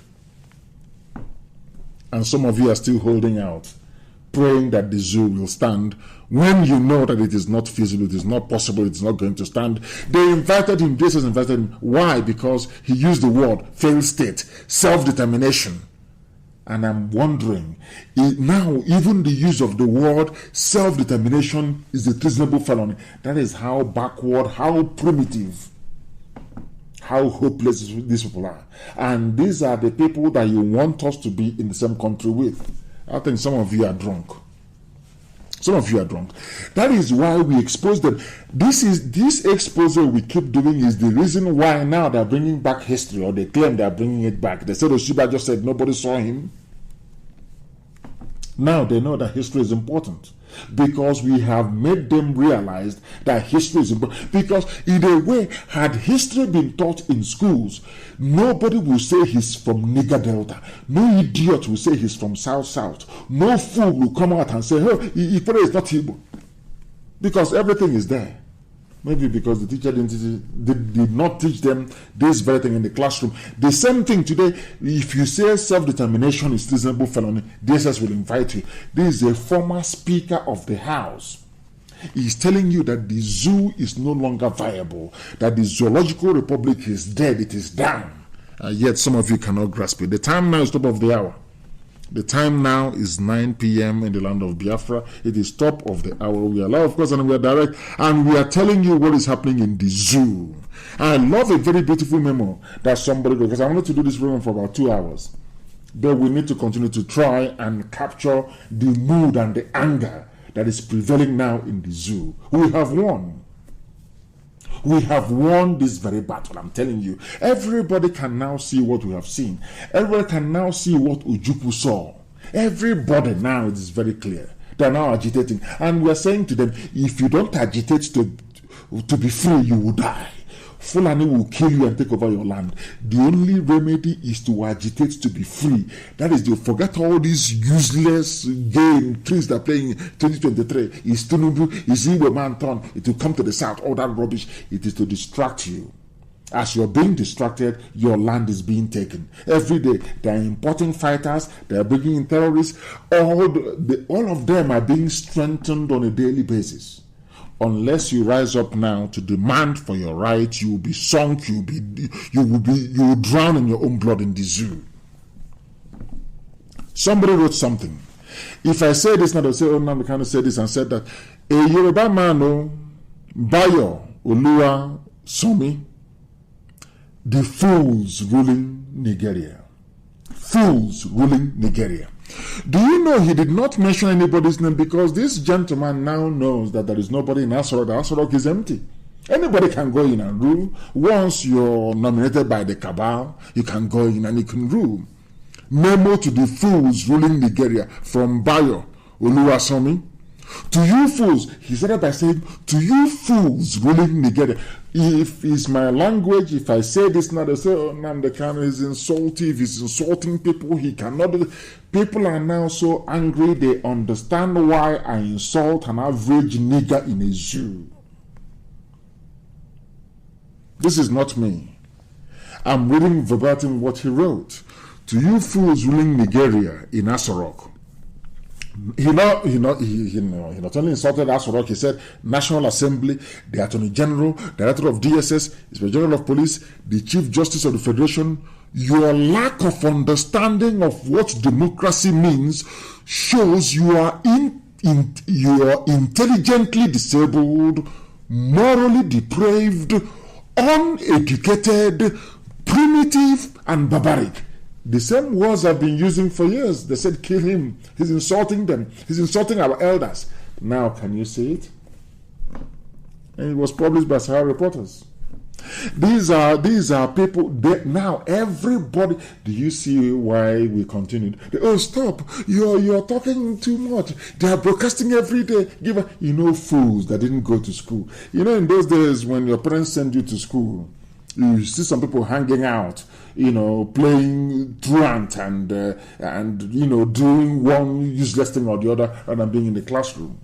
And some of you are still holding out, praying that the zoo will stand when you know that it is not feasible, it is not possible, it is not going to stand. They invited him, Jesus invited him. Why? Because he used the word failed state, self-determination. And I'm wondering, now even the use of the word self-determination is a treasonable felony. That is how backward, how primitive, how hopeless these people are. And these are the people that you want us to be in the same country with. I think some of you are drunk. Some of you are drunk. That is why we expose them. This exposure we keep doing is the reason why now they're bringing back history, or they claim they're bringing it back. They said Oshiba just said nobody saw him. Now they know that history is important, because we have made them realize that history is important. Because in a way, had history been taught in schools, nobody will say he's from Niger Delta. No idiot will say he's from South. No fool will come out and say, oh, Ifere is not Igbo. Because everything is there. Maybe because the teacher did not teach them this very thing in the classroom. The same thing today. If you say self-determination is treasonable felony, DSS will invite you. This is a former Speaker of the House. He's telling you that the zoo is no longer viable, that the Zoological Republic is dead, it is down. Yet some of you cannot grasp it. The time now is top of the hour. The time now is 9 p.m. in the land of Biafra. It is top of the hour. We are live, of course, and we are direct. And we are telling you what is happening in the zoo. I love a very beautiful memo that somebody wrote, because I wanted to do this program for about 2 hours. But we need to continue to try and capture the mood and the anger that is prevailing now in the zoo. We have won. We have won this very battle, I'm telling you. Everybody can now see what we have seen. Everybody can now see what Ojukwu saw. Everybody now, it is very clear. They are now agitating. And we are saying to them, if you don't agitate to be free, you will die. Fulani will kill you and take over your land. The only remedy is to agitate to be free. That is, to forget all these useless game tricks that are playing in 2023. Is Tinubu, is Igbo man turn? It will come to the south, all that rubbish. It is to distract you. As you're being distracted, your land is being taken. Every day, they are importing fighters, they are bringing in terrorists. All of them are being strengthened on a daily basis. Unless you rise up now to demand for your right, you will be sunk, you will drown in your own blood in the zoo. Somebody wrote something. If I say this now, they'll say, oh, now we kind of say this and said that. A Yoruba man, Bayo Olua Somi, the fools ruling Nigeria. Fools ruling Nigeria. Do you know he did not mention anybody's name because this gentleman now knows that there is nobody in Asorok. The Asorok is empty. Anybody can go in and rule. Once you're nominated by the cabal, you can go in and you can rule. Memo to the fools ruling Nigeria from Bayo Oluwasomi. To you fools, he started by saying, to you fools ruling Nigeria. If it's my language, if I say this now, they say, oh, NNAMDI KANU is insulting. If he's insulting people, he cannot do it. People are now so angry, they understand why I insult an average nigger in a zoo. This is not me. I'm reading verbatim what he wrote. To you fools ruling Nigeria in Asorok. He not only insulted Asorok, he said National Assembly, the Attorney General, Director of DSS, Inspector General of Police, the Chief Justice of the Federation. Your lack of understanding of what democracy means shows you are intelligently disabled, morally depraved, uneducated, primitive, and barbaric. The same words I've been using for years. They said, kill him. He's insulting them. He's insulting our elders. Now, can you see it? And it was published by Sahara Reporters. These are people. Now, everybody. Do you see why we continued? Oh, stop! You're talking too much. They are broadcasting every day. Fools that didn't go to school. In those days when your parents send you to school, you see some people hanging out, playing truant and doing one useless thing or the other rather than being in the classroom.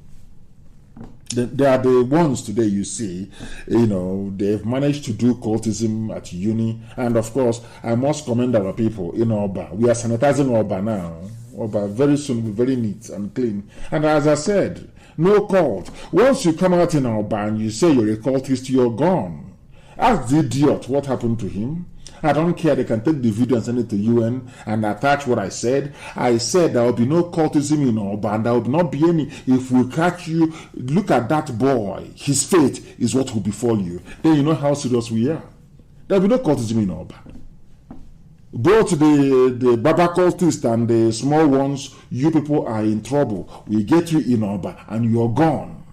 They are the ones today you see, they've managed to do cultism at uni. And of course, I must commend our people in Oba. We are sanitizing Oba now. Oba very soon will be very neat and clean. And as I said, no cult. Once you come out in Oba and you say you're a cultist, you're gone. Ask the idiot what happened to him. I don't care. They can take the video and send it to UN and attach what I said. I said there will be no cultism in Oba, and there will not be any. If we catch you, look at that boy. His fate is what will befall you. Then you know how serious we are. There will be no cultism in Oba. Both the Baba cultists and the small ones, you people are in trouble. We get you in Oba and you're gone.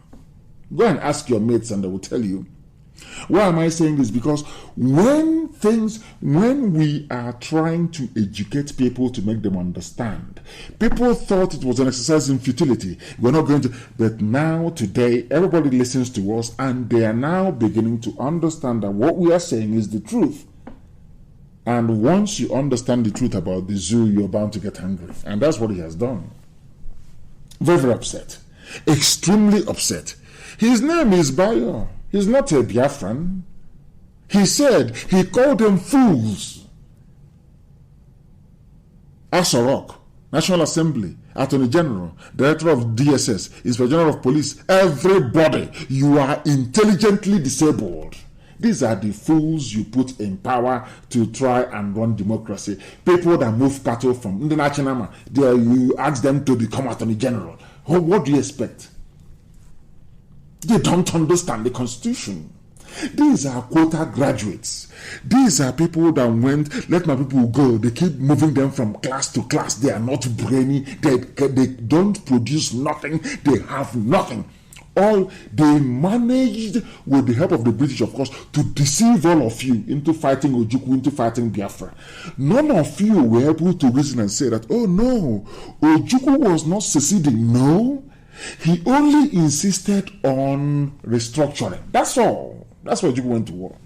Go and ask your mates and they will tell you. Why am I saying this? Because when we are trying to educate people to make them understand, people thought it was an exercise in futility. We're not going to, but now today, everybody listens to us and they are now beginning to understand that what we are saying is the truth. And once you understand the truth about the zoo, you're bound to get angry. And that's what he has done. Very, very upset. Extremely upset. His name is Bayo. He's not a Biafran. He said he called them fools. Asorok, National Assembly, Attorney General, Director of DSS, Inspector General of Police, everybody, you are intelligently disabled. These are the fools you put in power to try and run democracy. People that move cattle from the National, you ask them to become Attorney General. What do you expect? They don't understand the Constitution. These are quota graduates. These are people that went, let my people go. They keep moving them from class to class. They are not brainy. They don't produce nothing. They have nothing. All they managed, with the help of the British, of course, to deceive all of you into fighting Ojukwu, into fighting Biafra. None of you were able to reason and say that, oh no, Ojukwu was not seceding. No. He only insisted on restructuring. That's all. That's why Ojukwu went to war.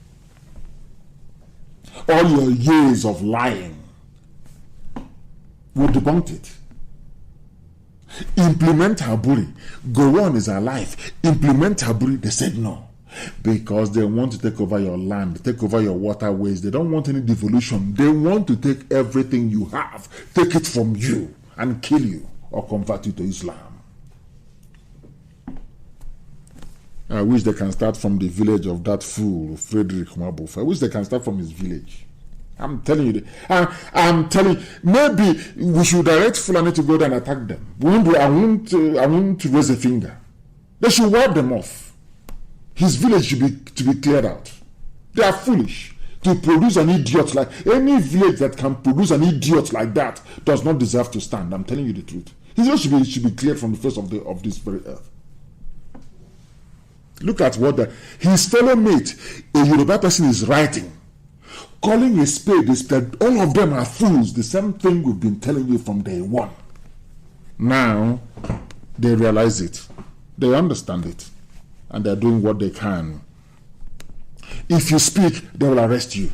All your years of lying, we debunked it. Implement Haburi. Gowon is alive. Implement Haburi. They said no. Because they want to take over your land, take over your waterways. They don't want any devolution. They want to take everything you have, take it from you, and kill you or convert you to Islam. I wish they can start from the village of that fool, Frederick Mabuf. I wish they can start from his village. I'm telling you. I'm telling you. Maybe we should direct Fulani to go there and attack them. I won't raise a finger. They should wipe them off. His village should be cleared out. They are foolish. to produce an idiot like any village that can produce an idiot like that does not deserve to stand. I'm telling you the truth. He should be cleared from the face of this very earth. Look at what his fellow mate, a Yoruba person, is writing, calling a spade. All of them are fools. The same thing we've been telling you from day one. Now they realize it, they understand it, and they're doing what they can. If you speak, they will arrest you.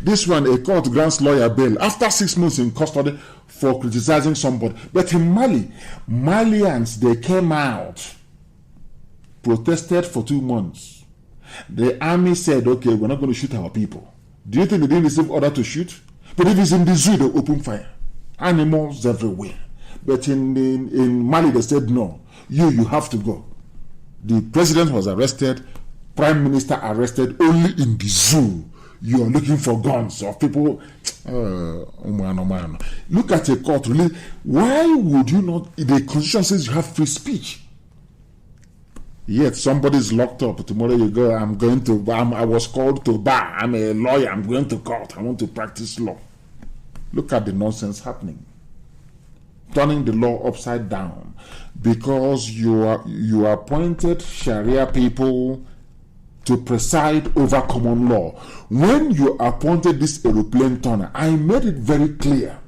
This one, a court grants lawyer bail after 6 months in custody for criticizing somebody. But in Mali, Malians, they came out, protested for 2 months. The army said, okay, we're not going to shoot our people. Do you think they didn't receive order to shoot? But if it's in the zoo, they open fire. Animals everywhere. But in Mali, they said, no, you have to go. The president was arrested, prime minister arrested, only in the zoo. You are looking for guns or people. Look at a court. Really, why would you not? The constitution says you have free speech. Yet somebody's locked up. Tomorrow you go, I was called to bar. I'm a lawyer. I'm going to court. I want to practice law. Look at the nonsense happening. Turning the law upside down because you appointed Sharia people to preside over common law. When you appointed this aeroplane turner, I made it very clear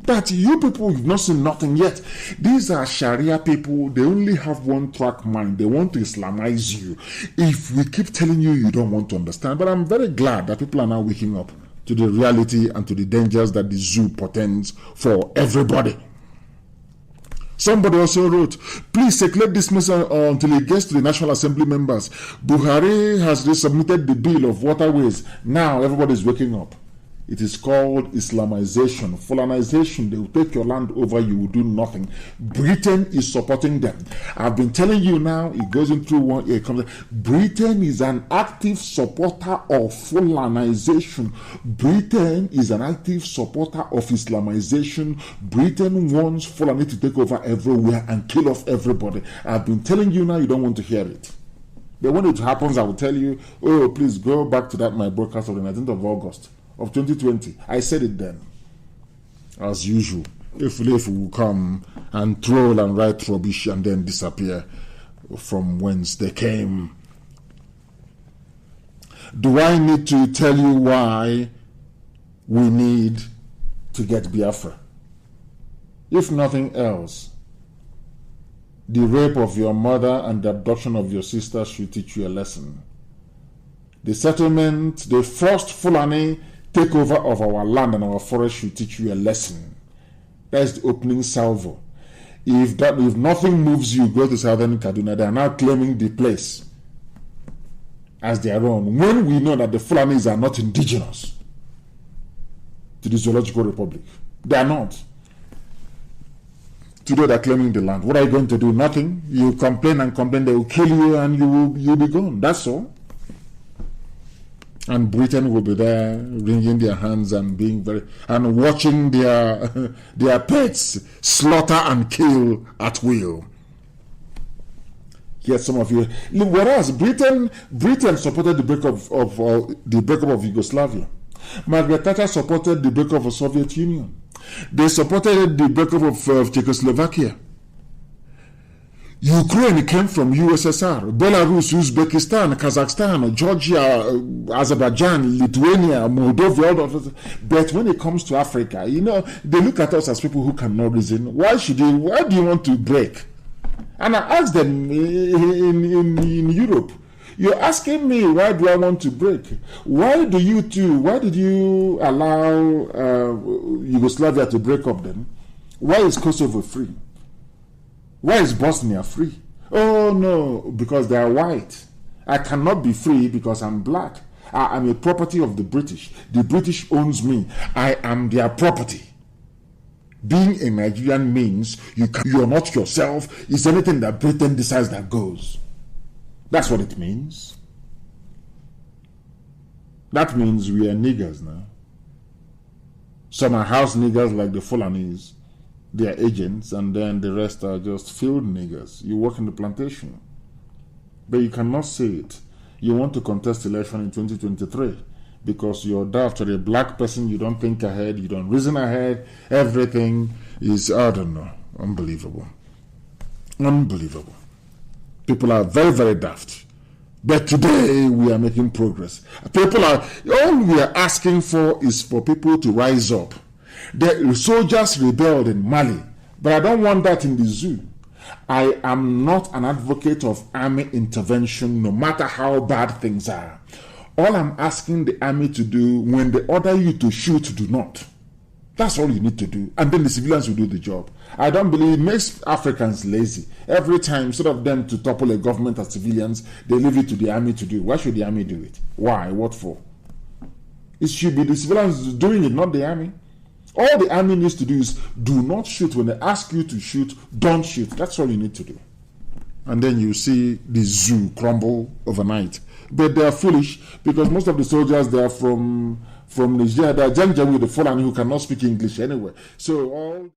that you people, you've not seen nothing yet. These are Sharia people. They only have one track mind. They want to Islamize you. If we keep telling you, you don't want to understand. But I'm very glad that people are now waking up to the reality and to the dangers that the zoo portends for everybody. Somebody also wrote, please circulate this message until it gets to the National Assembly members. Buhari has resubmitted the bill of waterways. Now everybody is waking up. It is called Islamization, Fulanization. They will take your land over, you will do nothing. Britain is supporting them. I've been telling you now, it goes into one ear. Britain is an active supporter of Fulanization. Britain is an active supporter of Islamization. Britain wants Fulani to take over everywhere and kill off everybody. I've been telling you now, you don't want to hear it. But when it happens, I will tell you, oh, please go back to my broadcast of the 19th of August. Of 2020, I said it then. As usual, if will come and troll and write rubbish and then disappear from whence they came. Do I need to tell you why we need to get Biafra? If nothing else, the rape of your mother and the abduction of your sister should teach you a lesson. The settlement, the first Fulani takeover of our land and our forest should teach you a lesson. That's the opening salvo. If nothing moves you, go to southern Kaduna. They are now claiming the place as their own, when we know that the Fulanis are not indigenous to the Zoological Republic. They are not. Today they are claiming the land. What are you going to do? Nothing. You complain and complain, they will kill you and you'll be gone. That's all. And Britain will be there wringing their hands and and watching their pets slaughter and kill at will. Yes, some of you. Whereas Britain supported the breakup of Yugoslavia. Margaret Thatcher supported the breakup of the Soviet Union. They supported the breakup of Czechoslovakia. Ukraine came from USSR, Belarus, Uzbekistan, Kazakhstan, Georgia, Azerbaijan, Lithuania, Moldova, all of those. But when it comes to Africa, they look at us as people who cannot reason. Why do you want to break? And I asked them in Europe, you're asking me, why do I want to break? Why did you allow Yugoslavia to break up then? Why is Kosovo free? Why is Bosnia free? Oh no, because they are white. I cannot be free because I'm black. I am a property of the British. The British owns me. I am their property. Being a Nigerian means you are not yourself. It's anything that Britain decides that goes. That's what it means. That means we are niggers now. Some are house niggers like the Fulanis. They are agents, and then the rest are just field niggers. You work in the plantation. But you cannot say it. You want to contest election in 2023 because you're daft or a black person, you don't think ahead, you don't reason ahead, everything is, I don't know, unbelievable. Unbelievable. People are very, very daft. But today we are making progress. All we are asking for is for people to rise up. The soldiers rebelled in Mali, but I don't want that in the zoo. I am not an advocate of army intervention, no matter how bad things are. All I'm asking the army to do, when they order you to shoot, do not. That's all you need to do. And then the civilians will do the job. I don't believe it makes Africans lazy. Every time, instead of them to topple a government as civilians, they leave it to the army to do. Why should the army do it? Why? What for? It should be the civilians doing it, not the army. All the army needs to do is do not shoot. When they ask you to shoot, don't shoot. That's all you need to do. And then you see the zoo crumble overnight. But they are foolish because most of the soldiers, they are from Nigeria. They are Janjaweed, the Fulani who cannot speak English anyway. So all...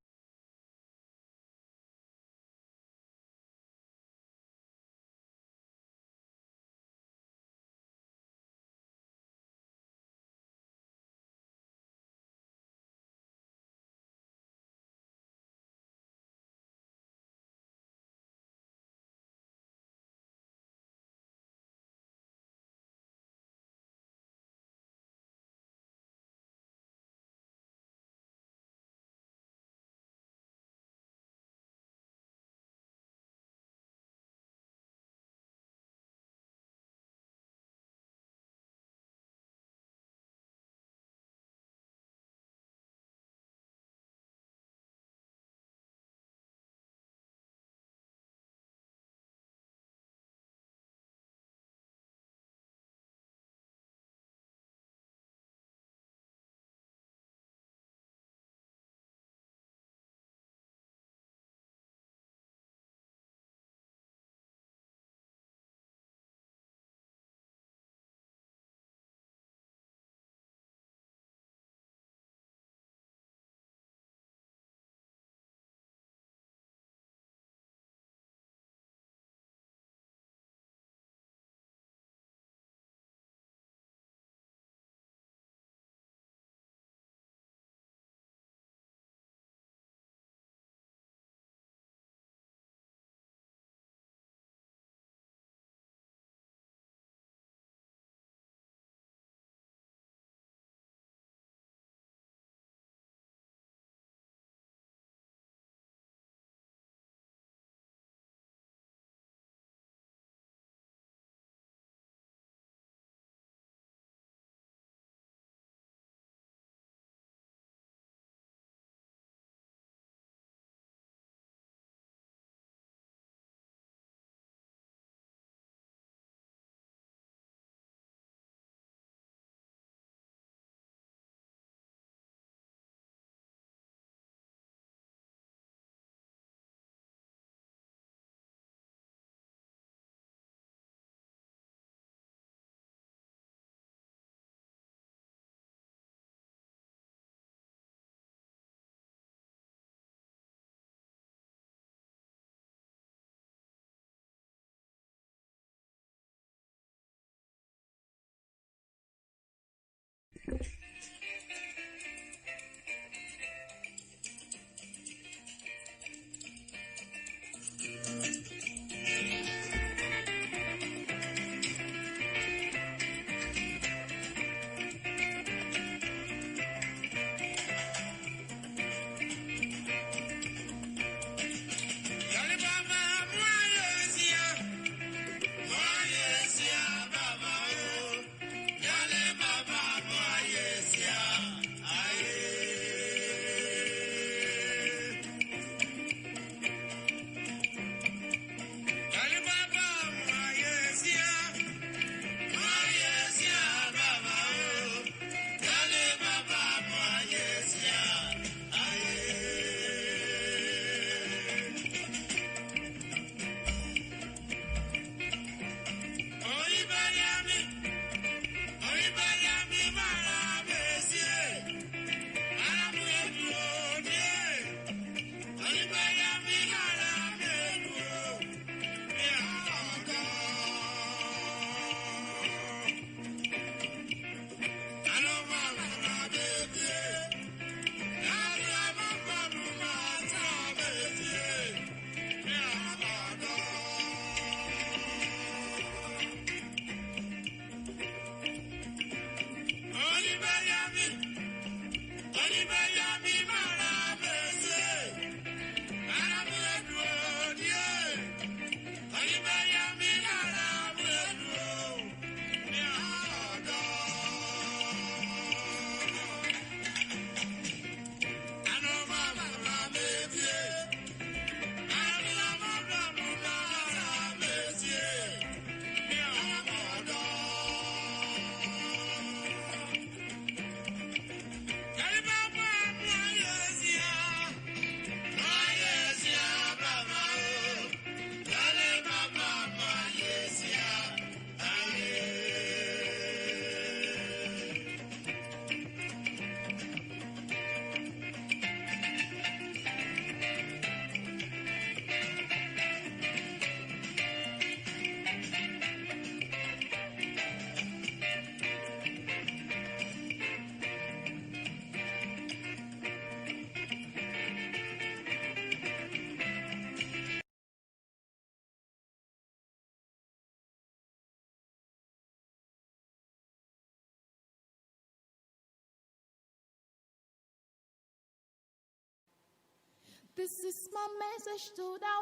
This is my message to the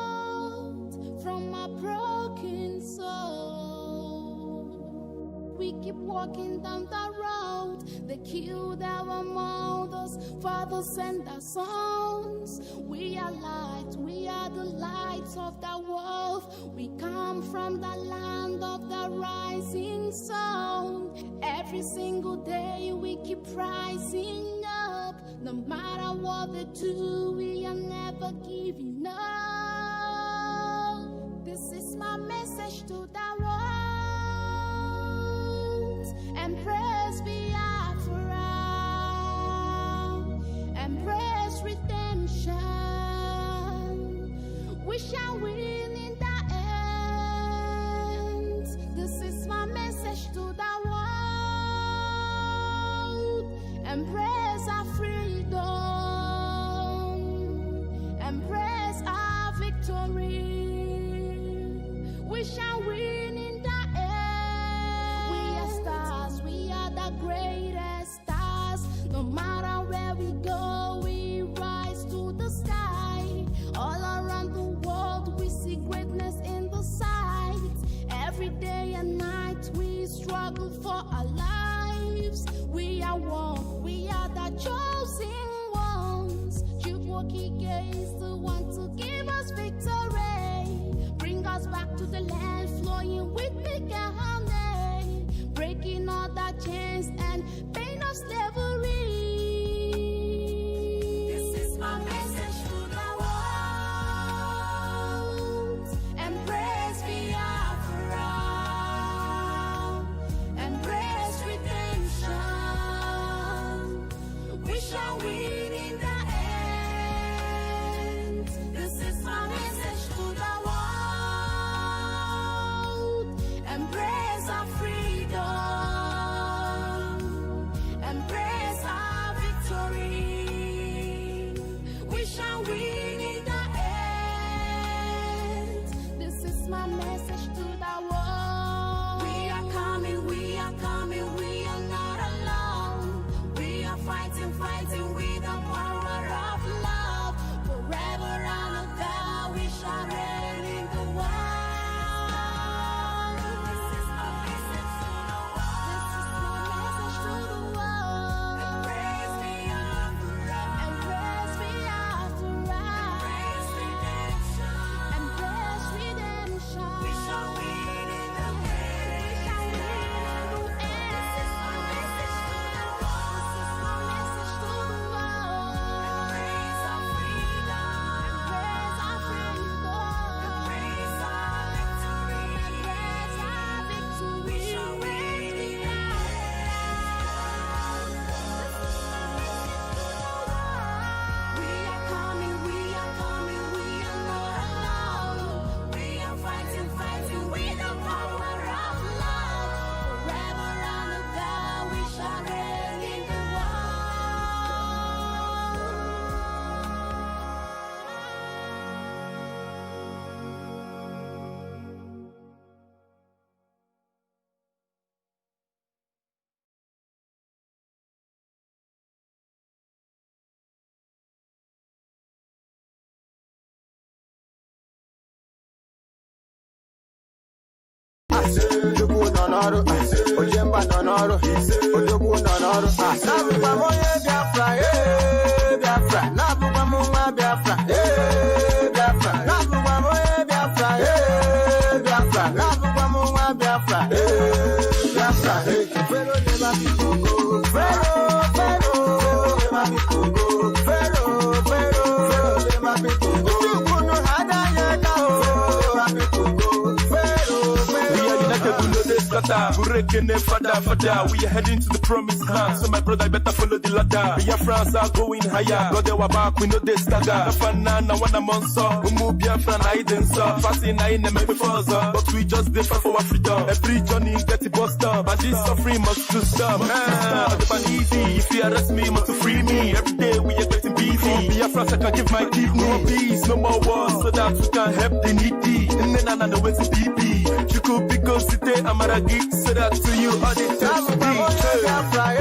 world from my broken soul. We keep walking down the road. They killed our mothers, fathers, and our sons. We are light, we are the lights of the world. We come from the land of the rising sun. Every single day we keep rising up. No matter what they do, we are never giving up. This is my message to the world. Embrace Biafra. Embrace redemption. We shall win in the end. This is my message to the world. Embrace our freedom. Embrace our victory. We shall win in the end. We are stars. We are the greatest stars. No matter where we go, we rise to the sky. All around the world, we see greatness in the sight. Every day and night, we struggle for our lives. We are one. We are the chosen ones. Chukwokike is the one to give us victory. Bring us back to the land flowing with milk and honey. Breaking all the chains and pain of slavery. This is my message to the world. Embrace Biafra. Embrace redemption. We shall win in the end. This is my message to the world. Embrace Ojogu nonoro, Ojemba nonoro, Ojogu nonoro. Nabuba moye Biafra, Biafra. Nabuba moye Biafra, Biafra. Nabuba moye Biafra, Biafra. Nabuba moye Biafra, Biafra. Fero de ma Congo, Fero de ma Congo, Fero de ma Congo. Kuno hada yaka o, ma Congo, Fero. We are heading to the promised land. So my brother, I better follow the ladder. Biafrans are going higher. God, they were back, we know they stagger. Fanana, one among so. Umu Biafra, I didn't so. Fasting, I ain't never before, but we just differ for our freedom. Every journey get it bust up. And this suffering must to stop. The easy. If you arrest me, must to free me. Every day we are getting busy. Biafrans, I can give my kidney. No peace, no more wars, so that we can help the needy. And then I know where's the BP. You could because today I'm at a geek, so that to you all the time. Biafra,